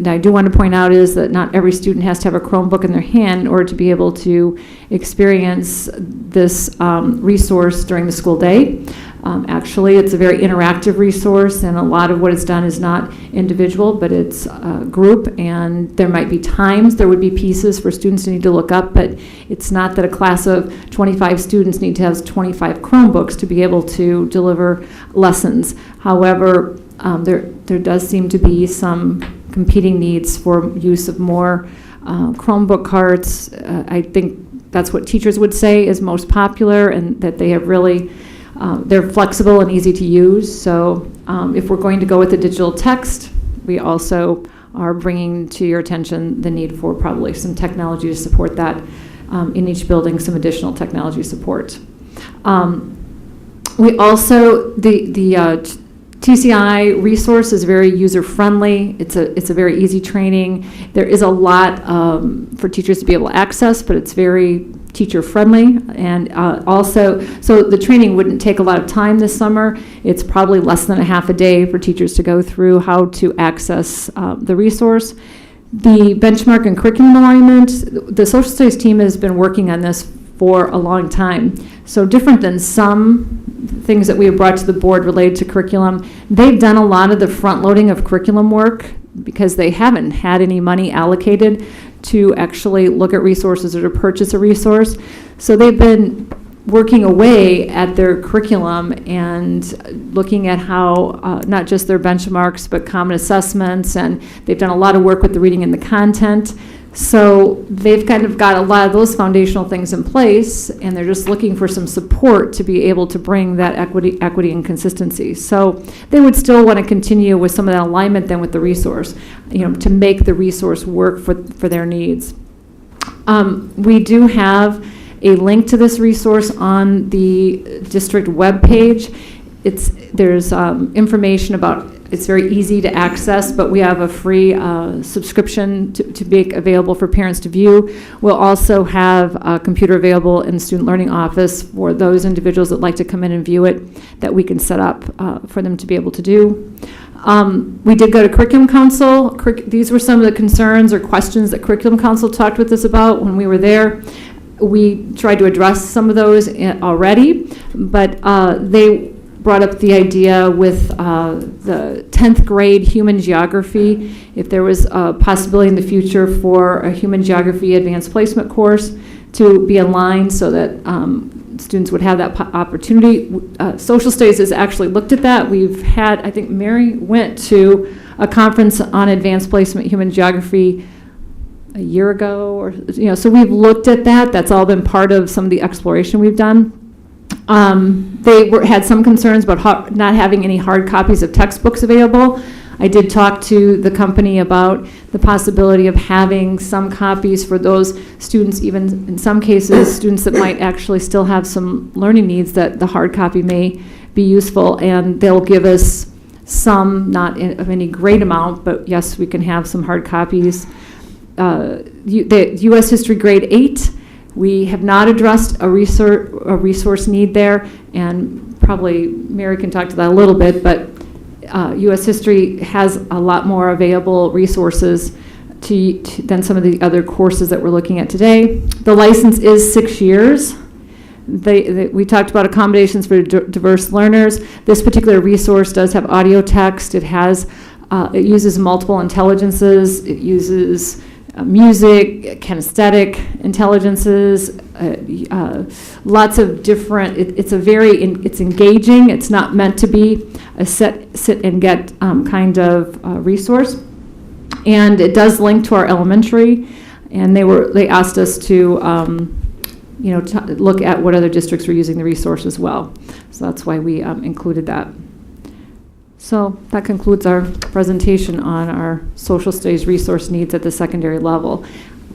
I do want to point out is that not every student has to have a Chromebook in their hand in order to be able to experience this resource during the school day. Actually, it's a very interactive resource, and a lot of what it's done is not individual, but it's group, and there might be times there would be pieces for students to need to look up, but it's not that a class of 25 students need to have 25 Chromebooks to be able to deliver lessons. However, there does seem to be some competing needs for use of more Chromebook carts. I think that's what teachers would say is most popular, and that they have really they're flexible and easy to use. So if we're going to go with the digital text, we also are bringing to your attention the need for probably some technology to support that in each building, some additional technology support. We also, TCI resource is very user-friendly. It's a very easy training. There is a lot for teachers to be able to access, but it's very teacher-friendly. And also, so the training wouldn't take a lot of time this summer. It's probably less than a half a day for teachers to go through how to access the resource. The benchmark and curriculum alignment, the social studies team has been working on this for a long time. So different than some things that we have brought to the board related to curriculum, they've done a lot of the front loading of curriculum work because they haven't had any money allocated to actually look at resources or to purchase a resource. So they've been working away at their curriculum and looking at how not just their benchmarks but common assessments, and they've done a lot of work with the reading and the content. So they've kind of got a lot of those foundational things in place, and they're just looking for some support to be able to bring that equity and consistency. So they would still want to continue with some of that alignment then with the resource, to make the resource work for their needs. We do have a link to this resource on the district webpage. There's information about. It's very easy to access, but we have a free subscription to make available for parents to view. We'll also have a computer available in the Student Learning Office for those individuals that like to come in and view it, that we can set up for them to be able to do. We did go to Curriculum Council. These were some of the concerns or questions that Curriculum Council talked with us about when we were there. We tried to address some of those already, but they brought up the idea with the 10th grade human geography, if there was a possibility in the future for a human geography advanced placement course to be aligned so that students would have that opportunity. Social Studies has actually looked at that. We've had, I think Mary went to a conference on advanced placement human geography a year ago, or so we've looked at that. That's all been part of some of the exploration we've done. They had some concerns about not having any hard copies of textbooks available. I did talk to the company about the possibility of having some copies for those students, even in some cases, students that might actually still have some learning needs, that the hard copy may be useful, and they'll give us some, not of any great amount, but yes, we can have some hard copies. The U.S. History Grade 8, we have not addressed a resource need there, and probably Mary can talk to that a little bit, but U.S. History has a lot more available resources than some of the other courses that we're looking at today. The license is 6 years. We talked about accommodations for diverse learners. This particular resource does have audio text. It uses multiple intelligences. It uses music, kinesthetic intelligences, lots of different. It's engaging. It's not meant to be a sit and get kind of resource, and it does link to our elementary. And they asked us to look at what other districts were using the resource as well. So that's why we included that. So that concludes our presentation on our social studies resource needs at the secondary level.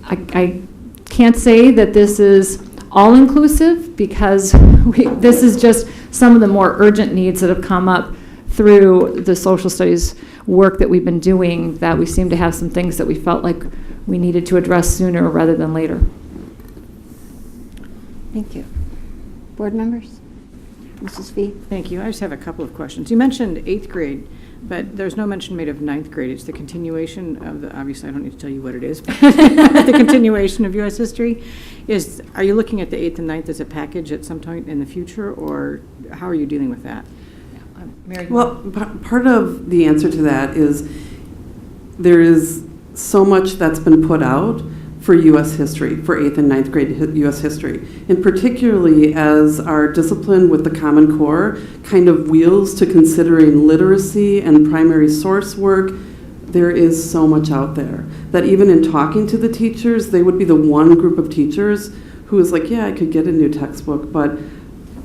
I can't say that this is all-inclusive, because this is just some of the more urgent needs that have come up through the social studies work that we've been doing, that we seem to have some things that we felt like we needed to address sooner rather than later. Thank you. Board members? Mrs. Fee? Thank you. I just have a couple of questions. You mentioned 8th grade, but there's no mention made of 9th grade. It's the continuation of obviously I don't need to tell you what it is, but the continuation of U.S. history. Are you looking at the 8th and 9th as a package at some point in the future, or how are you dealing with that? Mary? Well, part of the answer to that is there is so much that's been put out for U.S. history, for 8th and 9th grade U.S. history. And particularly as our discipline with the Common Core kind of wheels to considering literacy and primary source work, there is so much out there that even in talking to the teachers, they would be the one group of teachers who is like, yeah, I could get a new textbook, but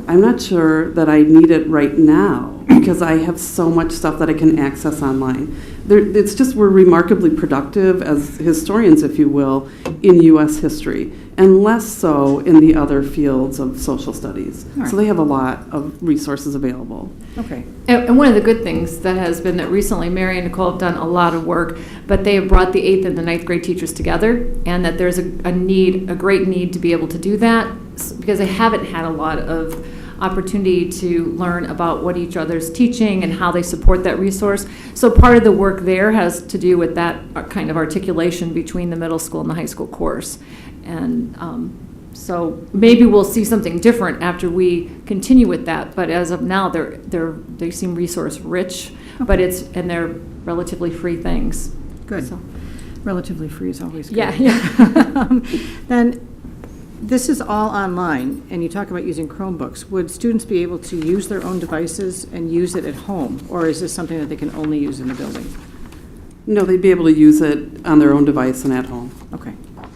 I'm not sure that I need it right now because I have so much stuff that I can access online. It's just we're remarkably productive as historians, if you will, in U.S. history, and less so in the other fields of social studies. All right. So they have a lot of resources available. Okay. And one of the good things that has been that recently Mary and Nicole have done a lot of work, but they have brought the 8th and the 9th grade teachers together, and that there's a great need to be able to do that, because they haven't had a lot of opportunity to learn about what each other's teaching and how they support that resource. So part of the work there has to do with that kind of articulation between the middle school and the high school course. And so maybe we'll see something different after we continue with that, but as of now, they seem resource rich, but they're relatively free things. Good. So. Relatively free is always good. Yeah. Then, this is all online, and you talk about using Chromebooks. Would students be able to use their own devices and use it at home, or is this something that they can only use in the building? No, they'd be able to use it on their own device and at home. Okay. I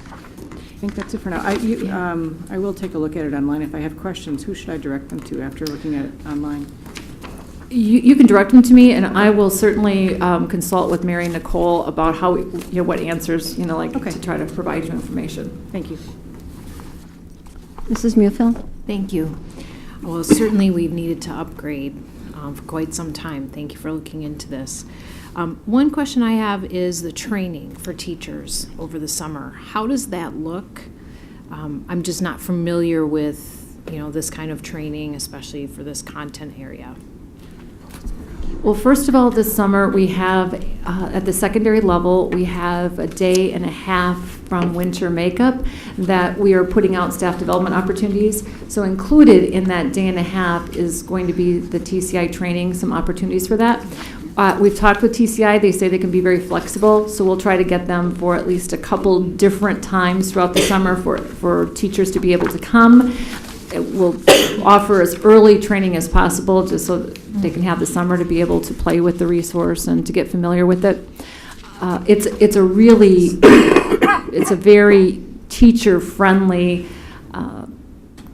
think that's it for now. I will take a look at it online. If I have questions, who should I direct them to after looking at it online? You can direct them to me, and I will certainly consult with Mary and Nicole about how, what answers, to try to provide you information. Thank you. Mrs. Muehlfeld? Thank you. Well, certainly we've needed to upgrade for quite some time. Thank you for looking into this. One question I have is the training for teachers over the summer. How does that look? I'm just not familiar with, this kind of training, especially for this content area. Well, first of all, this summer we have, at the secondary level, we have a day and a half from winter makeup that we are putting out staff development opportunities. So included in that day and a half is going to be the TCI training, some opportunities for that. We've talked with TCI. They say they can be very flexible, so we'll try to get them for at least a couple different times throughout the summer for teachers to be able to come. We'll offer as early training as possible, just so they can have the summer to be able to play with the resource and to get familiar with it. It's a very teacher-friendly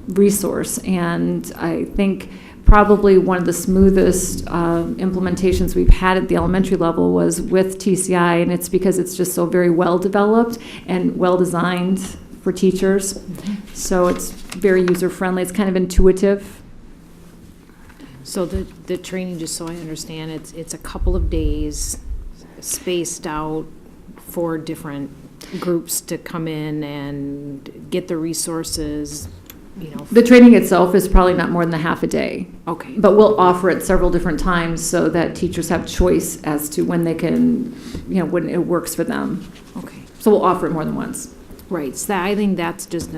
resource, and I think probably one of the smoothest implementations we've had at the elementary level was with TCI, and it's because it's just so very well developed and well designed for teachers. So it's very user-friendly. It's kind of intuitive. So the training, just so I understand, it's a couple of days spaced out for different groups to come in and get the resources, The training itself is probably not more than a half a day. Okay. But we'll offer it several different times so that teachers have choice as to when they can, when it works for them. Okay. So we'll offer it more than once. Right, so I think that's just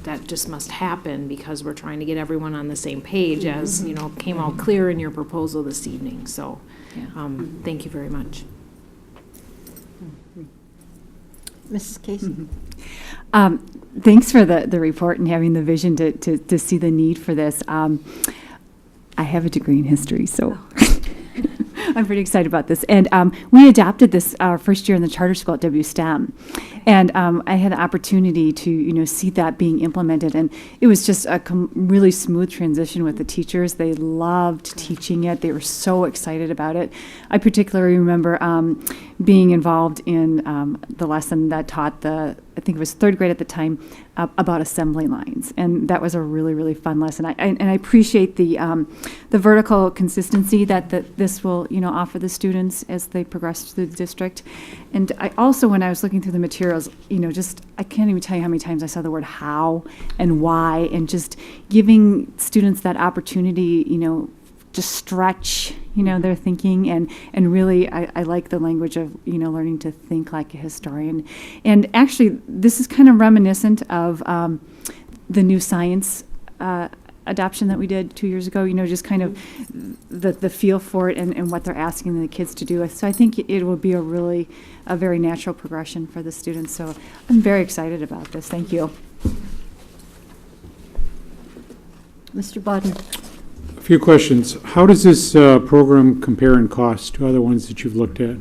that just must happen because we're trying to get everyone on the same page as, came out clear in your proposal this evening. So, thank you very much. Mrs. Casey? Thanks for the report and having the vision to see the need for this. I have a degree in history, so I'm pretty excited about this. And we adopted this our first year in the charter school at WSTEM. And I had the opportunity to, see that being implemented. And it was just a really smooth transition with the teachers. They loved teaching it. They were so excited about it. I particularly remember being involved in the lesson that taught I think it was third grade at the time, about assembly lines. And that was a really, really fun lesson. I appreciate the vertical consistency that this will, offer the students as they progress through the district. And I also, when I was looking through the materials, I can't even tell you how many times I saw the word how and why, and just giving students that opportunity, to stretch, their thinking, and really, I like the language of, learning to think like a historian. And actually, this is kind of reminiscent of the new science adoption that we did 2 years ago, just kind of the feel for it and what they're asking the kids to do. So I think it will be a very natural progression for the students. So I'm very excited about this. Thank you. Mr. Bodden? A few questions. How does this program compare in cost to other ones that you've looked at?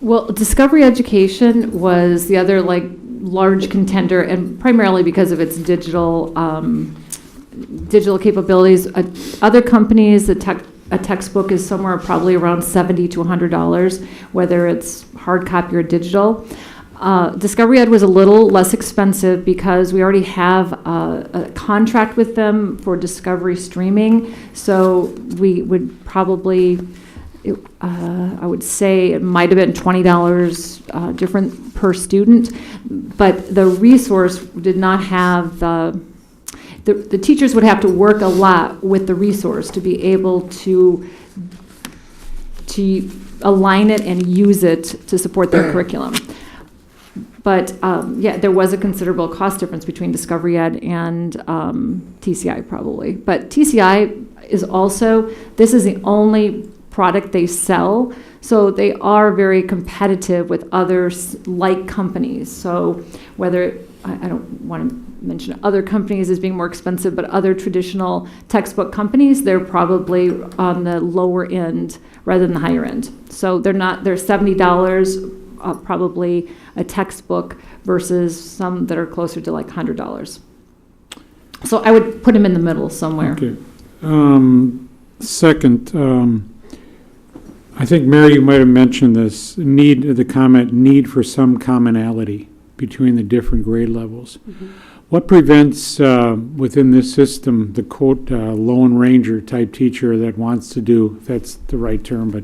Well, Discovery Education was the other large contender, and primarily because of its digital capabilities. Other companies, the a textbook is somewhere probably around $70 to $100, whether it's hard copy or digital. Discovery Ed was a little less expensive because we already have a contract with them for Discovery streaming. So we would probably, I would say it might have been $20 different per student, but the resource did not have the teachers would have to work a lot with the resource to be able to align it and use it to support their curriculum. But yeah, there was a considerable cost difference between Discovery Ed and TCI probably. But TCI is also, this is the only product they sell, so they are very competitive with other like companies. So whether, I don't want to mention other companies as being more expensive, but other traditional textbook companies, they're probably on the lower end rather than the higher end. So they're $70 probably a textbook versus some that are closer to like $100. So I would put them in the middle somewhere. Okay. Second, I think, Mary, you might have mentioned this, the comment, need for some commonality between the different grade levels. Mm-hmm. What prevents, within this system, the quote, Lone Ranger type teacher that wants to do, if that's the right term, but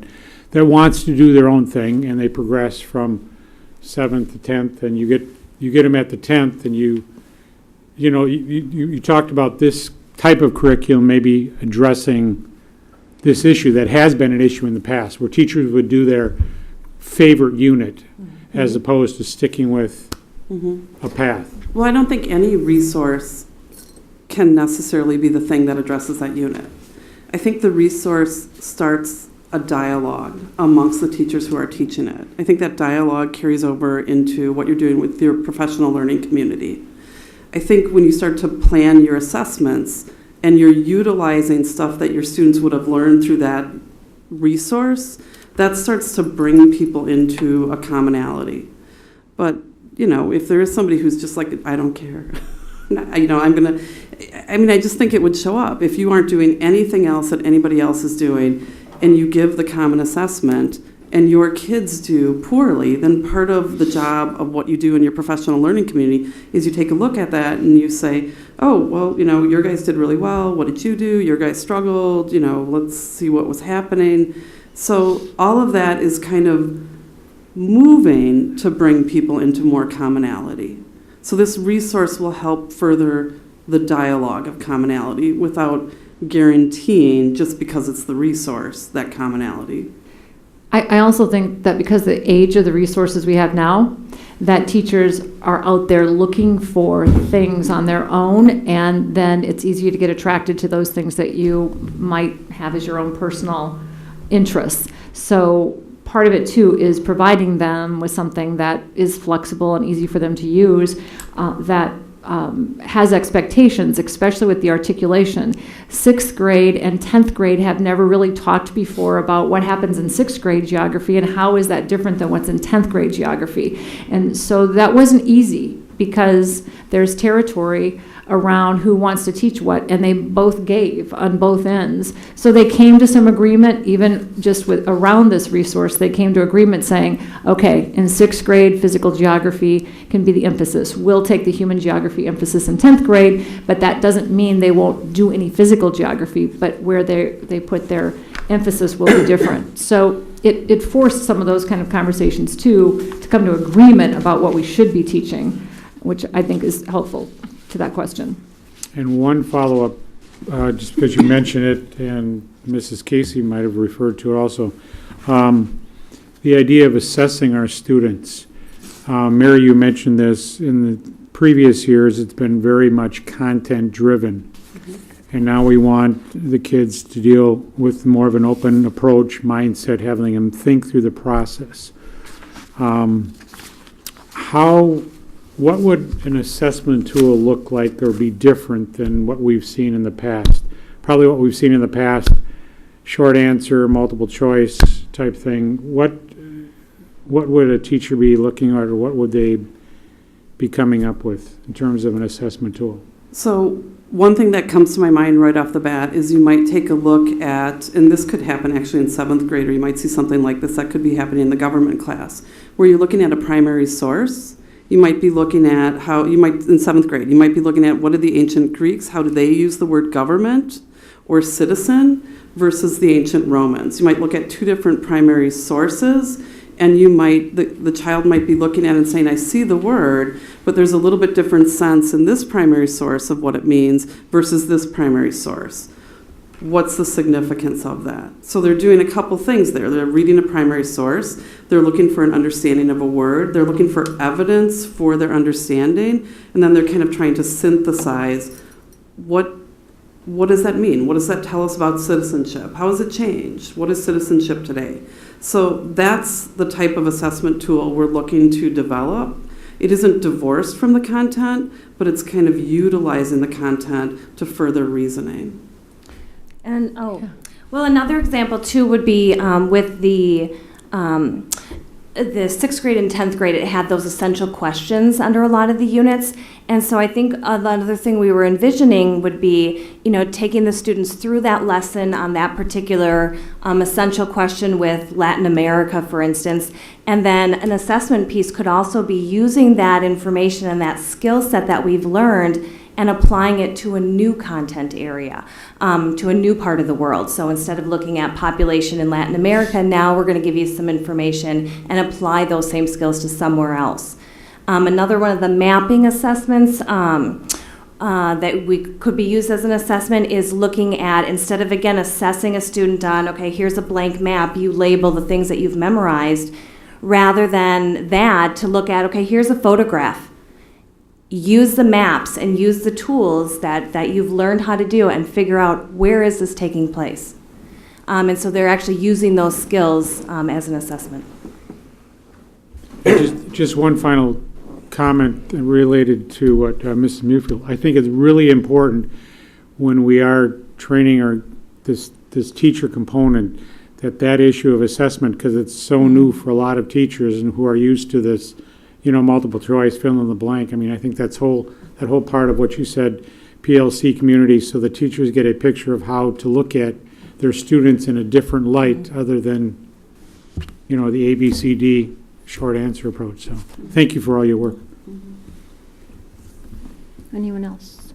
that wants to do their own thing, and they progress from 7th to 10th, and you get them at the 10th, and you talked about this type of curriculum maybe addressing this issue that has been an issue in the past, where teachers would do their favorite unit as opposed to sticking with a path. Well, I don't think any resource can necessarily be the thing that addresses that unit. I think the resource starts a dialogue amongst the teachers who are teaching it. I think that dialogue carries over into what you're doing with your professional learning community. I think when you start to plan your assessments and you're utilizing stuff that your students would have learned through that resource, that starts to bring people into a commonality. But, if there is somebody who's just like, I don't care, I just think it would show up. If you aren't doing anything else that anybody else is doing, and you give the common assessment, and your kids do poorly, then part of the job of what you do in your professional learning community is you take a look at that and you say, oh, well, your guys did really well. What did you do? Your guys struggled. Let's see what was happening. So all of that is kind of moving to bring people into more commonality. So this resource will help further the dialogue of commonality without guaranteeing, just because it's the resource, that commonality. I also think that because the age of the resources we have now, that teachers are out there looking for things on their own, and then it's easier to get attracted to those things that you might have as your own personal interests. So part of it too is providing them with something that is flexible and easy for them to use, that has expectations, especially with the articulation. 6th grade and 10th grade have never really talked before about what happens in 6th grade geography and how is that different than what's in 10th grade geography. And so that wasn't easy because there's territory around who wants to teach what, and they both gave on both ends. So they came to some agreement, even just with around this resource, they came to agreement saying, okay, in 6th grade, physical geography can be the emphasis. We'll take the human geography emphasis in 10th grade, but that doesn't mean they won't do any physical geography, but where they put their emphasis will be different. So it forced some of those kind of conversations too, to come to agreement about what we should be teaching, which I think is helpful to that question. And one follow-up, just because you mentioned it, and Mrs. Casey might have referred to it also, the idea of assessing our students. Mary, you mentioned this. In the previous years, it's been very much content-driven. And now we want the kids to deal with more of an open approach, mindset, having them think through the process. What would an assessment tool look like or be different than what we've seen in the past? Probably what we've seen in the past, short answer, multiple choice type thing. What would a teacher be looking at, or what would they be coming up with in terms of an assessment tool? So one thing that comes to my mind right off the bat is you might take a look at, and this could happen actually in 7th grade, or you might see something like this that could be happening in the government class, where you're looking at a primary source. You might be looking at in 7th grade, you might be looking at what did the ancient Greeks, how did they use the word government or citizen versus the ancient Romans. You might look at 2 different primary sources, and the child might be looking at it and saying, I see the word, but there's a little bit different sense in this primary source of what it means versus this primary source. What's the significance of that? So they're doing a couple things there. They're reading a primary source. They're looking for an understanding of a word. They're looking for evidence for their understanding. And then they're kind of trying to synthesize what does that mean? What does that tell us about citizenship? How has it changed? What is citizenship today? So that's the type of assessment tool we're looking to develop. It isn't divorced from the content, but it's kind of utilizing the content to further reasoning. And, well, another example, too, would be with the 6th grade and 10th grade, it had those essential questions under a lot of the units. And so I think another thing we were envisioning would be, taking the students through that lesson on that particular essential question with Latin America, for instance. And then an assessment piece could also be using that information and that skill set that we've learned and applying it to a new content area, to a new part of the world. So instead of looking at population in Latin America, now we're going to give you some information and apply those same skills to somewhere else. Another one of the mapping assessments that we could be used as an assessment is looking at, instead of, again, assessing a student on, okay, here's a blank map, you label the things that you've memorized, rather than that, to look at, okay, here's a photograph. Use the maps and use the tools that you've learned how to do and figure out where is this taking place. And so they're actually using those skills as an assessment. Just one final comment related to what Mrs. Mufield. I think it's really important when we are training this teacher component that issue of assessment, because it's so new for a lot of teachers and who are used to this, multiple choice, fill in the blank. I mean, I think that whole part of what you said, PLC community, so the teachers get a picture of how to look at their students in a different light other than, the ABCD short answer approach. So thank you for all your work. Anyone else?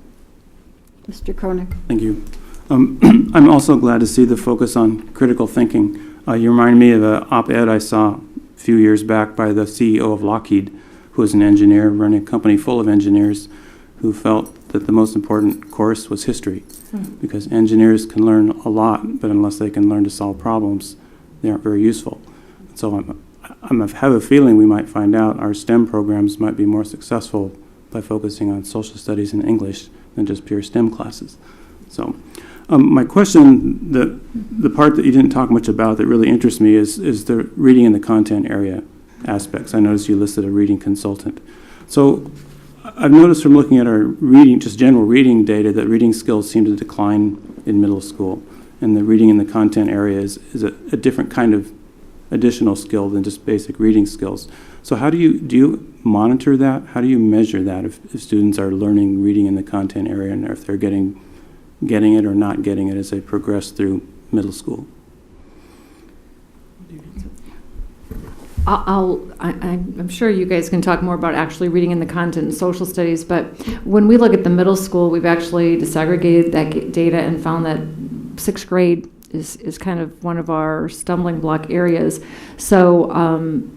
Mr. Kronig. Thank you. I'm also glad to see the focus on critical thinking. You remind me of an op-ed I saw a few years back by the CEO of Lockheed, who is an engineer running a company full of engineers who felt that the most important course was history, because engineers can learn a lot, but unless they can learn to solve problems, they aren't very useful. So I have a feeling we might find out our STEM programs might be more successful by focusing on social studies and English than just pure STEM classes. So my question, the part that you didn't talk much about that really interests me is the reading in the content area aspects. I noticed you listed a reading consultant. So I've noticed from looking at our reading, just general reading data, that reading skills seem to decline in middle school, and the reading in the content area is a different kind of additional skill than just basic reading skills. So how do you monitor that? How do you measure that if students are learning reading in the content area, and if they're getting it or not getting it as they progress through middle school? I'm sure you guys can talk more about actually reading in the content in social studies, but when we look at the middle school, we've actually disaggregated that data and found that 6th grade is kind of one of our stumbling block areas. So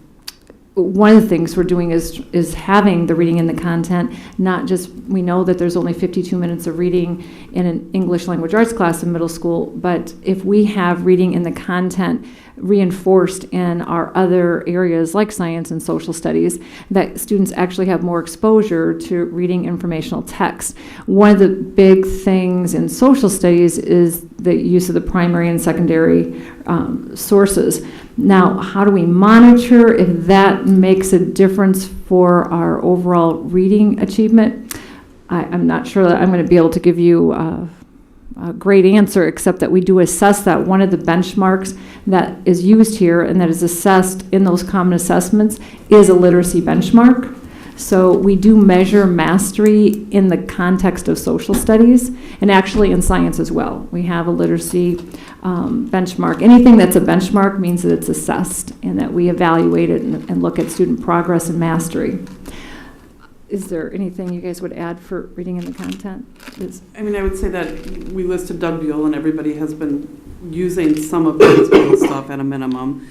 one of the things we're doing is having the reading in the content, not just, we know that there's only 52 minutes of reading in an English language arts class in middle school, but if we have reading in the content reinforced in our other areas like science and social studies, that students actually have more exposure to reading informational text. One of the big things in social studies is the use of the primary and secondary sources. Now, how do we monitor if that makes a difference for our overall reading achievement? I'm not sure that I'm going to be able to give you a great answer, except that we do assess that. One of the benchmarks that is used here and that is assessed in those common assessments is a literacy benchmark. So we do measure mastery in the context of social studies and actually in science as well. We have a literacy benchmark. Anything that's a benchmark means that it's assessed and that we evaluate it and look at student progress and mastery. Is there anything you guys would add for reading in the content? I mean, I would say that we listed Doug Buell, and everybody has been using some of Doug's Buell stuff at a minimum.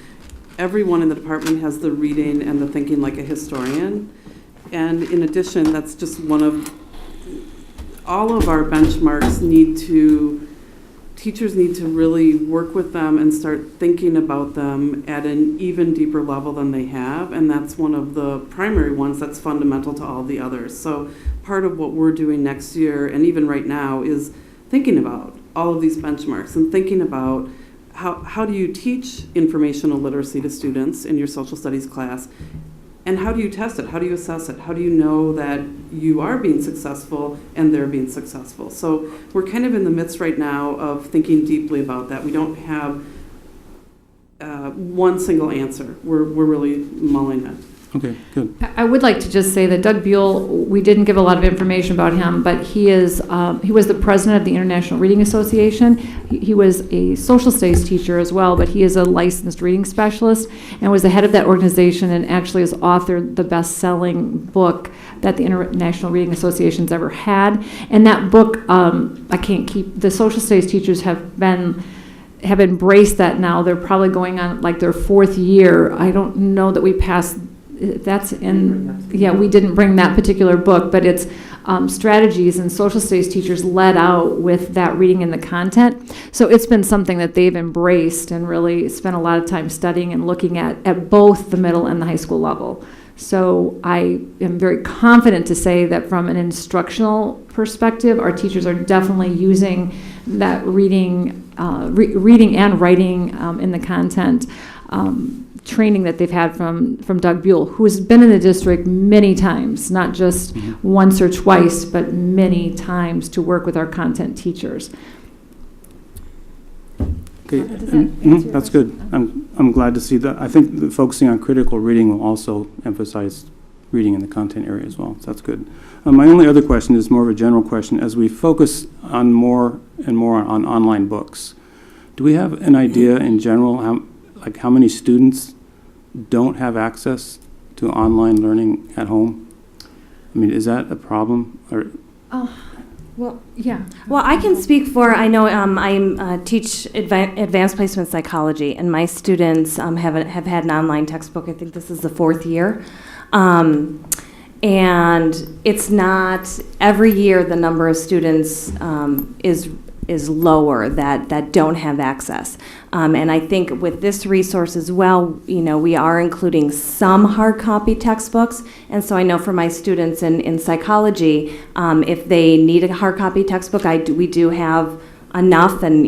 Everyone in the department has the reading and the thinking like a historian. And in addition, that's just one of, all of our benchmarks teachers need to really work with them and start thinking about them at an even deeper level than they have. And that's one of the primary ones that's fundamental to all the others. So part of what we're doing next year, and even right now, is thinking about all of these benchmarks and thinking about how do you teach informational literacy to students in your social studies class, and how do you test it? How do you assess it? How do you know that you are being successful and they're being successful? So we're kind of in the midst right now of thinking deeply about that. We don't have one single answer. We're really mulling it. Okay, good. I would like to just say that Doug Buell, we didn't give a lot of information about him, but he was the president of the International Reading Association. He was a social studies teacher as well, but he is a licensed reading specialist and was the head of that organization and actually has authored the best-selling book that the International Reading Association's ever had. And that book, the social studies teachers have embraced that now. They're probably going on like their 4th year. I don't know that we passed. We didn't bring that particular book, but it's strategies and social studies teachers led out with that reading in the content. So it's been something that they've embraced and really spent a lot of time studying and looking at both the middle and the high school level. So I am very confident to say that from an instructional perspective, our teachers are definitely using that reading and writing in the content training that they've had from Doug Buell, who has been in the district many times, not just once or twice, but many times to work with our content teachers. Okay, that's good. I'm glad to see that. I think that focusing on critical reading will also emphasize reading in the content area as well. So that's good. My only other question is more of a general question. As we focus on more and more on online books, do we have an idea in general how many students don't have access to online learning at home? I mean, is that a problem? Well, yeah. Well, I can speak for, I know I teach advanced placement psychology, and my students have had an online textbook. I think this is the 4th year. And it's not, every year the number of students is lower that don't have access. And I think with this resource as well, we are including some hard copy textbooks. And so I know for my students in psychology, if they need a hard copy textbook, we do have enough, and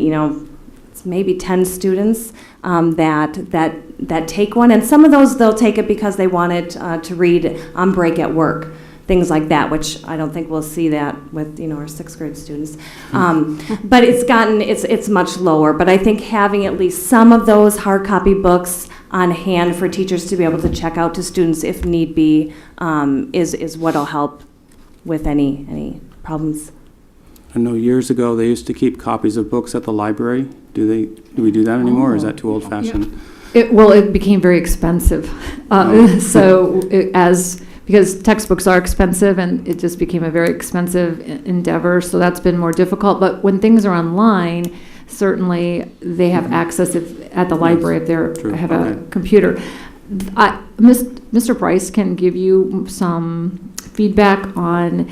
it's maybe 10 students that take one. And some of those, they'll take it because they wanted to read on break at work. Things like that, which I don't think we'll see that with our 6th grade students. But it's much lower. But I think having at least some of those hard copy books on hand for teachers to be able to check out to students if need be is what'll help with any problems. I know years ago they used to keep copies of books at the library. Do we do that anymore, or is that too old-fashioned? Yeah. It became very expensive. Because textbooks are expensive, and it just became a very expensive endeavor, so that's been more difficult. But when things are online, certainly they have access at the library if they have a computer. Mr. Price can give you some feedback on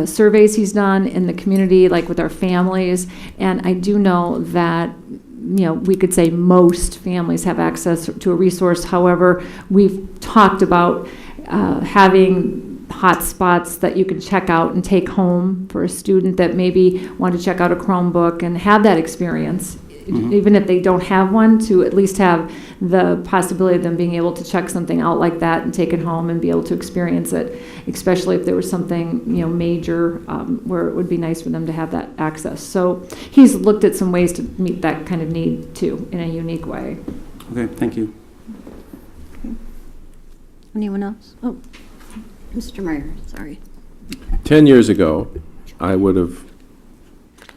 surveys he's done in the community, like with our families, and I do know that we could say most families have access to a resource. However, we've talked about having hot spots that you can check out and take home for a student that maybe want to check out a Chromebook and have that experience, even if they don't have one, to at least have the possibility of them being able to check something out like that and take it home and be able to experience it, especially if there was something major where it would be nice for them to have that access. So he's looked at some ways to meet that kind of need too in a unique way. Okay, thank you. Anyone else? Oh, Mr. Meyer, sorry. 10 years ago, I would have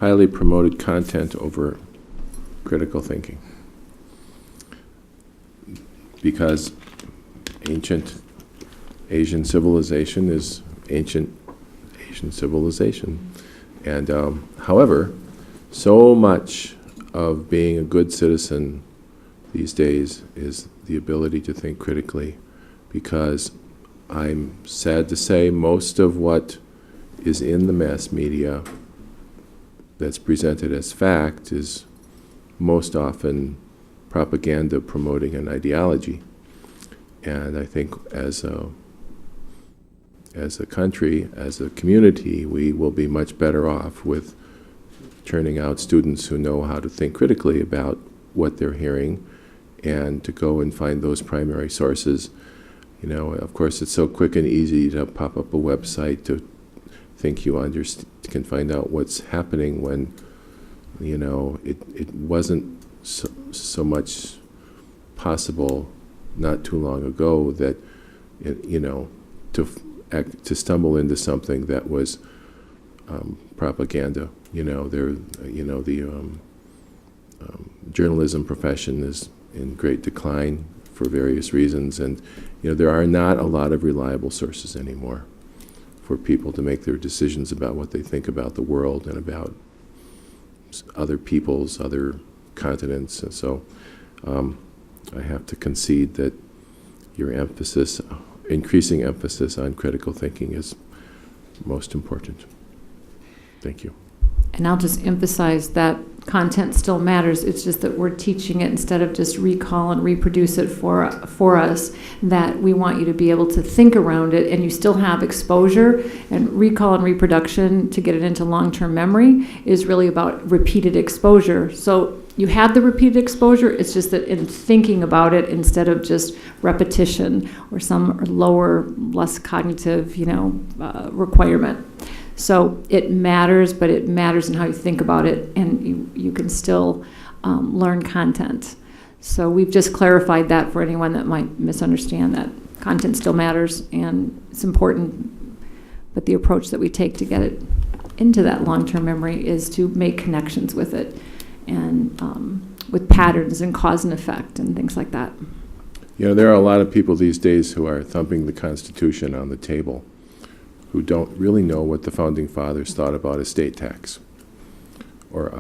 highly promoted content over critical thinking, because ancient Asian civilization is ancient Asian civilization. And however, so much of being a good citizen these days is the ability to think critically, because I'm sad to say most of what is in the mass media that's presented as fact is most often propaganda promoting an ideology. And I think as a country, as a community, we will be much better off with turning out students who know how to think critically about what they're hearing and to go and find those primary sources. You know, of course, it's so quick and easy to pop up a website to think you can find out what's happening when, you know, it wasn't so much possible not too long ago that, you know, to stumble into something that was propaganda. You know, the journalism profession is in great decline for various reasons, and you know, there are not a lot of reliable sources anymore for people to make their decisions about what they think about the world and about other peoples, other continents. And so I have to concede that your increasing emphasis on critical thinking is most important. Thank you. And I'll just emphasize that content still matters. It's just that we're teaching it instead of just recall and reproduce it for us, that we want you to be able to think around it, and you still have exposure. And recall and reproduction, to get it into long-term memory, is really about repeated exposure. So you have the repeated exposure, it's just that in thinking about it instead of just repetition or some lower, less cognitive, requirement. So it matters, but it matters in how you think about it, and you can still learn content. So we've just clarified that for anyone that might misunderstand that content still matters and it's important, but the approach that we take to get it into that long-term memory is to make connections with it and with patterns and cause and effect and things like that. You know, there are a lot of people these days who are thumping the Constitution on the table, who don't really know what the Founding Fathers thought about estate tax, or,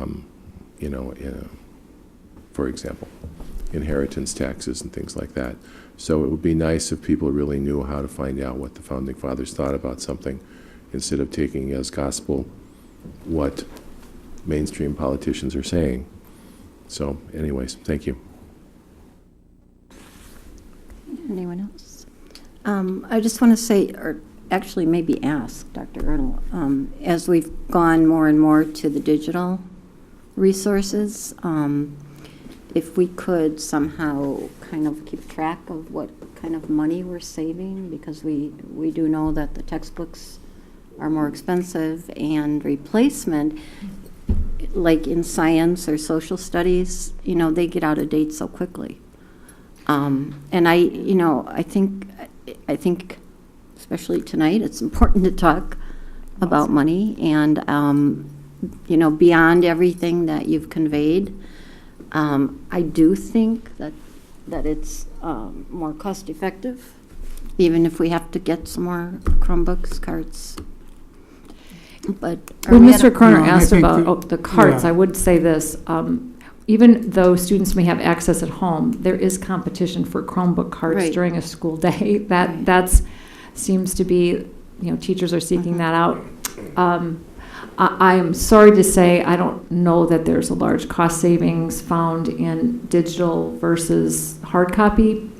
for example, inheritance taxes and things like that. So it would be nice if people really knew how to find out what the Founding Fathers thought about something, instead of taking as gospel what mainstream politicians are saying. So anyways, thank you. Anyone else? I just want to say, or actually maybe ask Dr. Erdl, as we've gone more and more to the digital resources, if we could somehow kind of keep track of what kind of money we're saving, because we do know that the textbooks are more expensive, and replacement, like in science or social studies, they get out of date so quickly. And I think especially tonight, it's important to talk about money, and beyond everything that you've conveyed, I do think that it's more cost effective, even if we have to get some more Chromebooks, carts. But when Mr. Croner asked about the carts, I would say this. Even though students may have access at home, there is competition for Chromebook carts during a school day. That's seems to be, teachers are seeking that out. I am sorry to say I don't know that there's a large cost savings found in digital versus hard copy.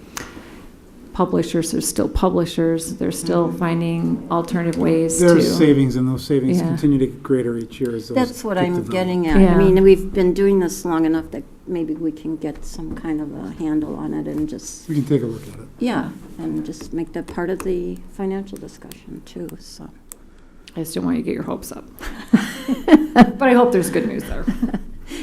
Publishers are still publishers. They're still finding alternative ways There's savings, and those savings continue to get greater each year. As those That's what I'm getting at. Yeah. I mean, we've been doing this long enough that maybe we can get some kind of a handle on it and just... We can take a look at it. Yeah, and just make that part of the financial discussion, too, so... I just don't want you to get your hopes up. But I hope there's good news there.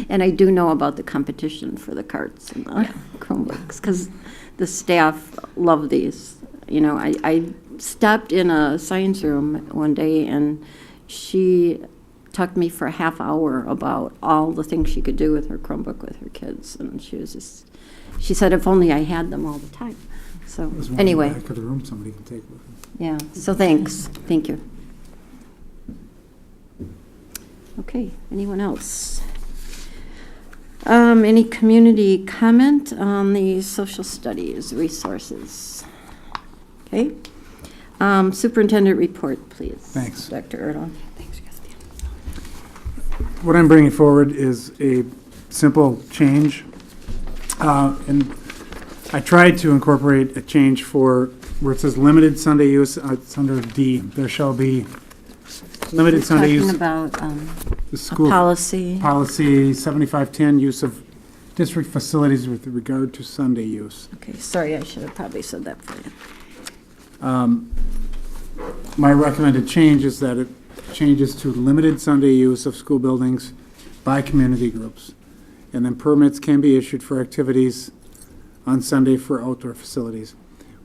And I do know about the competition for the carts and the Chromebooks, because the staff love these. I stopped in a science room one day, and she talked to me for a half hour about all the things she could do with her Chromebook with her kids, and she said if only I had them all the time. So There's one anyway. in the back of the room somebody can take with them. Yeah, so thanks. Thank you. Okay, anyone else? Any community comment on the social studies resources? Okay. Superintendent report, please. Thanks. Dr. Erdahl. What I'm bringing forward is a simple change. And I tried to incorporate a change for where it says limited Sunday use. It's under D. There shall be limited Sunday use. Talking about The school policy. Policy 7510, use of district facilities with regard to Sunday use. Okay, sorry, I should have probably said that for you. My recommended change is that it changes to limited Sunday use of school buildings by community groups. And then permits can be issued for activities on Sunday for outdoor facilities.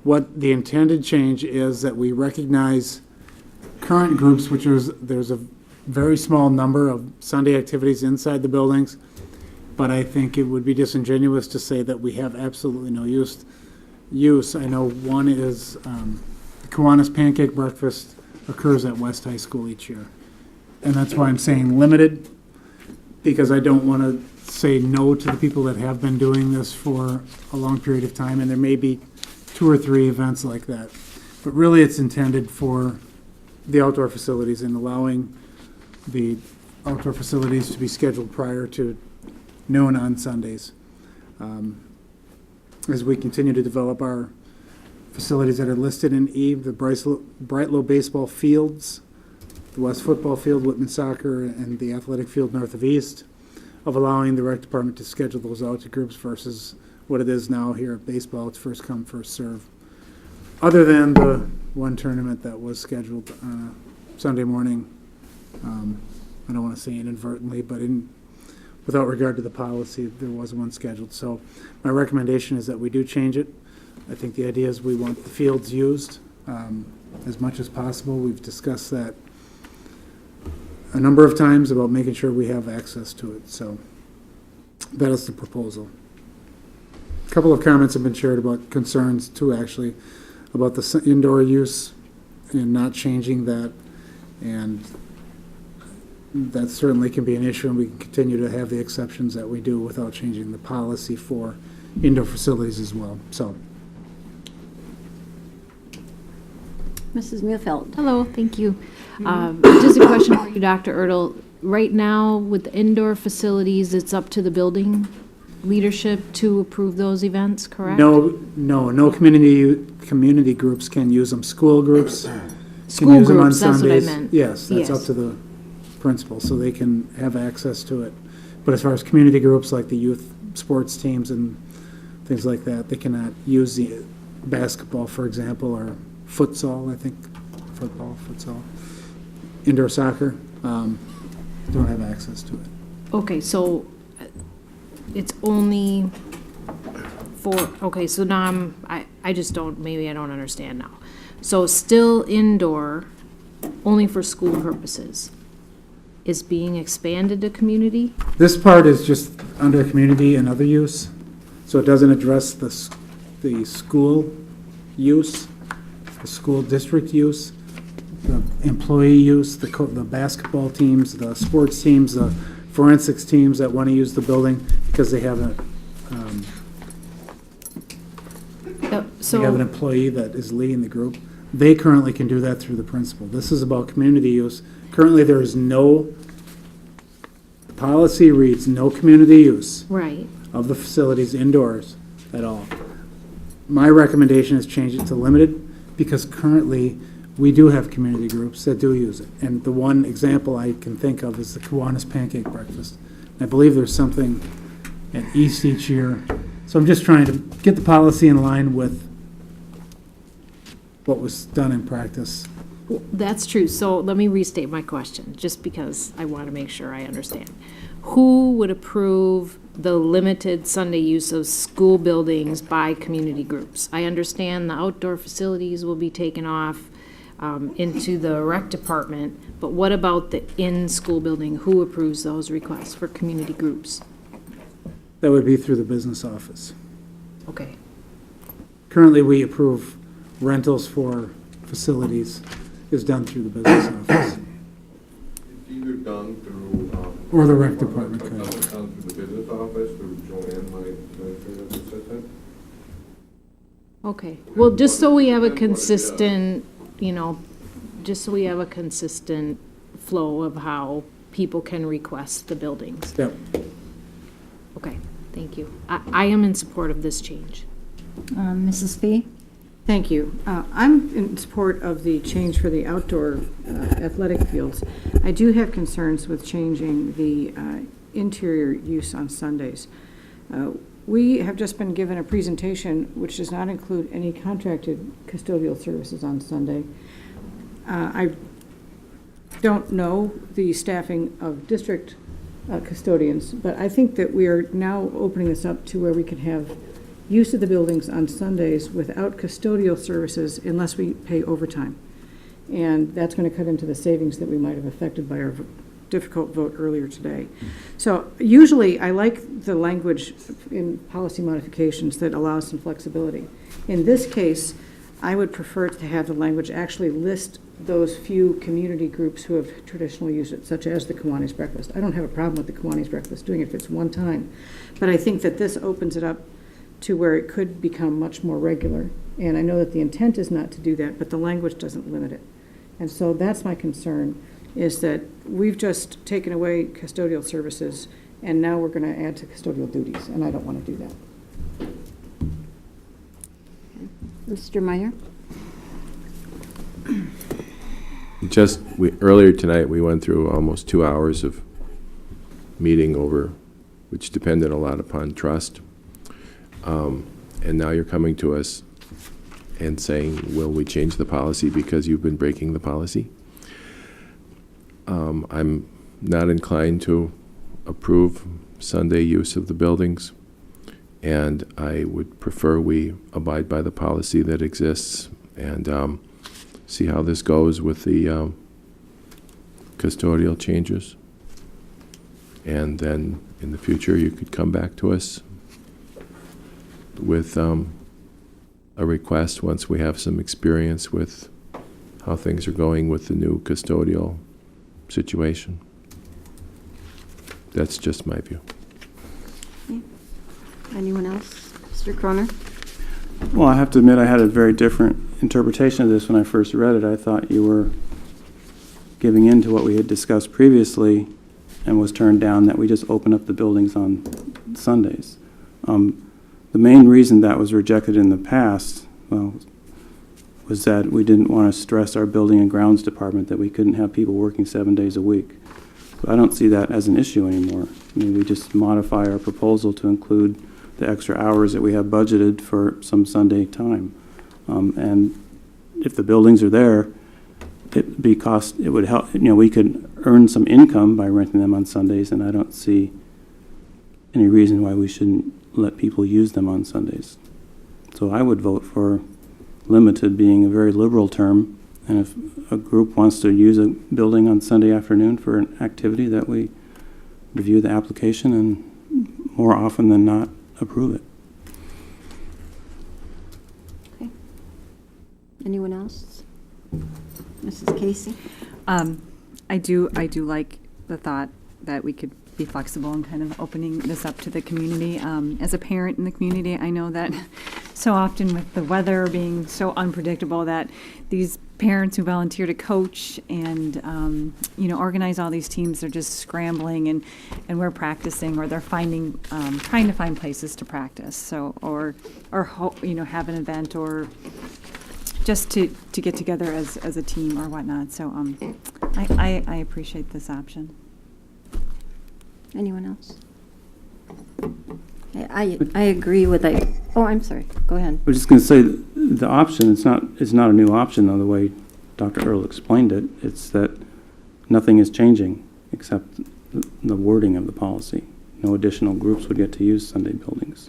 What the intended change is that we recognize current groups, which is, there's a very small number of Sunday activities inside the buildings, but I think it would be disingenuous to say that we have absolutely no use. I know one is the Kiwanis Pancake Breakfast occurs at West High School each year. And that's why I'm saying limited, because I don't want to say no to the people that have been doing this for a long period of time, and there may be 2 or 3 events like that. But really, it's intended for the outdoor facilities and allowing the outdoor facilities to be scheduled prior to noon on Sundays. As we continue to develop our facilities that are listed in E, the Brightlow baseball fields, the West football field, Whitman soccer, and the athletic field north of East, of allowing the rec department to schedule those out to groups versus what it is now here at baseball. It's first come, first serve. Other than the one tournament that was scheduled on a Sunday morning, I don't want to say inadvertently, but without regard to the policy, there was one scheduled. So my recommendation is that we do change it. I think the idea is we want the fields used as much as possible. We've discussed that a number of times about making sure we have access to it. So that is the proposal. A couple of comments have been shared about concerns too, actually, about the indoor use and not changing that. And that certainly can be an issue, and we can continue to have the exceptions that we do without changing the policy for indoor facilities as well. So, Mrs. Muehlfeld. Hello, thank you. Just a question for you, Dr. Erdahl. Right now, with the indoor facilities, it's up to the building leadership to approve those events, correct? no community groups can use them. School groups can School use them on groups, that's what I Sundays. meant. Yes, that's up Yes. to the principal, so they can have access to it. But as far as community groups like the youth sports teams and things like that, they cannot use the basketball, for example, or futsal, I think, futsal, indoor soccer, don't have access to it. Okay, so it's only for, okay, so now I just don't, maybe I don't understand now. So still indoor, only for school purposes, is being expanded to community? This part is just under community and other use, so it doesn't address the school use, the school district use, the employee use, the basketball teams, the sports teams, the forensics teams that want to use the building because they have they have an employee that is leading the group. They currently can do that through the principal. This is about community use. Currently, there is the policy reads no community use Right. of the facilities indoors at all. My recommendation is change it to limited, because currently we do have community groups that do use it. And the one example I can think of is the Kiwanis Pancake Breakfast. I believe there's something at East each year. So I'm just trying to get the policy in line with what was done in practice. Well, that's true. So let me restate my question, just because I want to make sure I understand. Who would approve the limited Sunday use of school buildings by community groups. I understand the outdoor facilities will be taken off into the rec department, but what about the in-school building? Who approves those requests for community groups? That would be through the business office. Okay. Currently, we approve rentals for facilities is done through the business office. It's either done through. Or the rec department could. Done through the business office, through Joanne, my administrative assistant. Okay, well, just so we have a consistent, just so we have a consistent flow of how people can request the buildings. Yep. Okay, thank you. I am in support of this change. Mrs. Fee? Thank you. I'm in support of the change for the outdoor athletic fields. I do have concerns with changing the interior use on Sundays. We have just been given a presentation which does not include any contracted custodial services on Sunday. I don't know the staffing of district custodians, but I think that we are now opening this up to where we can have use of the buildings on Sundays without custodial services unless we pay overtime. And that's going to cut into the savings that we might have affected by our difficult vote earlier today. So usually I like the language in policy modifications that allows some flexibility. In this case, I would prefer to have the language actually list those few community groups who have traditionally used it, such as the Kiwanis Breakfast. I don't have a problem with the Kiwanis Breakfast doing it if it's one time, but I think that this opens it up to where it could become much more regular. And I know that the intent is not to do that, but the language doesn't limit it. And so that's my concern, is that we've just taken away custodial services, and now we're going to add to custodial duties, and I don't want to do that. Mr. Meyer? Earlier tonight, we went through almost 2 hours of meeting over, which depended a lot upon trust. And now you're coming to us and saying, will we change the policy because you've been breaking the policy? I'm not inclined to approve Sunday use of the buildings, and I would prefer we abide by the policy that exists and see how this goes with the custodial changes. And then in the future, you could come back to us with a request once we have some experience with how things are going with the new custodial situation. That's just my view. Okay. Anyone else? Mr. Croner? Well, I have to admit I had a very different interpretation of this when I first read it. I thought you were giving in to what we had discussed previously and was turned down, that we just open up the buildings on Sundays. The main reason that was rejected in the past, was that we didn't want to stress our building and grounds department that we couldn't have people working 7 days a week. But I don't see that as an issue anymore. I mean, we just modify our proposal to include the extra hours that we have budgeted for some Sunday time. And if the buildings are there, it would help, we could earn some income by renting them on Sundays, and I don't see any reason why we shouldn't let people use them on Sundays. So I would vote for limited being a very liberal term, and if a group wants to use a building on Sunday afternoon for an activity, that we review the application and more often than not approve it. Okay. Anyone else? Mrs. Casey? I do like the thought that we could be flexible and kind of opening this up to the community. As a parent in the community, I know that so often with the weather being so unpredictable, that these parents who volunteer to coach and organize all these teams are just scrambling, and we're practicing, or they're finding trying to find places to practice. So or have an event, or just to get together as a team or whatnot. So I appreciate this option. Anyone else? I agree with that. Oh, I'm sorry. Go ahead. I was just going to say the option is not a new option, though, the way Dr. Earl explained it. It's that nothing is changing except the wording of the policy. no additional groups would get to use Sunday buildings.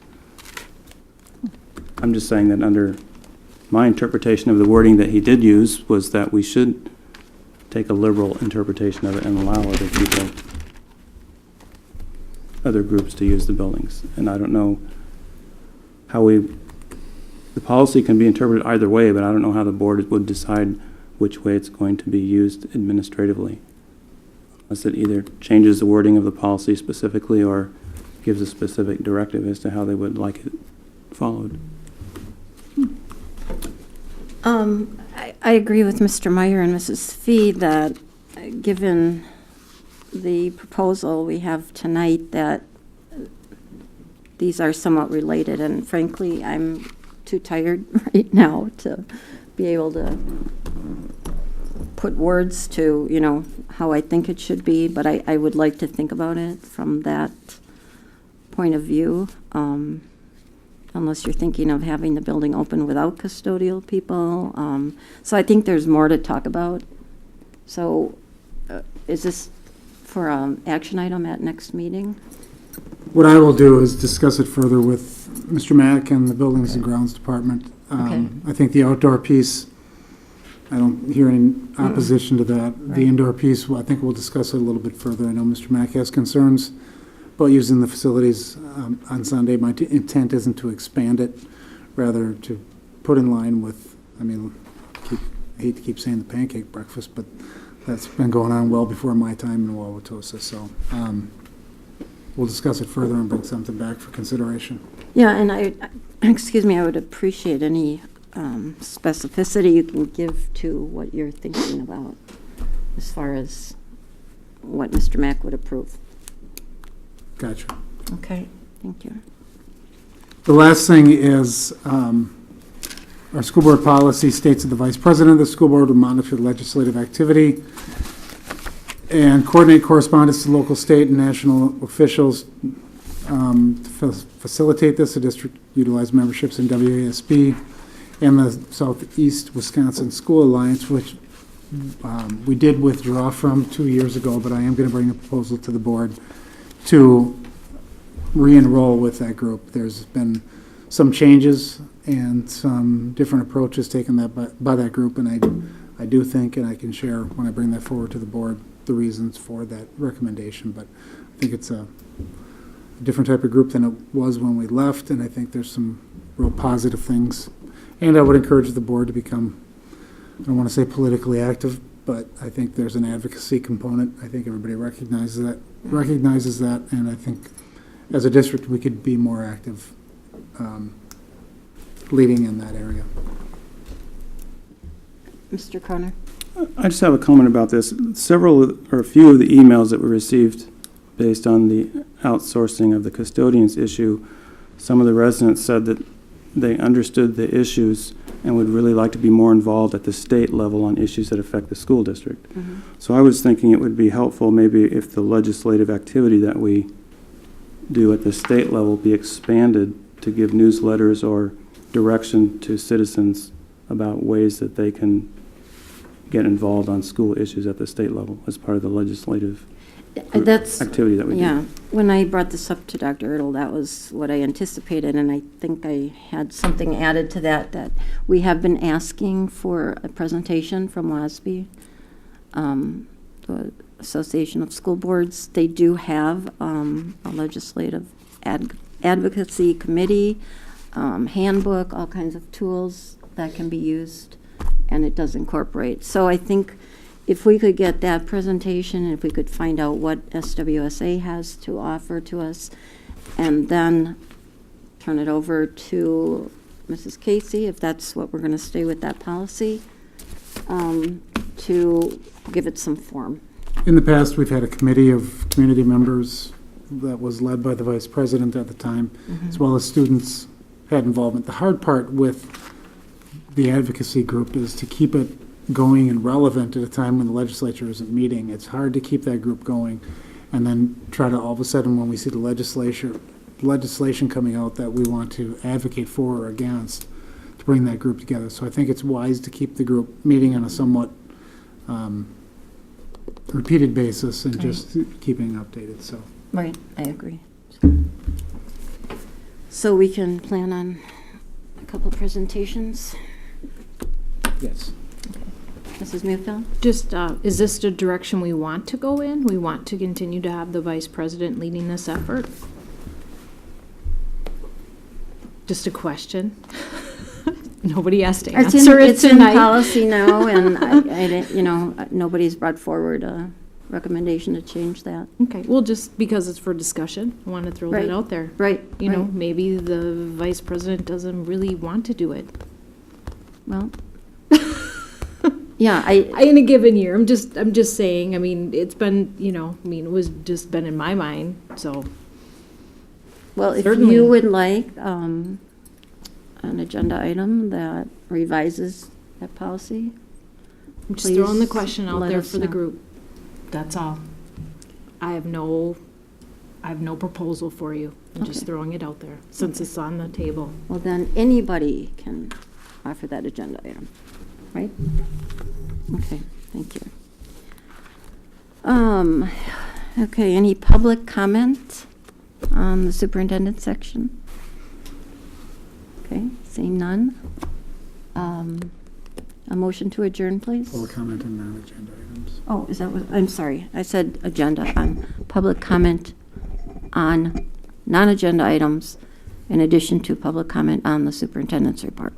I'm just saying that under my interpretation of the wording that he did use was that we should take a liberal interpretation of it and allow other people, other groups to use the buildings. And I don't know how the policy can be interpreted either way, but I don't know how the board would decide which way it's going to be used administratively. Unless it either changes the wording of the policy specifically or gives a specific directive as to how they would like it followed. I agree with Mr. Meyer and Mrs. Fee that given the proposal we have tonight that these are somewhat related, and frankly, I'm too tired right now to be able to put words to, you know, how I think it should be, but I would like to think about it from that point of view. Unless you're thinking of having the building open without custodial people. So I think there's more to talk about. So is this for an action item at next meeting? What I will do is discuss it further with Mr. Mack and the Buildings and Grounds Department. Okay. I think the outdoor piece, I don't hear any opposition to that. Right. The indoor piece, well, I think we'll discuss it a little bit further. I know Mr. Mack has concerns about using the facilities on Sunday. My intent isn't to expand it, rather to put in line with, I mean, I hate to keep saying the pancake breakfast, but that's been going on well before my time in Wauwatosa. So we'll discuss it further and bring something back for consideration. Yeah, and I would appreciate any specificity you can give to what you're thinking about as far as what Mr. Mack would approve. Gotcha. Okay, thank you. The last thing is our school board policy states that the vice president of the school board will monitor legislative activity and coordinate correspondence to local, state, and national officials. To facilitate this, the district utilized memberships in WASB and the Southeast Wisconsin School Alliance, which we did withdraw from 2 years ago, but I am going to bring a proposal to the board to re-enroll with that group. There's been some changes and some different approaches taken by that group, and I do think, and I can share when I bring that forward to the board, the reasons for that recommendation. But I think it's a different type of group than it was when we left, and I think there's some real positive things. And I would encourage the board to become, I don't want to say politically active, but I think there's an advocacy component. I think everybody recognizes that, and I think as a district we could be more active leading in that area. Mr. Croner? I just have a comment about this. A few of the emails that we received based on the outsourcing of the custodians issue, some of the residents said that they understood the issues and would really like to be more involved at the state level on issues that affect the school district. Mm-hmm. So I was thinking it would be helpful maybe if the legislative activity that we do at the state level be expanded to give newsletters or direction to citizens about ways that they can get involved on school issues at the state level as part of the legislative activity that we do. Yeah, when I brought this up to Dr. Ertl, that was what I anticipated, and I think I had something added to that we have been asking for a presentation from WASB, the Association of School Boards. They do have a legislative advocacy committee, handbook, all kinds of tools that can be used, and it does incorporate. So I think if we could get that presentation, and if we could find out what SWSA has to offer to us, and then turn it over to Mrs. Casey, if that's what we're going to stay with that policy, to give it some form. In the past, we've had a committee of community members that was led by the vice president at the time, as well as students had involvement. The hard part with the advocacy group is to keep it going and relevant at a time when the legislature isn't meeting. It's hard to keep that group going and then try to all of a sudden, when we see the legislation coming out that we want to advocate for or against, to bring that group together. So I think it's wise to keep the group meeting on a somewhat repeated basis and just keeping updated. So Right, I agree. So we can plan on a couple presentations. Yes. Mrs. Muehlfeld? Just, is this the direction we want to go in? We want to continue to have the vice president leading this effort? Just a question. Nobody has to answer it It's in tonight. policy now, and I didn't, you know, nobody's brought forward a recommendation to change that. Okay, well, just because it's for discussion, I want to throw Right. that out there. Right, You know, right. maybe the vice president doesn't really want to do it. Well, yeah, In a given year, I'm just saying, I mean, it's been, you know, I mean, it was just been in my mind, so. well, if Certainly. you would like an agenda item that revises that policy, I'm just throwing the please question out let there us for the know. group. That's all. I have no proposal for you. I'm just Okay. throwing it out there, since it's on the table. Well, then anybody can offer that agenda item, right? Okay, thank you. Okay, any public comment on the superintendent section? Okay, seeing none. A motion to adjourn, please? Public comment on non-agenda items. Oh, is that what, I'm sorry, I said agenda on public comment on non-agenda items in addition to public comment on the superintendent's report.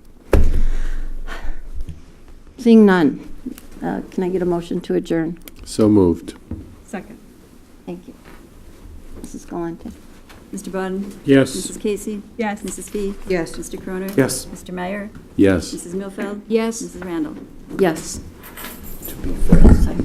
Seeing none, can I get a motion to adjourn? So moved. Second. Thank you. Mrs. Galante? Mr. Bowden? Yes. Mrs. Casey? Yes. Mrs. Fee? Yes. Mr. Croner? Yes. Mr. Meyer? Yes. Mrs. Muehlfeld? Yes. Mrs. Randall? Yes. To be fair. Sorry.